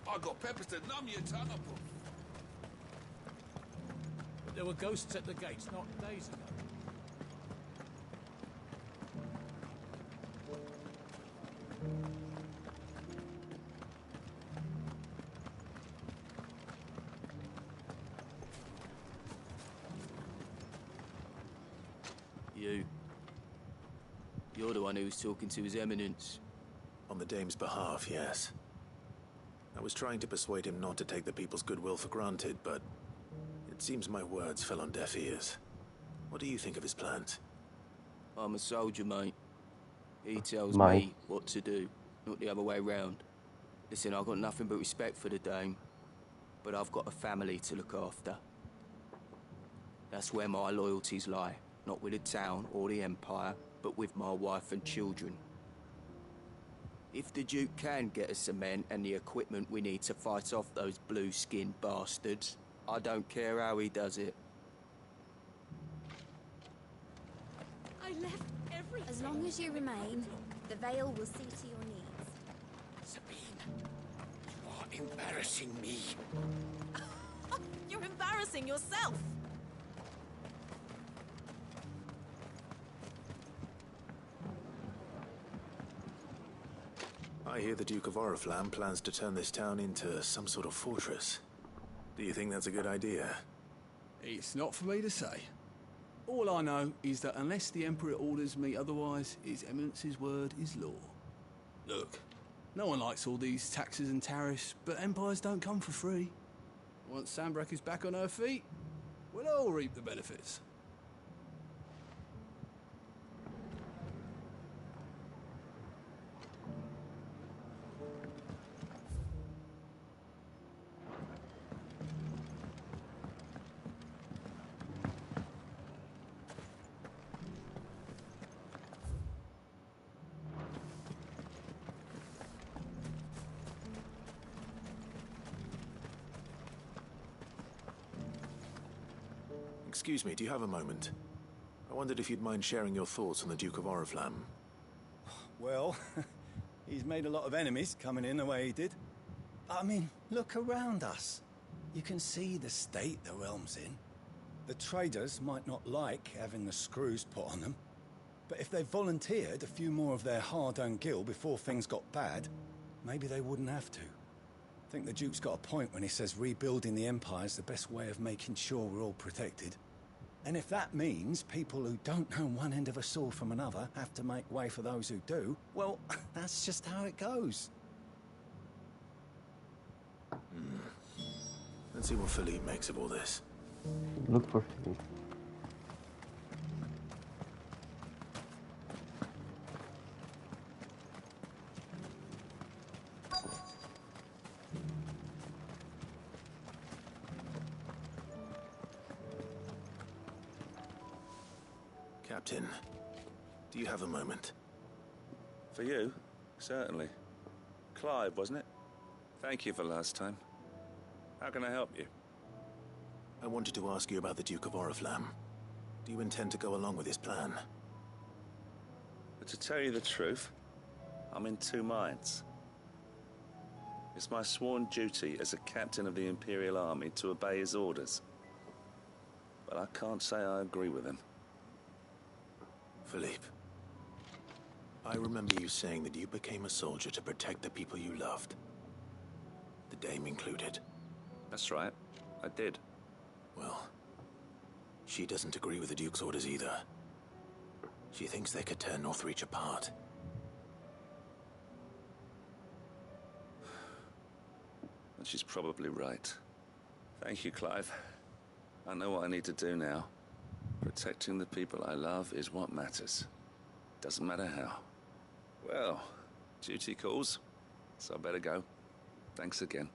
I got peppers to numb your tongue up. But there were ghosts at the gates not days ago. You're the one who was talking to His Eminence. On the Dame's behalf, yes. I was trying to persuade him not to take the people's goodwill for granted, but it seems my words fell on deaf ears. What do you think of his plans? I'm a soldier, mate. He tells me what to do, not the other way round. Listen, I've got nothing but respect for the Dame, but I've got a family to look after. That's where my loyalties lie, not with the town or the Empire, but with my wife and children. If the Duke can get us the men and the equipment we need to fight off those blue-skinned bastards, I don't care how he does it. I left everything. As long as you remain, the Veil will see to your needs. Sabine, you are embarrassing me. You're embarrassing yourself. I hear the Duke of Oriflamme plans to turn this town into some sort of fortress. Do you think that's a good idea? It's not for me to say. All I know is that unless the Emperor orders me otherwise, His Eminence's word is law. Look, no one likes all these taxes and tariffs, but empires don't come for free. Once Sandbreck is back on her feet, we'll all reap the benefits. Excuse me, do you have a moment? I wondered if you'd mind sharing your thoughts on the Duke of Oriflamme. Well, he's made a lot of enemies coming in the way he did. I mean, look around us. You can see the state the realm's in. The traders might not like having the screws put on them, but if they volunteered a few more of their hard-earned gil before things got bad, maybe they wouldn't have to. I think the Duke's got a point when he says rebuilding the Empire's the best way of making sure we're all protected. And if that means people who don't know one end of a sword from another have to make way for those who do, well, that's just how it goes. Let's see what Philippe makes of all this. Look for Philippe. Captain, do you have a moment? For you? Certainly. Clive, wasn't it? Thank you for last time. How can I help you? I wanted to ask you about the Duke of Oriflamme. Do you intend to go along with his plan? But to tell you the truth, I'm in two minds. It's my sworn duty as a captain of the Imperial Army to obey his orders. But I can't say I agree with him. Philippe, I remember you saying that you became a soldier to protect the people you loved. The Dame included. That's right, I did. Well, she doesn't agree with the Duke's orders either. She thinks they could tear Northreach apart. And she's probably right. Thank you, Clive. I know what I need to do now. Protecting the people I love is what matters. Doesn't matter how. Well, duty calls, so I better go. Thanks again.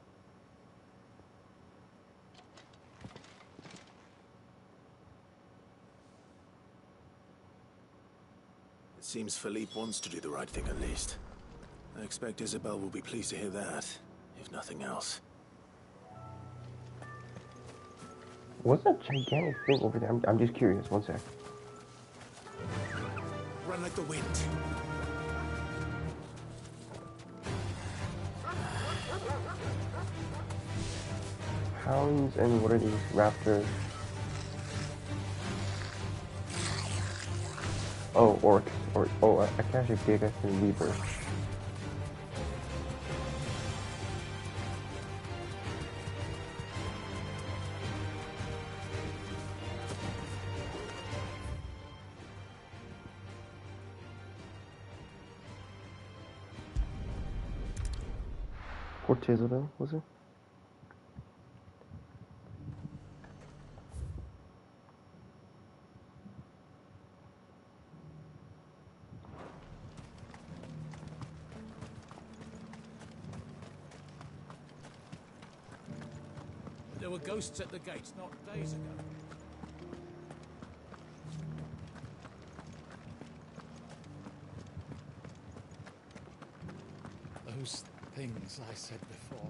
It seems Philippe wants to do the right thing at least. I expect Isabel will be pleased to hear that, if nothing else. What's that gigantic thing over there? I'm just curious. One sec. Run like the wind. Hounds and what are these? Raptors. Oh, orcs. Oh, Akashic Gigas and Reapers. Fort Jezebel, was it? There were ghosts at the gates not days ago. Those things I said before.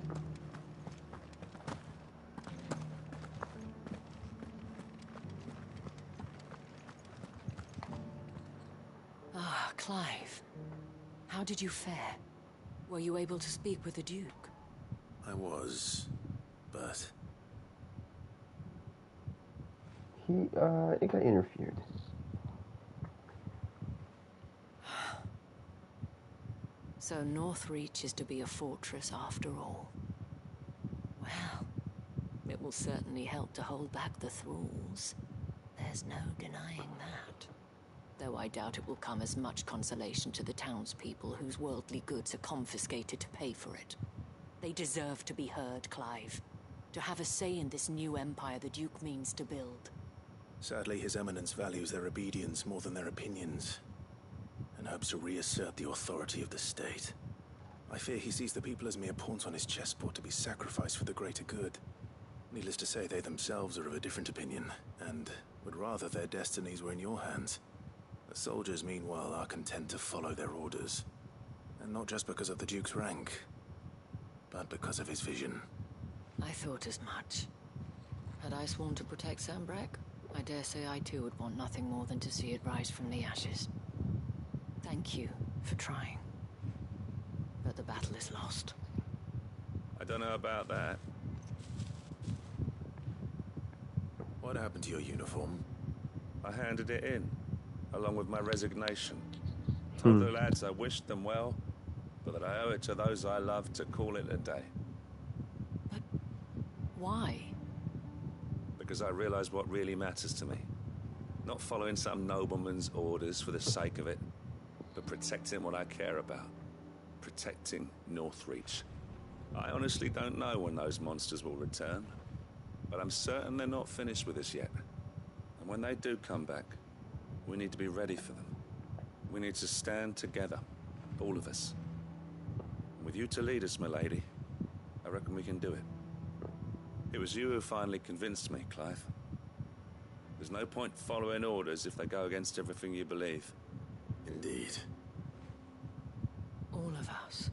Ah, Clive. How did you fare? Were you able to speak with the Duke? I was, but... It got interfered. So Northreach is to be a fortress after all. Well, it will certainly help to hold back the thralls. There's no denying that. Though I doubt it will come as much consolation to the townspeople whose worldly goods are confiscated to pay for it. They deserve to be heard, Clive. To have a say in this new empire the Duke means to build. Sadly, His Eminence values their obedience more than their opinions, and hopes to reassert the authority of the state. I fear he sees the people as mere pawns on his chessboard to be sacrificed for the greater good. Needless to say, they themselves are of a different opinion, and would rather their destinies were in your hands. The soldiers, meanwhile, are content to follow their orders. And not just because of the Duke's rank, but because of his vision. I thought as much. Had I sworn to protect Sandbreck, I dare say I too would want nothing more than to see it rise from the ashes. Thank you for trying. But the battle is lost. I don't know about that. What happened to your uniform? I handed it in, along with my resignation. Told the lads I wished them well, but that I owe it to those I love to call it a day. But why? Because I realize what really matters to me. Not following some nobleman's orders for the sake of it, but protecting what I care about. Protecting Northreach. I honestly don't know when those monsters will return, but I'm certain they're not finished with us yet. And when they do come back, we need to be ready for them. We need to stand together, all of us. And with you to lead us, milady, I reckon we can do it. It was you who finally convinced me, Clive. There's no point following orders if they go against everything you believe. Indeed. All of us,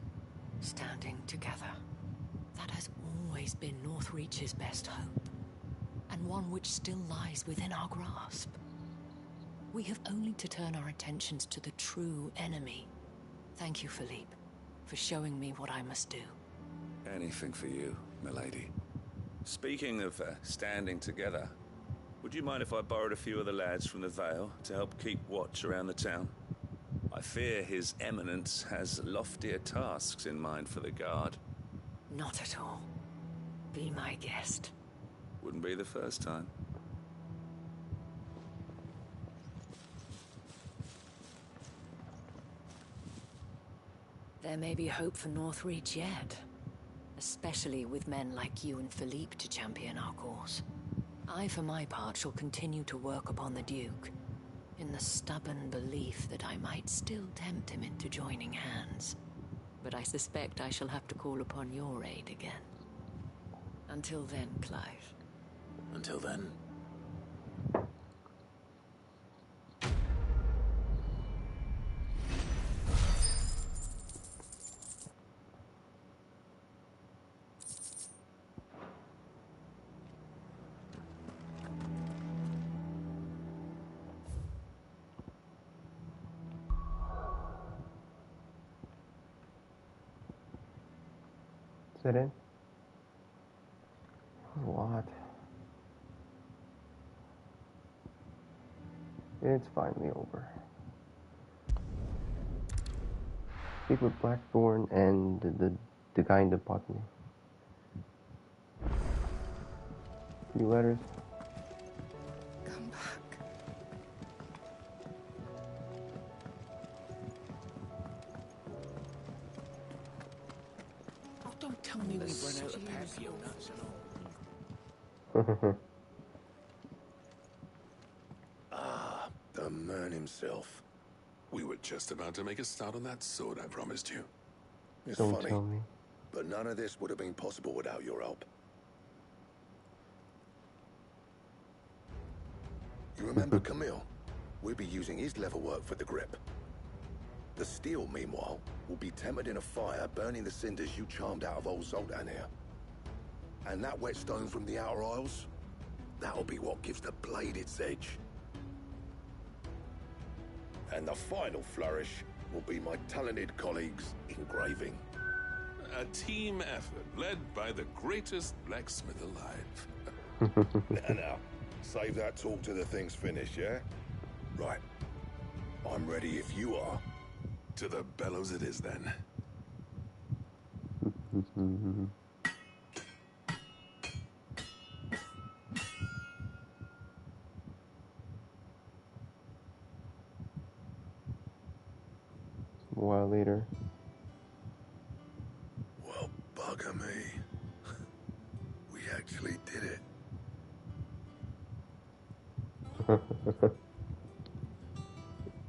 standing together. That has always been Northreach's best hope, and one which still lies within our grasp. We have only to turn our attentions to the true enemy. Thank you, Philippe, for showing me what I must do. Anything for you, milady. Speaking of standing together, would you mind if I borrowed a few of the lads from the Vale to help keep watch around the town? I fear His Eminence has loftier tasks in mind for the guard. Not at all. Be my guest. Wouldn't be the first time. There may be hope for Northreach yet. Especially with men like you and Philippe to champion our cause. I, for my part, shall continue to work upon the Duke, in the stubborn belief that I might still tempt him into joining hands. But I suspect I shall have to call upon your aid again. Until then, Clive. Until then. Is that it? A lot. It's finally over. Speak with Blackthorn and the guy in the botany. 3 letters. Come back. Don't tell me we've run out of patio nuts and all. Ah, the man himself. We were just about to make a start on that sword I promised you. It's Don't funny, tell me. but none of this would have been possible without your help. You remember Camille? We'll be using his leather work for the grip. The steel, meanwhile, will be tempered in a fire, burning the cinders you charmed out of old Zoltan here. And that whetstone from the Outer Isles, that'll be what gives the blade its edge. And the final flourish will be my talented colleagues' engraving. A team effort led by the greatest blacksmith alive. Now, save that talk till the thing's finished, yeah? Right. I'm ready if you are. To the bellows it is, then. A while later. Well, bugger me. We actually did it.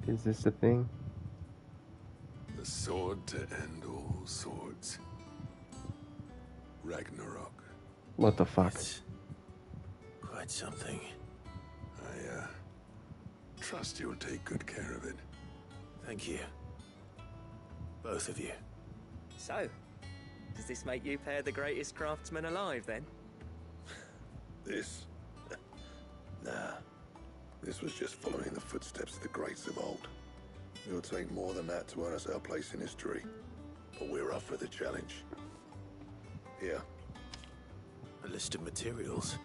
Is this the thing? The sword to end all swords. Ragnarok. What the fuck? It's quite something. I trust you'll take good care of it. Thank you. Both of you. So, does this make you pair the greatest craftsmen alive, then? This? Nah. This was just following the footsteps of the greats of old. It'll take more than that to earn us our place in history. But we're up for the challenge. Here. A list of materials.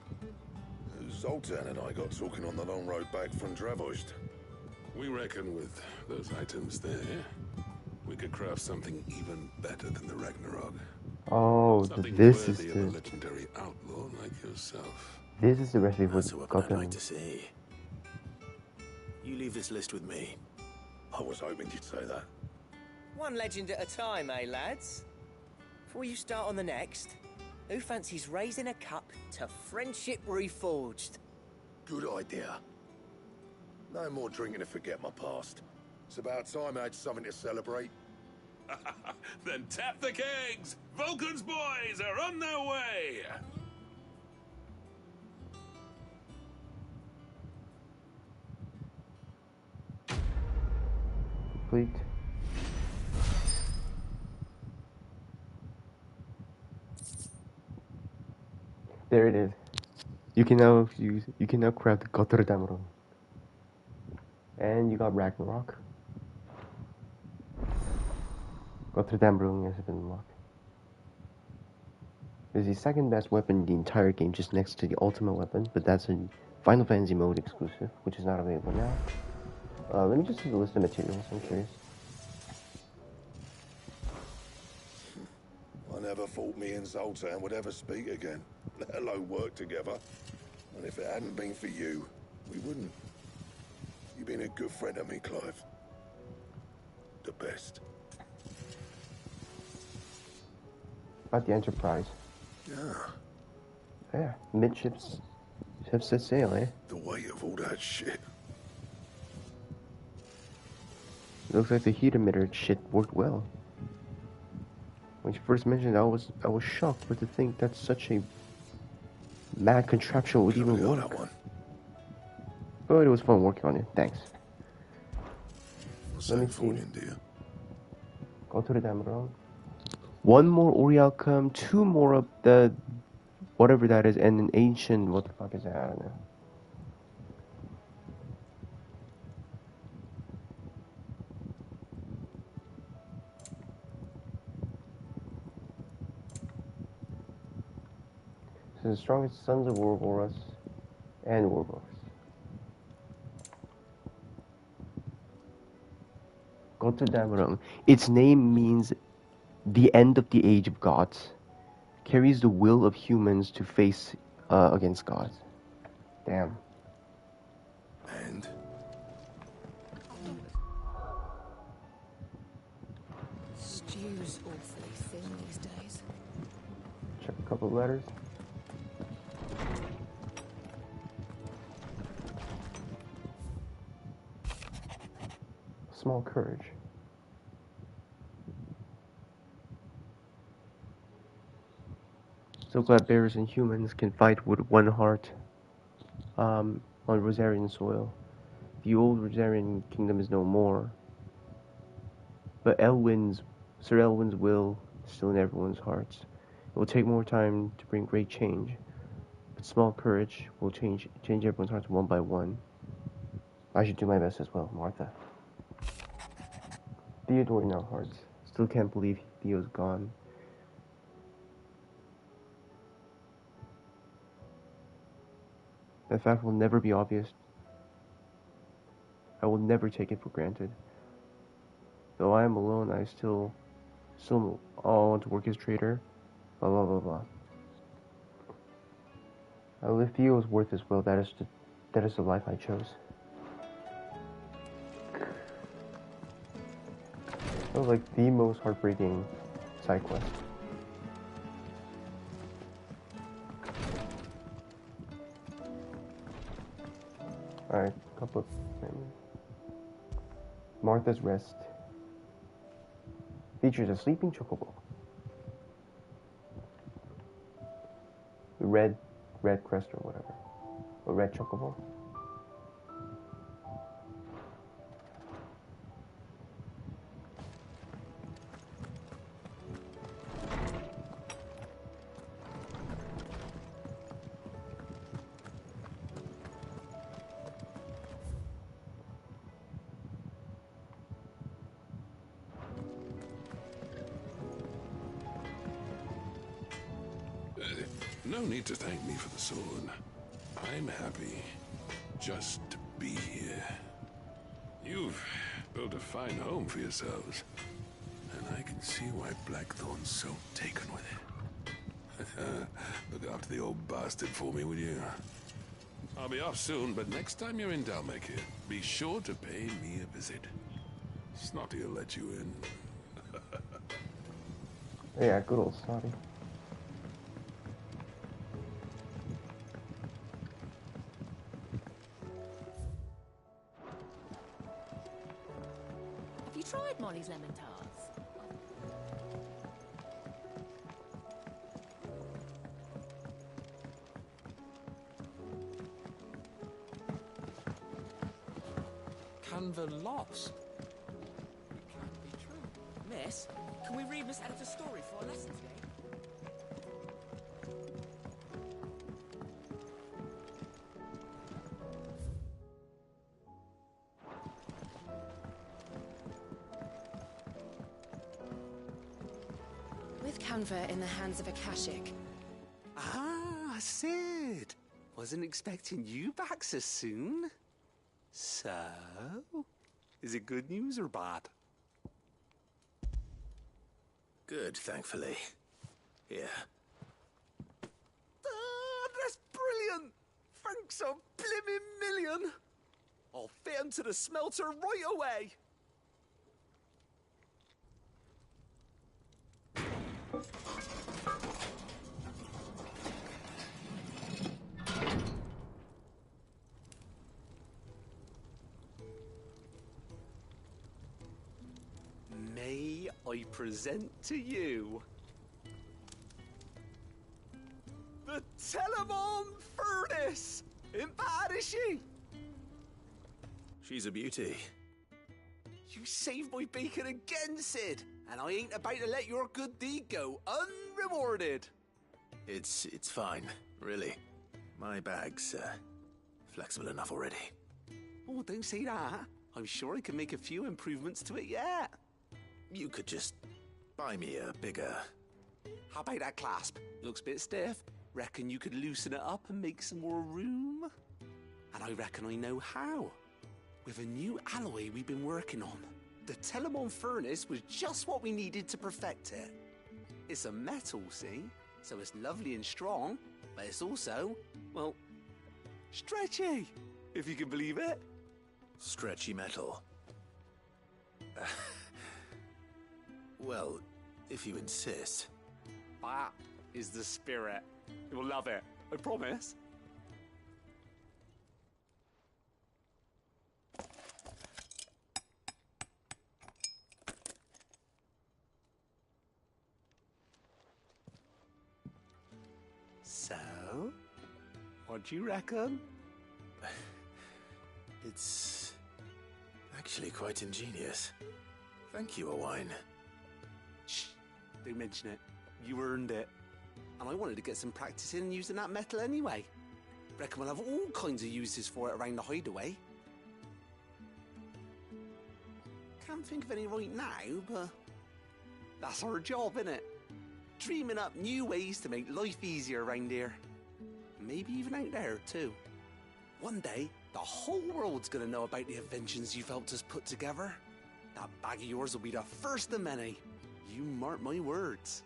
Zoltan and I got talking on the long road back from Dravost. We reckon with those items there, we could craft something even better than the Ragnarok. Oh, something this is worthy the... of a legendary outlaw like yourself. This is the recipe for That's what I'd Gotham. like to see. You leave this list with me. I was hoping you'd say that. One legend at a time, eh, lads? Before you start on the next, who fancies raising a cup to friendship reforged? Good idea. No more drinking to forget my past. It's about time I had something to celebrate. Then tap the kegs! Vulcan's boys are on their way! Complete. There it is. You can now use. You can now craft the Gotterdamron. And you got Ragnarok. Gotterdamron has been unlocked. It's the second best weapon in the entire game, just next to the ultimate weapon, but that's a Final Fantasy mode exclusive, which is not available now. Let me just see the list of materials, I'm curious. I never thought me and Zoltan would ever speak again, let alone work together. And if it hadn't been for you, we wouldn't. You've been a good friend of me, Clive. The best. About the Enterprise. Yeah. Yeah, midships. Ships set sail, eh? The weight of all that shit. Looks like the heat emitter shit worked well. When you first mentioned it, I was shocked, but to think that such a mad contraption would even work. But it was fun working on it. Thanks. Let me see. Go to the Dameron. One more Orialcum, two more of the whatever that is, and an ancient. What the fuck is that? I don't know. So the strongest sons of Ouroboros and Ouroboros. Gotterdammerung. Its name means the end of the age of gods. Carries the will of humans to face against gods. Damn. And? Stew's awfully thin these days. couple of letters. Small courage. So glad bears and humans can fight with one heart on Rosarian soil. The old Rosarian kingdom is no more, but Sir Elwin's will is still in everyone's hearts. It will take more time to bring great change, but small courage will change everyone's hearts one by one. I should do my best as well, Martha. Theodore in our hearts. Still can't believe Theo's gone. That fact will never be obvious. I will never take it for granted. Though I am alone, I still want to work as trader. Blah blah blah blah. If Theo is worth his will, that is the life I chose. That was like the most heartbreaking side quest. Alright, couple of Martha's Rest. Features a sleeping chocobo. Red crest or whatever. A red chocobo. No need to thank me for the sword. I'm happy just to be here. You've built a fine home for yourselves, and I can see why Blackthorn's so taken with it. Look after the old bastard for me, will you? I'll be off soon, but next time you're in Dalmekir, be sure to pay me a visit. Snotty'll let you in. Yeah, good old Snotty. Have you tried Molly's lemon tarts? Canva lost. It can't be true. Miss, can we read Miss Editor's story for our lesson today? With Canva in the hands of Akashic. Ah, Sid. Wasn't expecting you back so soon. So, is it good news or bad? Good, thankfully. Here. Ah, that's brilliant! Thanks a blimmin' million! I'll fit 'em to the smelter right away! May I present to you the Telemon Furnace! Ain't bad, is she? She's a beauty. You saved my bacon again, Sid, and I ain't about to let your good deed go unrewarded. It's fine, really. My bag's flexible enough already. Oh, don't say that. I'm sure I can make a few improvements to it yet. You could just buy me a bigger... How about that clasp? Looks a bit stiff. Reckon you could loosen it up and make some more room? And I reckon I know how. With a new alloy we've been working on. The Telemon Furnace was just what we needed to perfect it. It's a metal, see? So it's lovely and strong, but it's also, well, stretchy, if you can believe it. Stretchy metal. Well, if you insist. But is the spirit. You'll love it, I promise. So, what do you reckon? It's actually quite ingenious. Thank you, Owain. Shh, don't mention it. You earned it. And I wanted to get some practice in using that metal anyway. Reckon we'll have all kinds of uses for it around the hideaway. Can't think of any right now, but that's our job, innit? Dreaming up new ways to make life easier around here. Maybe even out there, too. One day, the whole world's gonna know about the inventions you've helped us put together. That bag of yours will be the first of many. You mark my words.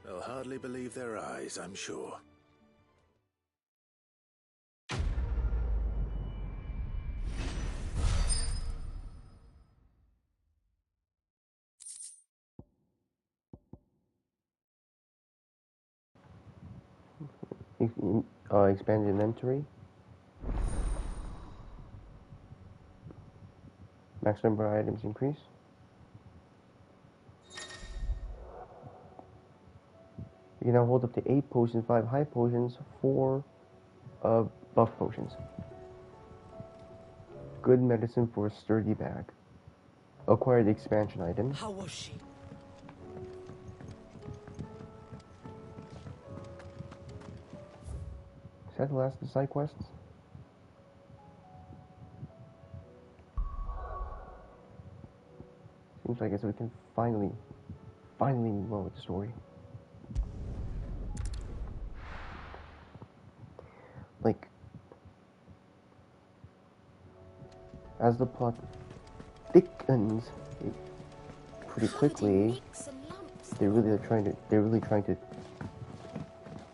They'll hardly believe their eyes, I'm sure. Expand inventory. Max number of items increase. You can now hold up to 8 potions, 5 high potions, 4 buff potions. Good medicine for a sturdy bag. Acquire the expansion item. How was she? Is that the last of the side quests? Seems like it, so we can finally move on with the story. Like, as the plot thickens pretty quickly, they're really trying to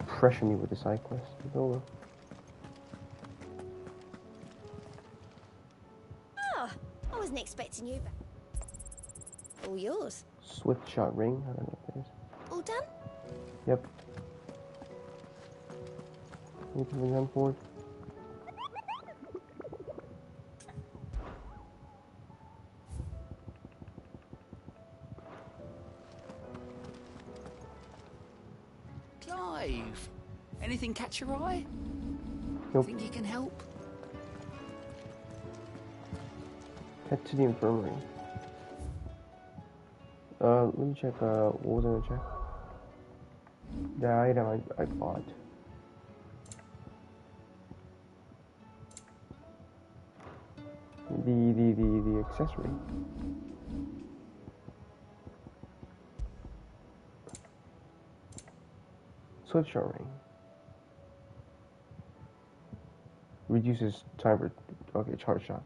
pressure me with the side quest. Oh, I wasn't expecting you back. All yours. Swift shot ring. I don't know what that is. All done? Yep. Anything done for it? Clive, anything catch your eye? Nope. Think you can help? Head to the infirmary. Let me check, what was I gonna check? The item I bought. The accessory. Swift shot ring. Reduces time for, okay, charge shot.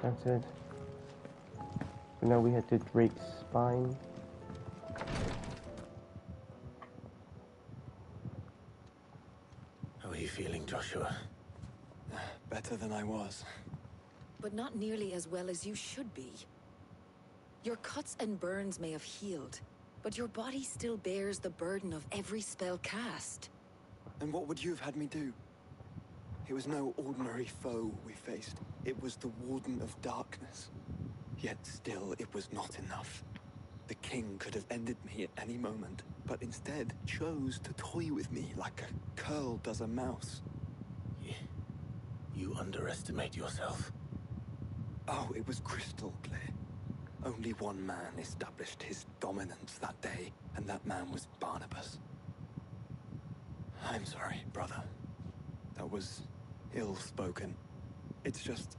That's it. So now we head to Drake's spine. How are you feeling, Joshua? Better than I was. But not nearly as well as you should be. Your cuts and burns may have healed, But your body still bears the burden of every spell cast. And what would you have had me do? It was no ordinary foe we faced. It was the Warden of Darkness. Yet still, it was not enough. The king could have ended me at any moment, but instead chose to toy with me like a curl does a mouse. You underestimate yourself. Oh, it was crystal clear. Only one man established his dominance that day, and that man was Barnabas. I'm sorry, brother. That was ill-spoken. It's just,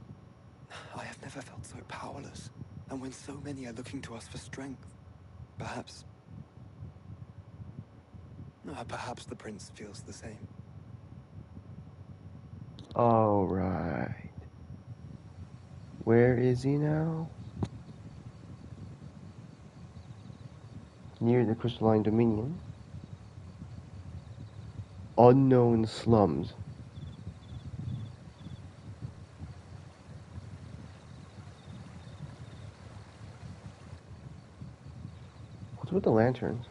I have never felt so powerless. And when so many are looking to us for strength, perhaps the prince feels the same. Alright. Where is he now? Near the Crystalline Dominion. Unknown slums. What's with the lanterns?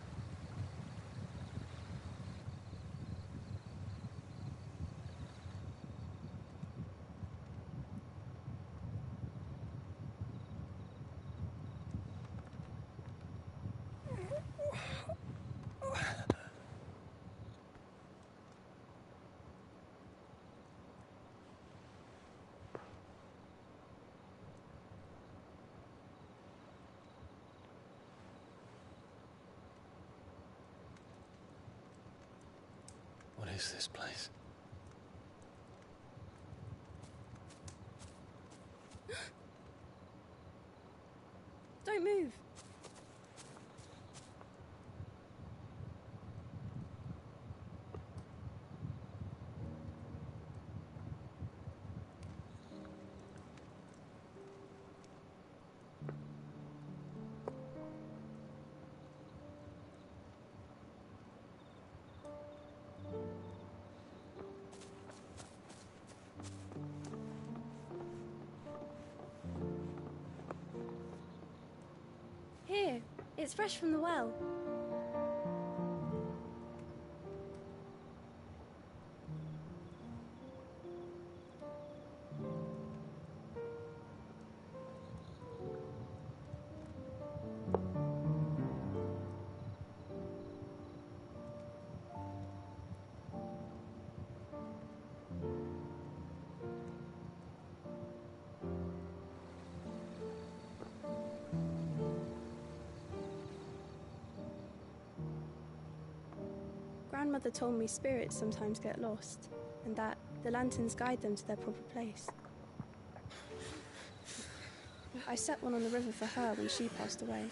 What is this place? Don't move. Here, it's fresh from the well. Grandmother told me spirits sometimes get lost, and that the lanterns guide them to their proper place. I set one on the river for her when she passed away.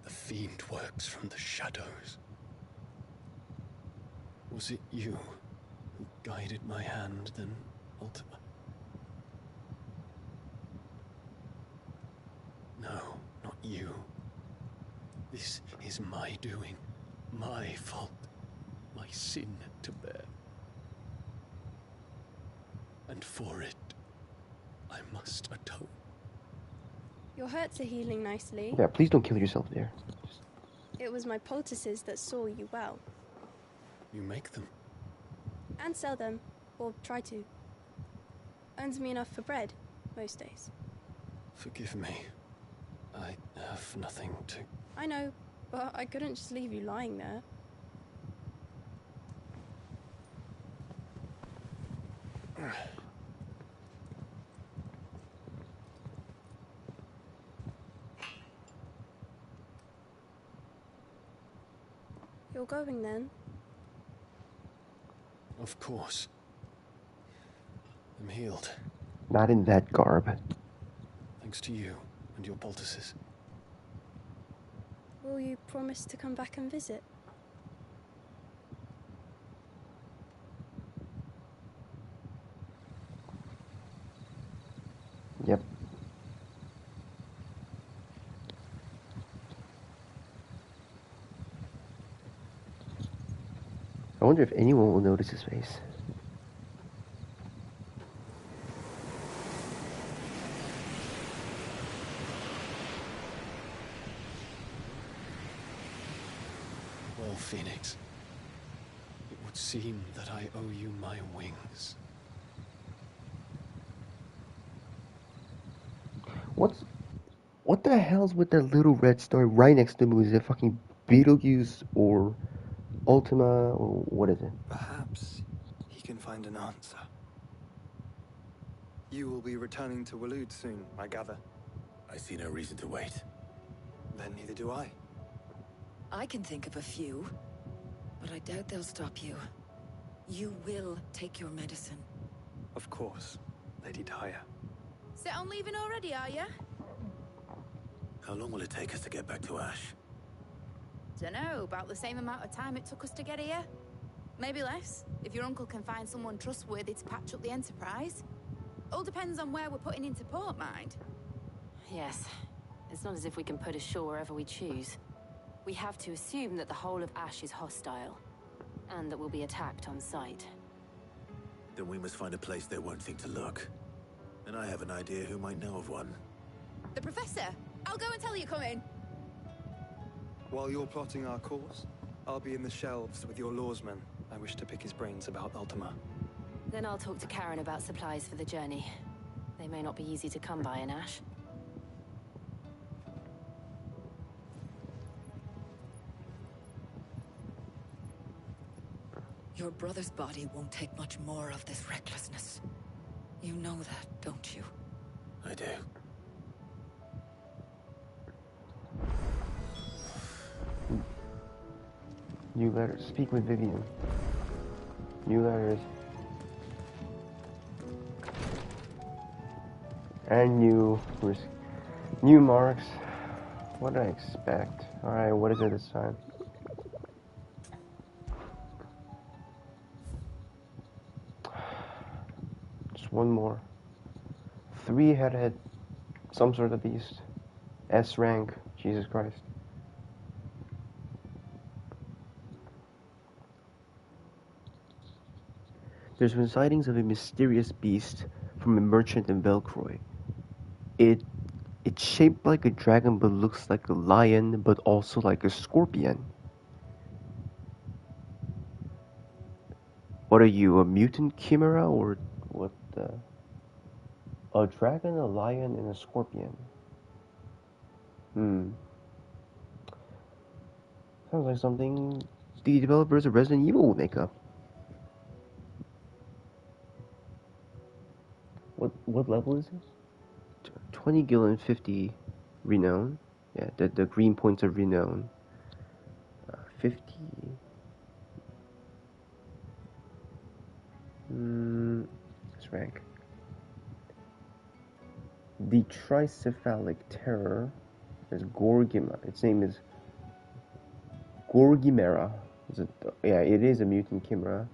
The fiend works from the shadows. Was it you who guided my hand, then ultimately? No, not you. This is my doing, my fault, my sin to bear. And for it, I must atone. Your hurts are healing nicely. Yeah, please don't kill yourself there. It was my poultices that saw you well. You make them? And sell them, or try to. Earns me enough for bread, most days. Forgive me. I have nothing to... I know, but I couldn't just leave you lying there. You're going then? Of course. I'm healed. Not in that garb. Thanks to you and your poultices. Will you promise to come back and visit? Yep. I wonder if anyone will notice his face. Well, Phoenix, it would seem that I owe you my wings. What the hell's with that little red star right next to me? Is it fucking Beetlejuice or Ultima or what is it? Perhaps he can find an answer. You will be returning to Waloed soon, I gather. I see no reason to wait. Then neither do I. I can think of a few, but I doubt they'll stop you. You will take your medicine. Of course, Lady Daya. Set on leaving already, are ya? How long will it take us to get back to Ash? Dunno, about the same amount of time it took us to get here. Maybe less, if your uncle can find someone trustworthy to patch up the Enterprise. All depends on where we're putting into port, mind. Yes. It's not as if we can put ashore wherever we choose. We have to assume that the whole of Ash is hostile, and that we'll be attacked on sight. Then we must find a place they won't think to look. And I have an idea who might know of one. The Professor! I'll go and tell you coming! While you're plotting our course, I'll be in the shelves with your lawsman. I wish to pick his brains about Ultima. Then I'll talk to Karen about supplies for the journey. They may not be easy to come by in Ash. Your brother's body won't take much more of this recklessness. You know that, don't you? I do. New letters. Speak with Vivian. New letters. And new marks. What did I expect? Alright, what is it this time? Just one more. 3-headed, some sort of beast. S rank, Jesus Christ. There's been sightings of a mysterious beast from a merchant in Velcroy. It's shaped like a dragon but looks like a lion but also like a scorpion. What are you, a mutant chimera or what the... A dragon, a lion, and a scorpion. Sounds like something the developers of Resident Evil will make up. What level is this? 20 gil and 50 renown. Yeah, the green points of renown. 50. Let's rank. The tricephalic terror is Gorgima. Its name is Gorgimera. Yeah, it is a mutant chimera.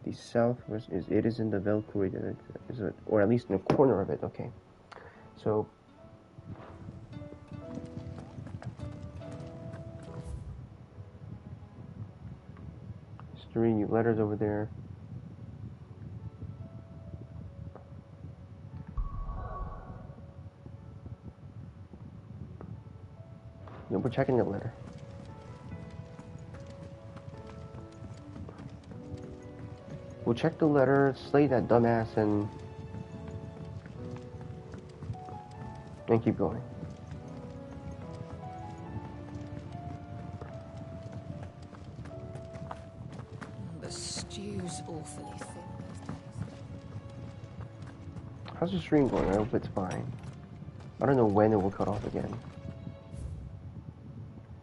The southwest is in the Velcroy, or at least in a corner of it. Okay, so there's 3 new letters over there. Yeah, we're checking the letter. We'll check the letter, slay that dumbass, and keep going. The stew's awfully thin. How's the stream going? I hope it's fine. I don't know when it will cut off again.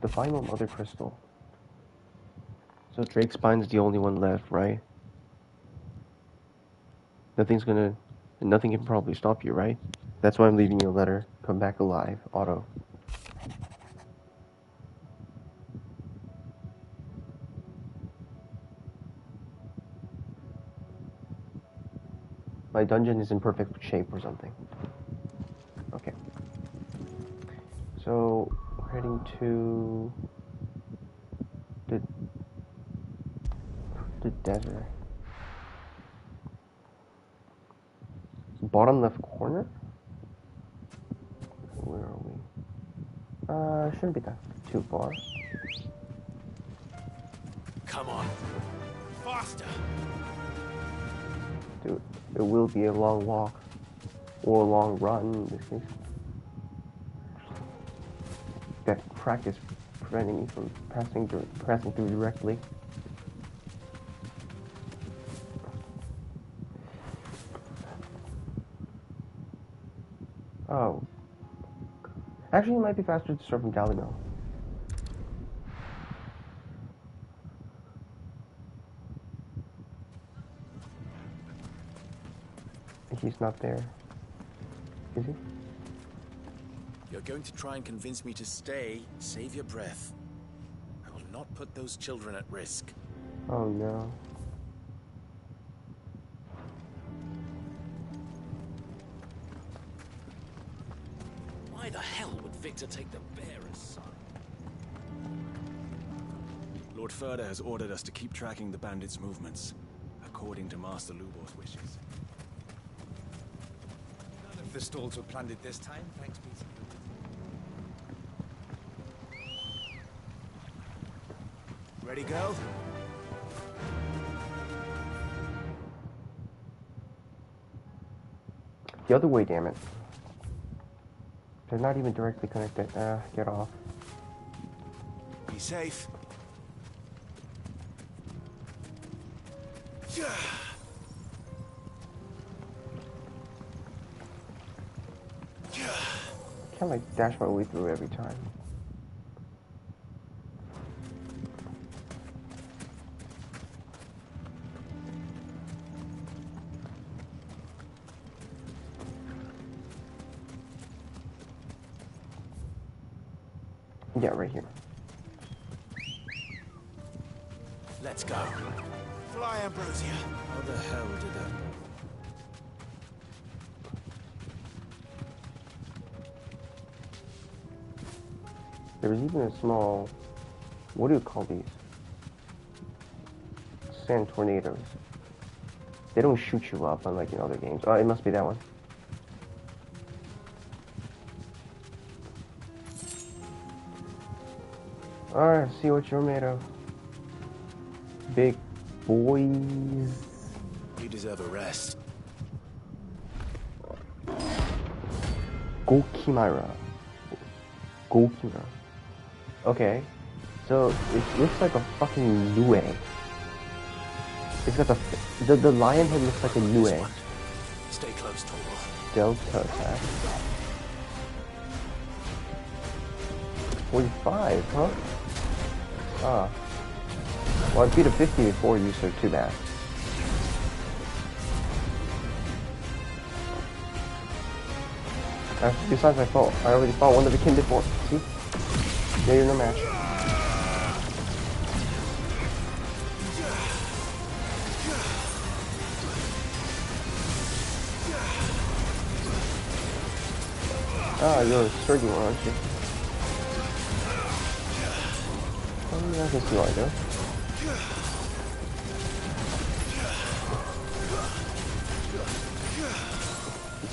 The final mother crystal. So Drake's Spine's the only one left, right? Nothing can probably stop you, right? That's why I'm leaving you a letter. Come back alive, Otto. My dungeon is in perfect shape or something. Okay. So, we're heading to the desert. Bottom left corner? Where are we? Shouldn't be that too far. Come on. Faster! Dude, it will be a long walk. Or a long run in this case. That crack is preventing me from passing through directly. Oh. Actually, it might be faster to start from Galileo. He's not there. Is he? You're going to try and convince me to stay. Save your breath. I will not put those children at risk. Oh no. Why the hell would Victor take the bearer's son? Lord Furder has ordered us to keep tracking the bandits' movements, according to Master Lubor's wishes. None of the stalls were plundered this time, thanks be to you. Ready, go? The other way, damn it. They're not even directly connected. Get off. Be safe. Can't like dash my way through every time. Yeah, right here. Let's go. Fly, Ambrosia. How the hell did that... There's even a small... What do you call these? Sand tornadoes. They don't shoot you up unlike in other games. Oh, it must be that one. Alright, see what you're made of. Big boys. You deserve a rest. Gokimira. Gokimira. Okay. So, it looks like a fucking Nue. It's got the lion head looks like a Nue. Stay close, Tor. Delta attack. 45, huh? Ah. Well, I beat a 50 before you, so too bad. Besides, I already fought one of the kin before. See? Yeah, you're no match. Ah, you're a sturdy one, aren't you? Oh, yeah, I can see why, though.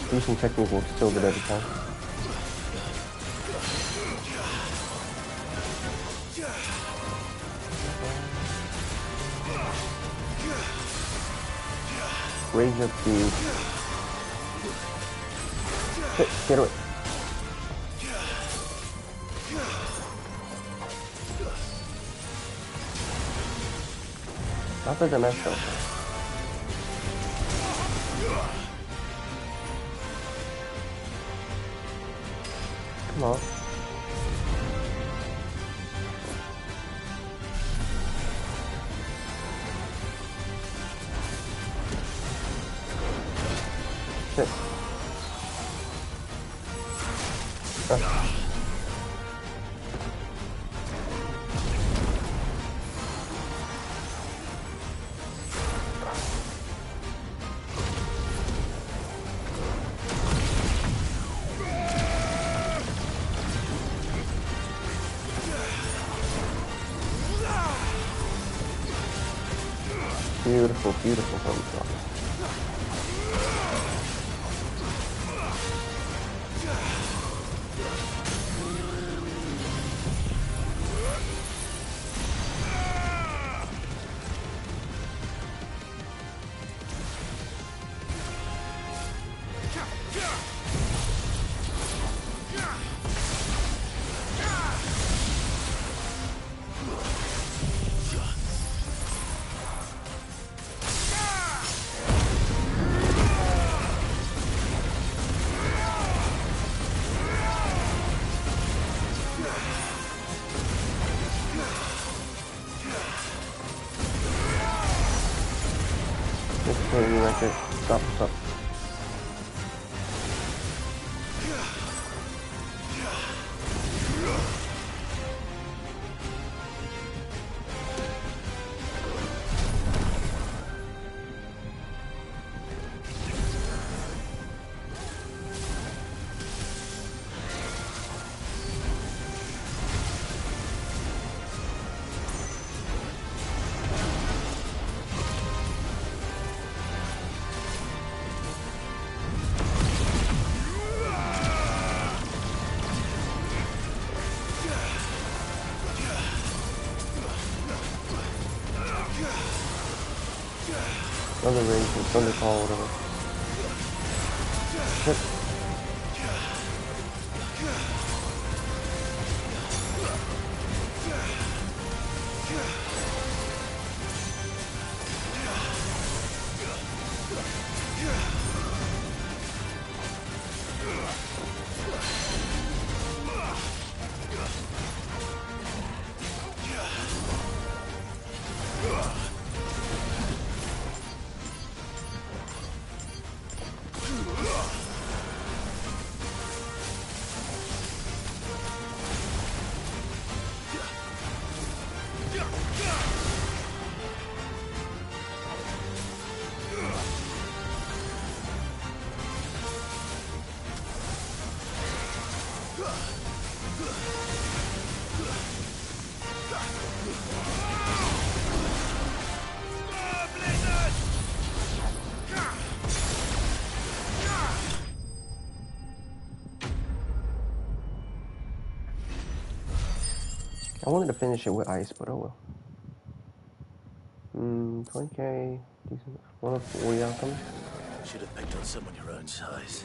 Fusion technique works so good every time. Raise up the... Get away. Not that I messed up. Come on. Shit. Beautiful, beautiful home shot. Right there. Stop, stop. Another rage and thunder call, whatever. Shit. I wanted to finish it with ice, but oh well. 20k, decent. 140 outcome. Should have picked on someone your own size.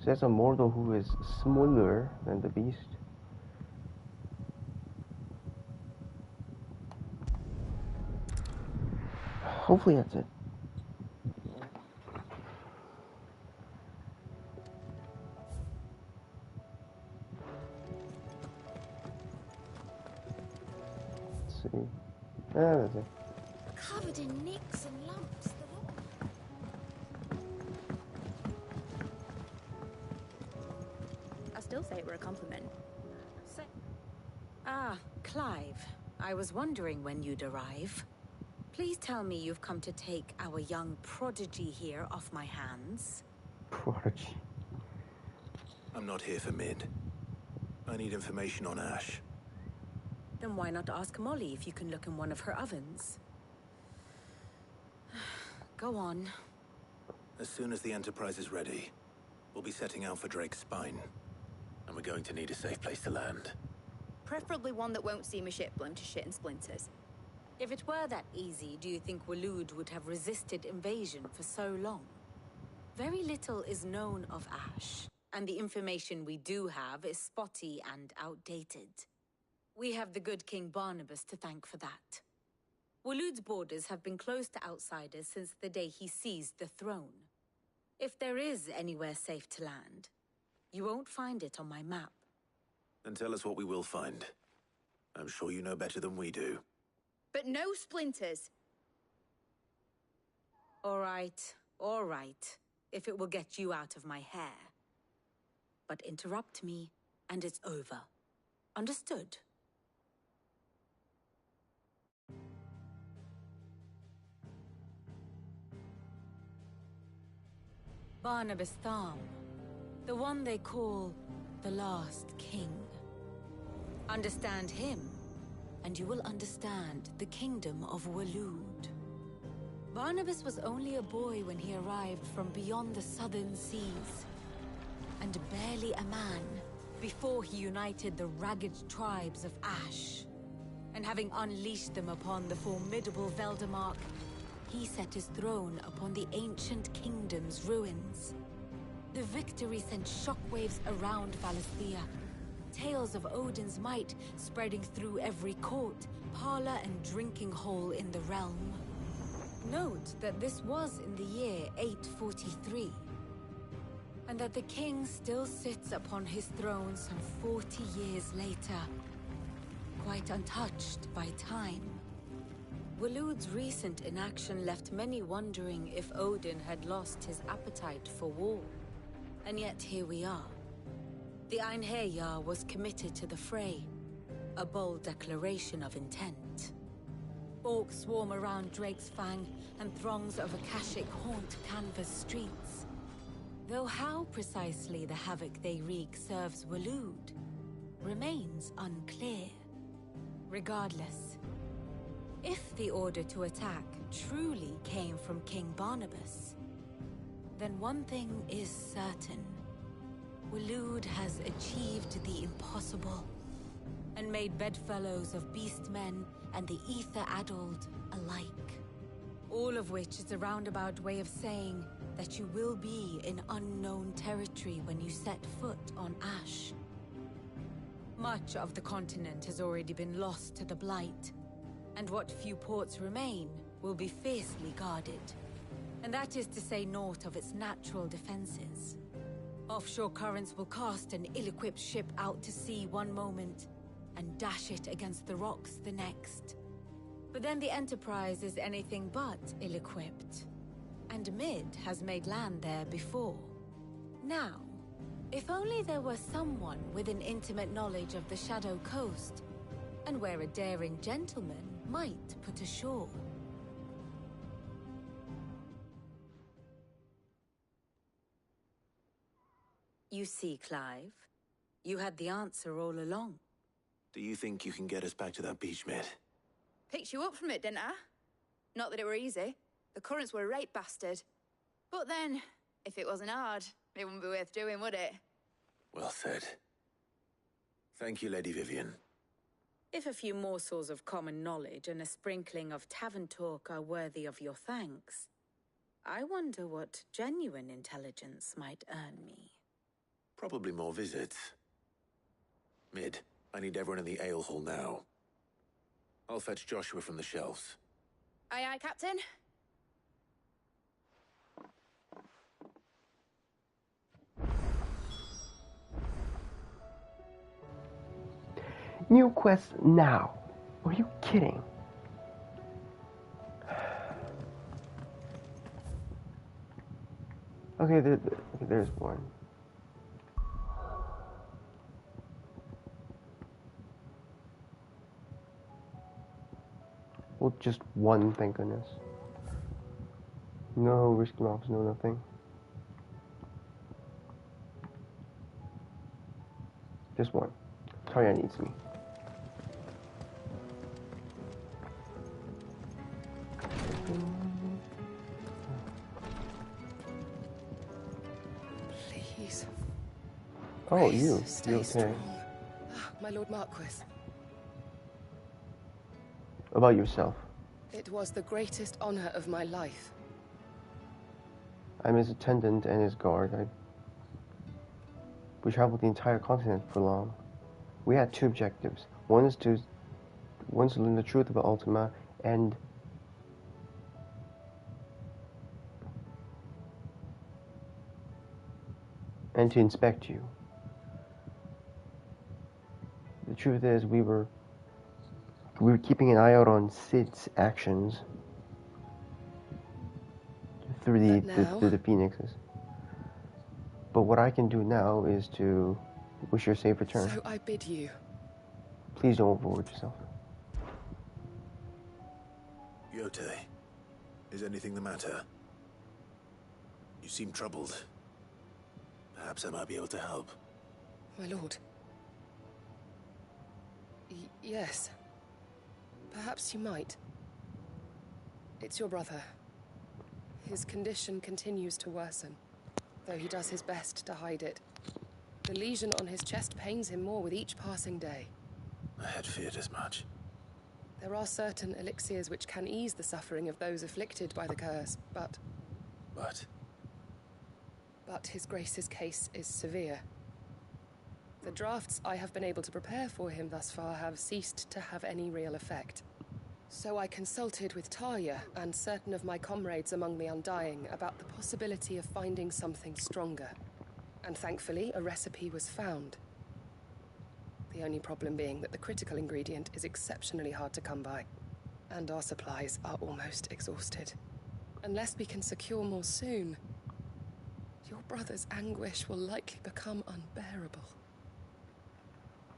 Says a mortal who is smaller than the beast. Hopefully that's it. Let's see. That's it. Covered in nicks and lumps. I still say it were a compliment. Ah, Clive. I was wondering when you'd arrive. Please tell me you've come to take our young prodigy here off my hands. Prodigy. I'm not here for Mid. I need information on Ash. Then why not ask Molly if you can look in one of her ovens? Go on. As soon as the Enterprise is ready, we'll be setting out for Drake's Spine. And we're going to need a safe place to land. Preferably one that won't see my ship blown to shit and splinters. If it were that easy, do you think Waloed would have resisted invasion for so long? Very little is known of Ash, and the information we do have is spotty and outdated. We have the good King Barnabas to thank for that. Waloed's borders have been closed to outsiders since the day he seized the throne. If there is anywhere safe to land, you won't find it on my map. Then tell us what we will find. I'm sure you know better than we do. But no splinters! All right, if it will get you out of my hair. But interrupt me, and it's over. Understood? Barnabas Tham, the one they call the Last King. Understand him, and you will understand the kingdom of Waloed. Barnabas was only a boy when he arrived from beyond the southern seas, and barely a man before he united the ragged tribes of Ash. And having unleashed them upon the formidable Veldemark, he set his throne upon the ancient kingdom's ruins. The victory sent shockwaves around Valisthea, tales of Odin's might spreading through every court, parlor, and drinking hole in the realm. Note that this was in the year 843, and that the king still sits upon his throne some 40 years later, quite untouched by time. Waloed's recent inaction left many wondering if Odin had lost his appetite for war. And yet here we are. The Einherjar was committed to the fray, a bold declaration of intent. Orcs swarm around Drake's Fang, and throngs of Akashic haunt Canva's streets. Though how precisely the havoc they wreak serves Waloed remains unclear. Regardless, if the order to attack truly came from King Barnabas, then one thing is certain. Waloed has achieved the impossible, and made bedfellows of beastmen and the ether-addled alike. All of which is a roundabout way of saying that you will be in unknown territory when you set foot on Ash. Much of the continent has already been lost to the Blight, and what few ports remain will be fiercely guarded. And that is to say naught of its natural defenses. Offshore currents will cast an ill-equipped ship out to sea one moment, and dash it against the rocks the next. But then the Enterprise is anything but ill-equipped, and Mid has made land there before. Now, if only there were someone with an intimate knowledge of the Shadow Coast, and where a daring gentleman might put ashore. You see, Clive, you had the answer all along. Do you think you can get us back to that beach, Mid? Picked you up from it, didn't I? Not that it were easy. The currents were right bastard. But then, if it wasn't hard, it wouldn't be worth doing, would it? Well said. Thank you, Lady Vivian. If a few morsels of common knowledge and a sprinkling of tavern talk are worthy of your thanks, I wonder what genuine intelligence might earn me. Probably more visits. Mid, I need everyone in the ale hall now. I'll fetch Joshua from the shelves. Aye, aye, Captain. New quest now. Are you kidding? Okay, there's one. Well, just one, thank goodness. No risk mobs, no nothing. Just one. Tarja needs me. Please. Oh, Grace, you stay okay? strong. Ah, my Lord Marquis. About yourself. It was the greatest honor of my life. I'm his attendant and his guard. We traveled the entire continent for long. We had two objectives. One is to learn the truth about Ultima, and to inspect you. The truth is, we were keeping an eye out on Sid's actions through the Phoenixes. But what I can do now is to wish you a safe return. So I bid you. Please don't overwork yourself. Yote, is anything the matter? You seem troubled. Perhaps I might be able to help. My lord. Yes. Perhaps you might. It's your brother. His condition continues to worsen, though he does his best to hide it. The lesion on his chest pains him more with each passing day. I had feared as much. There are certain elixirs which can ease the suffering of those afflicted by the curse, but... But His Grace's case is severe. The drafts I have been able to prepare for him thus far have ceased to have any real effect. So I consulted with Talia and certain of my comrades among the Undying about the possibility of finding something stronger. And thankfully, a recipe was found. The only problem being that the critical ingredient is exceptionally hard to come by, and our supplies are almost exhausted. Unless we can secure more soon, your brother's anguish will likely become unbearable.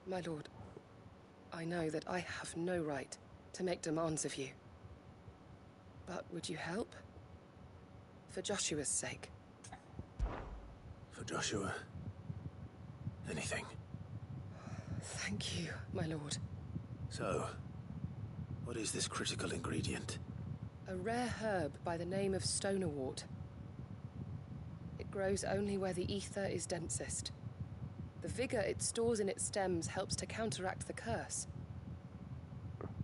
My lord, I know that I have no right to make demands of you. But would you help? For Joshua's sake. For Joshua? Anything. Thank you, my lord. So, what is this critical ingredient? A rare herb by the name of stonerwort. It grows only where the ether is densest. The vigor it stores in its stems helps to counteract the curse.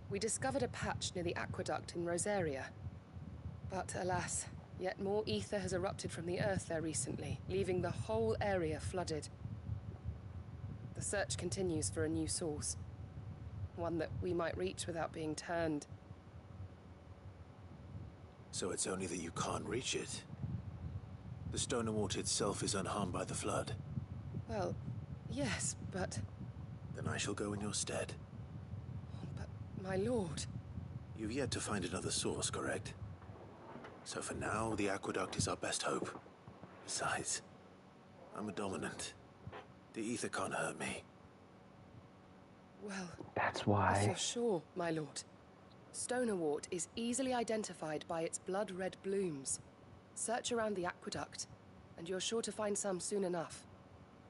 We discovered a patch near the aqueduct in Rosaria. But alas, yet more ether has erupted from the earth there recently, leaving the whole area flooded. The search continues for a new source. One that we might reach without being turned. So it's only that you can't reach it? The stonerwort itself is unharmed by the flood? Well, yes, but... Then I shall go in your stead. But, my lord... You've yet to find another source, correct? So for now, the aqueduct is our best hope. Besides, I'm a dominant. The ether can't hurt me. Well... That's why. If you're sure, my lord. Stonerwort is easily identified by its blood-red blooms. Search around the aqueduct, and you're sure to find some soon enough.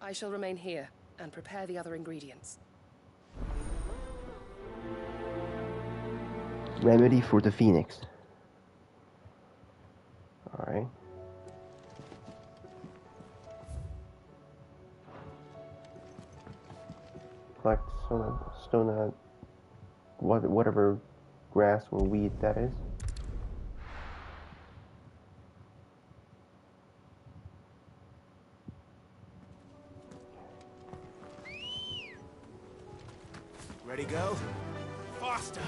I shall remain here and prepare the other ingredients. Remedy for the Phoenix. Alright. Collect stone, whatever grass or weed that is. Ready, go? Faster!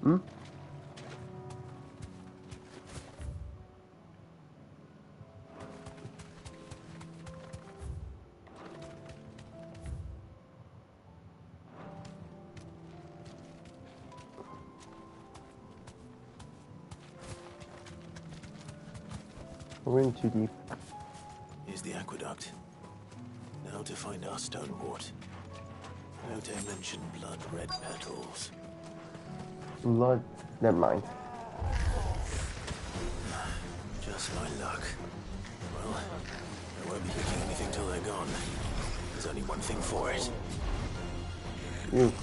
Hmm? We're in too deep. Here's the aqueduct. Now to find our stonewort. Note I mentioned blood-red petals. Blood. Never mind. Just my luck. Well, I won't be picking anything till they're gone. There's only one thing for it. You.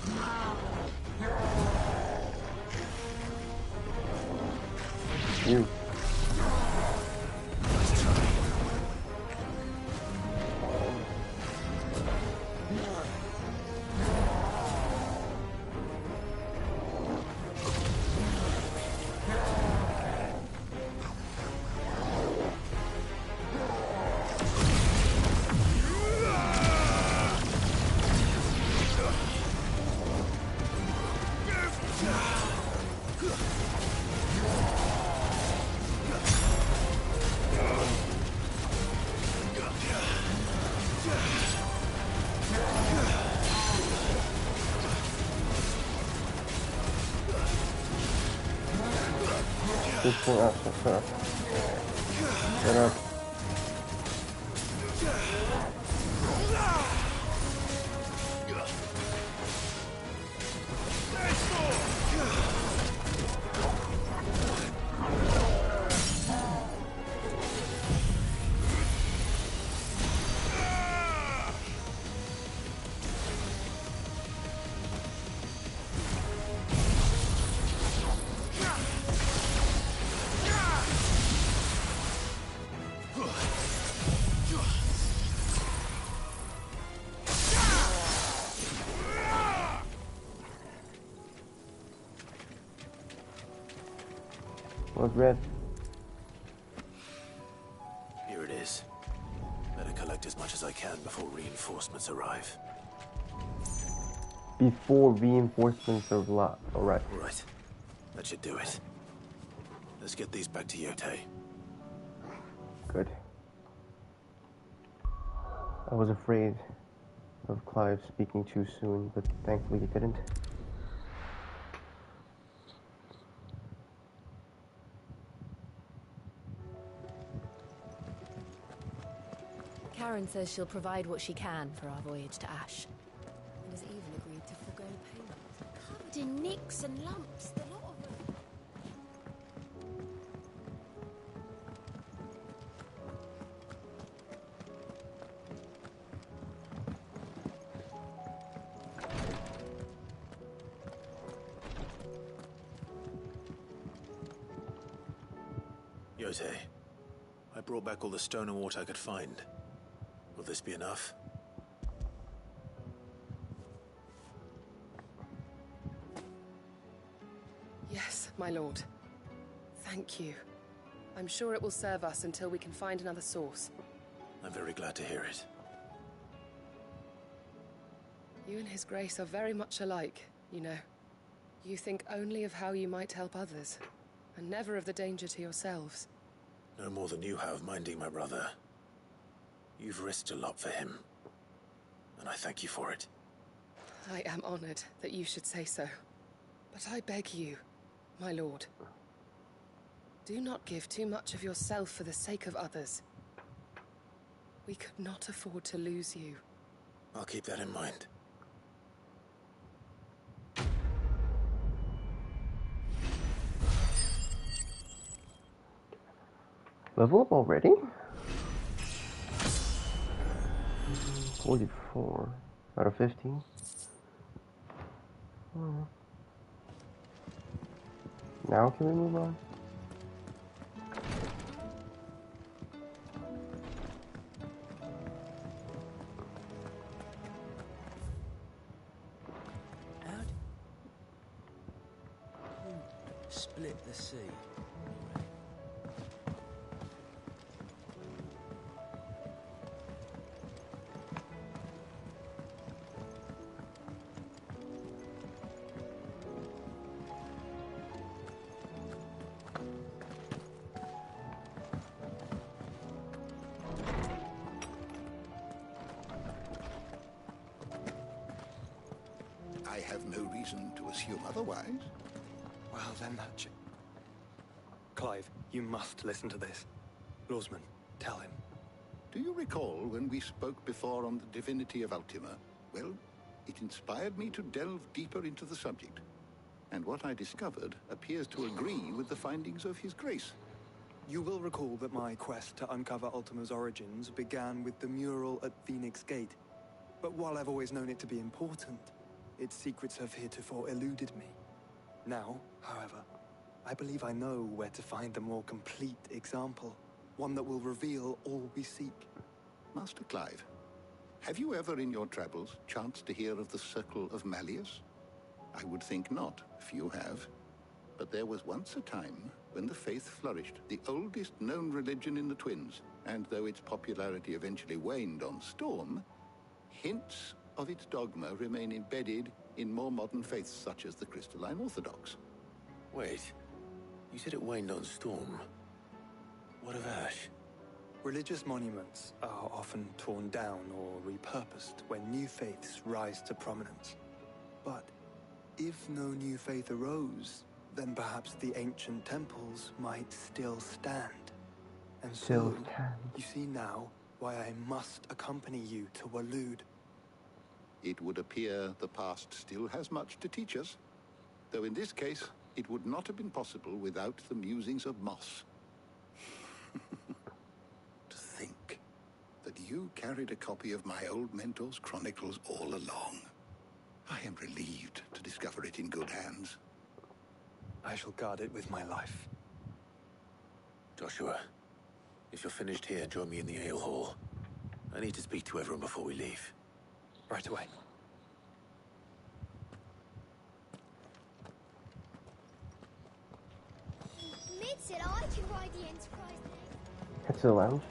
You. This thing up, shut up. Shut up. What's red? Here it is. Better collect as much as I can before reinforcements arrive. Before reinforcements arrive. Alright. Right. That should do it. Let's get these back to Yote. Good. I was afraid of Clive speaking too soon, but thankfully he didn't. Karen says she'll provide what she can for our voyage to Ash, and has even agreed to forgo payment. Covered in nicks and lumps, the lot of them. Yote, I brought back all the stone and water I could find. Will this be enough? Yes, my lord. Thank you. I'm sure it will serve us until we can find another source. I'm very glad to hear it. You and His Grace are very much alike, you know. You think only of how you might help others, and never of the danger to yourselves. No more than you have minding my brother. You've risked a lot for him, and I thank you for it. I am honored that you should say so. But I beg you, my lord, do not give too much of yourself for the sake of others. We could not afford to lose you. I'll keep that in mind. Level up already? 44 out of 15. Now can we move on? Split the sea. I have no reason to assume otherwise. Well, then that Clive, you must listen to this. Lawsman, tell him. Do you recall when we spoke before on the divinity of Ultima? Well, it inspired me to delve deeper into the subject. And what I discovered appears to agree with the findings of His Grace. You will recall that my quest to uncover Ultima's origins began with the mural at Phoenix Gate. But while I've always known it to be important, its secrets have heretofore eluded me. Now, however, I believe I know where to find the more complete example, one that will reveal all we seek. Master Clive, have you ever in your travels chanced to hear of the Circle of Malleus? I would think not, if you have. But there was once a time when the faith flourished, the oldest known religion in the Twins, and though its popularity eventually waned on Storm, hints of its dogma remain embedded in more modern faiths such as the Crystalline Orthodox. Wait, you said it waned on Storm. What of Ash? Religious monuments are often torn down or repurposed when new faiths rise to prominence. But if no new faith arose, then perhaps the ancient temples might still stand. And Still so, stand. you see now why I must accompany you to Waloed. It would appear the past still has much to teach us, though in this case, it would not have been possible without the musings of Moss. To think that you carried a copy of my old mentor's chronicles all along. I am relieved to discover it in good hands. I shall guard it with my life. Joshua, if you're finished here, join me in the ale hall. I need to speak to everyone before we leave. Right away. Mid said I can ride the Enterprise now. That's the lounge.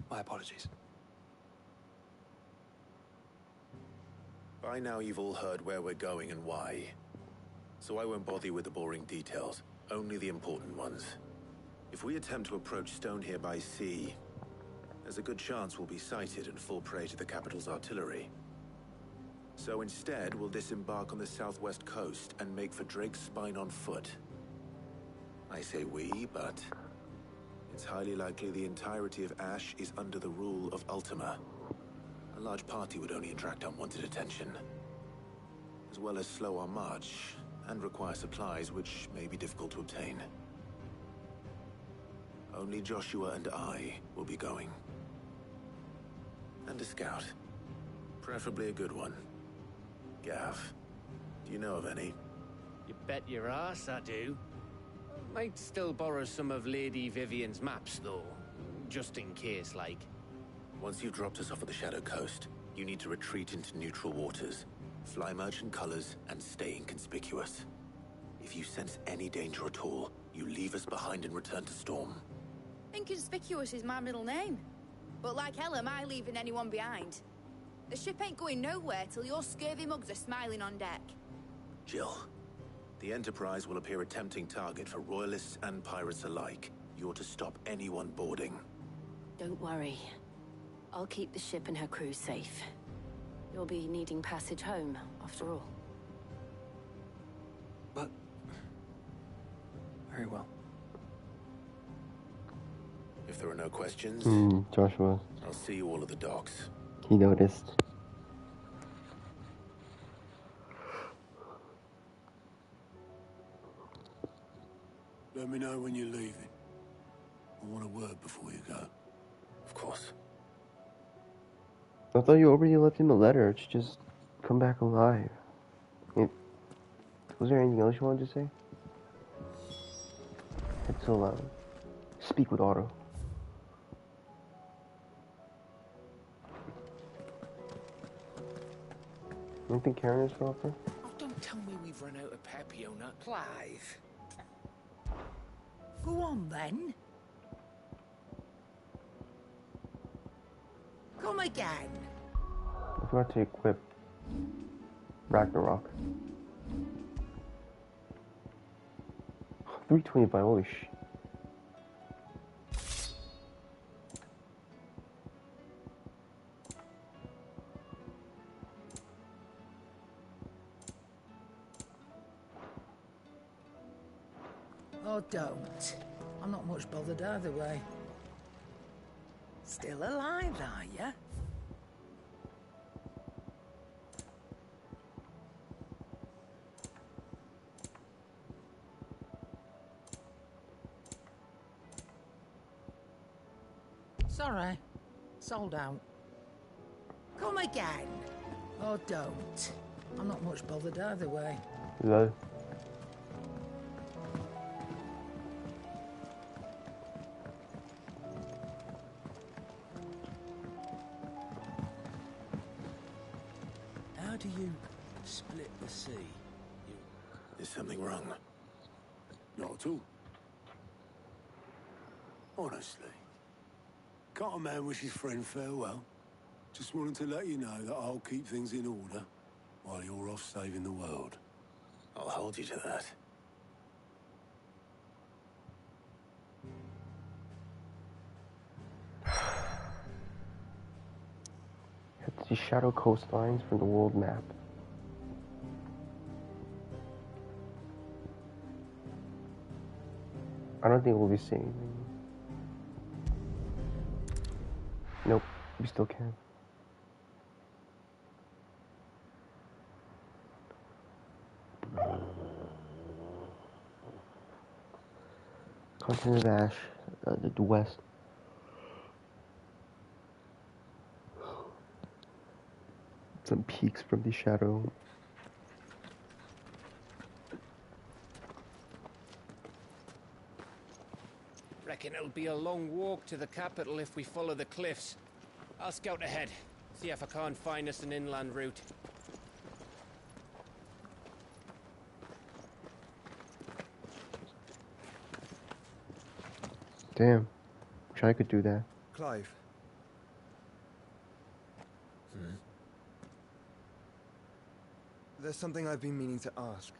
My apologies. By now you've all heard where we're going and why. So I won't bother you with the boring details, only the important ones. If we attempt to approach Stone here by sea, there's a good chance we'll be sighted and fall prey to the capital's artillery. So instead, we'll disembark on the southwest coast and make for Drake's Spine on foot. I say we, but it's highly likely the entirety of Ash is under the rule of Ultima. A large party would only attract unwanted attention, as well as slow our march and require supplies which may be difficult to obtain. Only Joshua and I will be going. And a scout. Preferably a good one. Gav, do you know of any? You bet your ass I do. Might still borrow some of Lady Vivian's maps, though. Just in case, like. Once you've dropped us off at the Shadow Coast, you need to retreat into neutral waters, fly merchant colors, and stay inconspicuous. If you sense any danger at all, you leave us behind and return to Storm. Inconspicuous is my middle name. But like hell am I leaving anyone behind. The ship ain't going nowhere till your scurvy mugs are smiling on deck. Jill, the Enterprise will appear a tempting target for royalists and pirates alike. You're to stop anyone boarding. Don't worry. I'll keep the ship and her crew safe. You'll be needing passage home, after all. But... very well. If there are no questions, Joshua. I'll see you all at the docks. He noticed. Let me know when you're leaving. I want a word before you go. Of course. I thought you already left him a letter to just come back alive. Was there anything else you wanted to say? It's so loud. Speak with Otto. Anything Karen has to offer? Oh, don't tell me we've run out of Pepiona. Clive. Go on, then. Come again. I forgot to equip Ragnarok. 325, holy sh. Oh, don't. I'm not much bothered either way. Still alive, are ya? Sorry. Sold out. Come again. Oh, don't. I'm not much bothered either way. Lol. How do you split the sea? Is something wrong? Not at all. Honestly. Can't a man wish his friend farewell? Just wanted to let you know that I'll keep things in order. while you're off saving the world. I'll hold you to that. It's the shadow coastlines from the world map. I don't think we'll be seeing anything. Nope, we still can. Continent of Ash, the west. Some peaks from the shadow. Reckon it'll be a long walk to the capital if we follow the cliffs. I'll scout ahead, see if I can't find us an inland route. Damn. Wish I could do that. Clive. There's something I've been meaning to ask.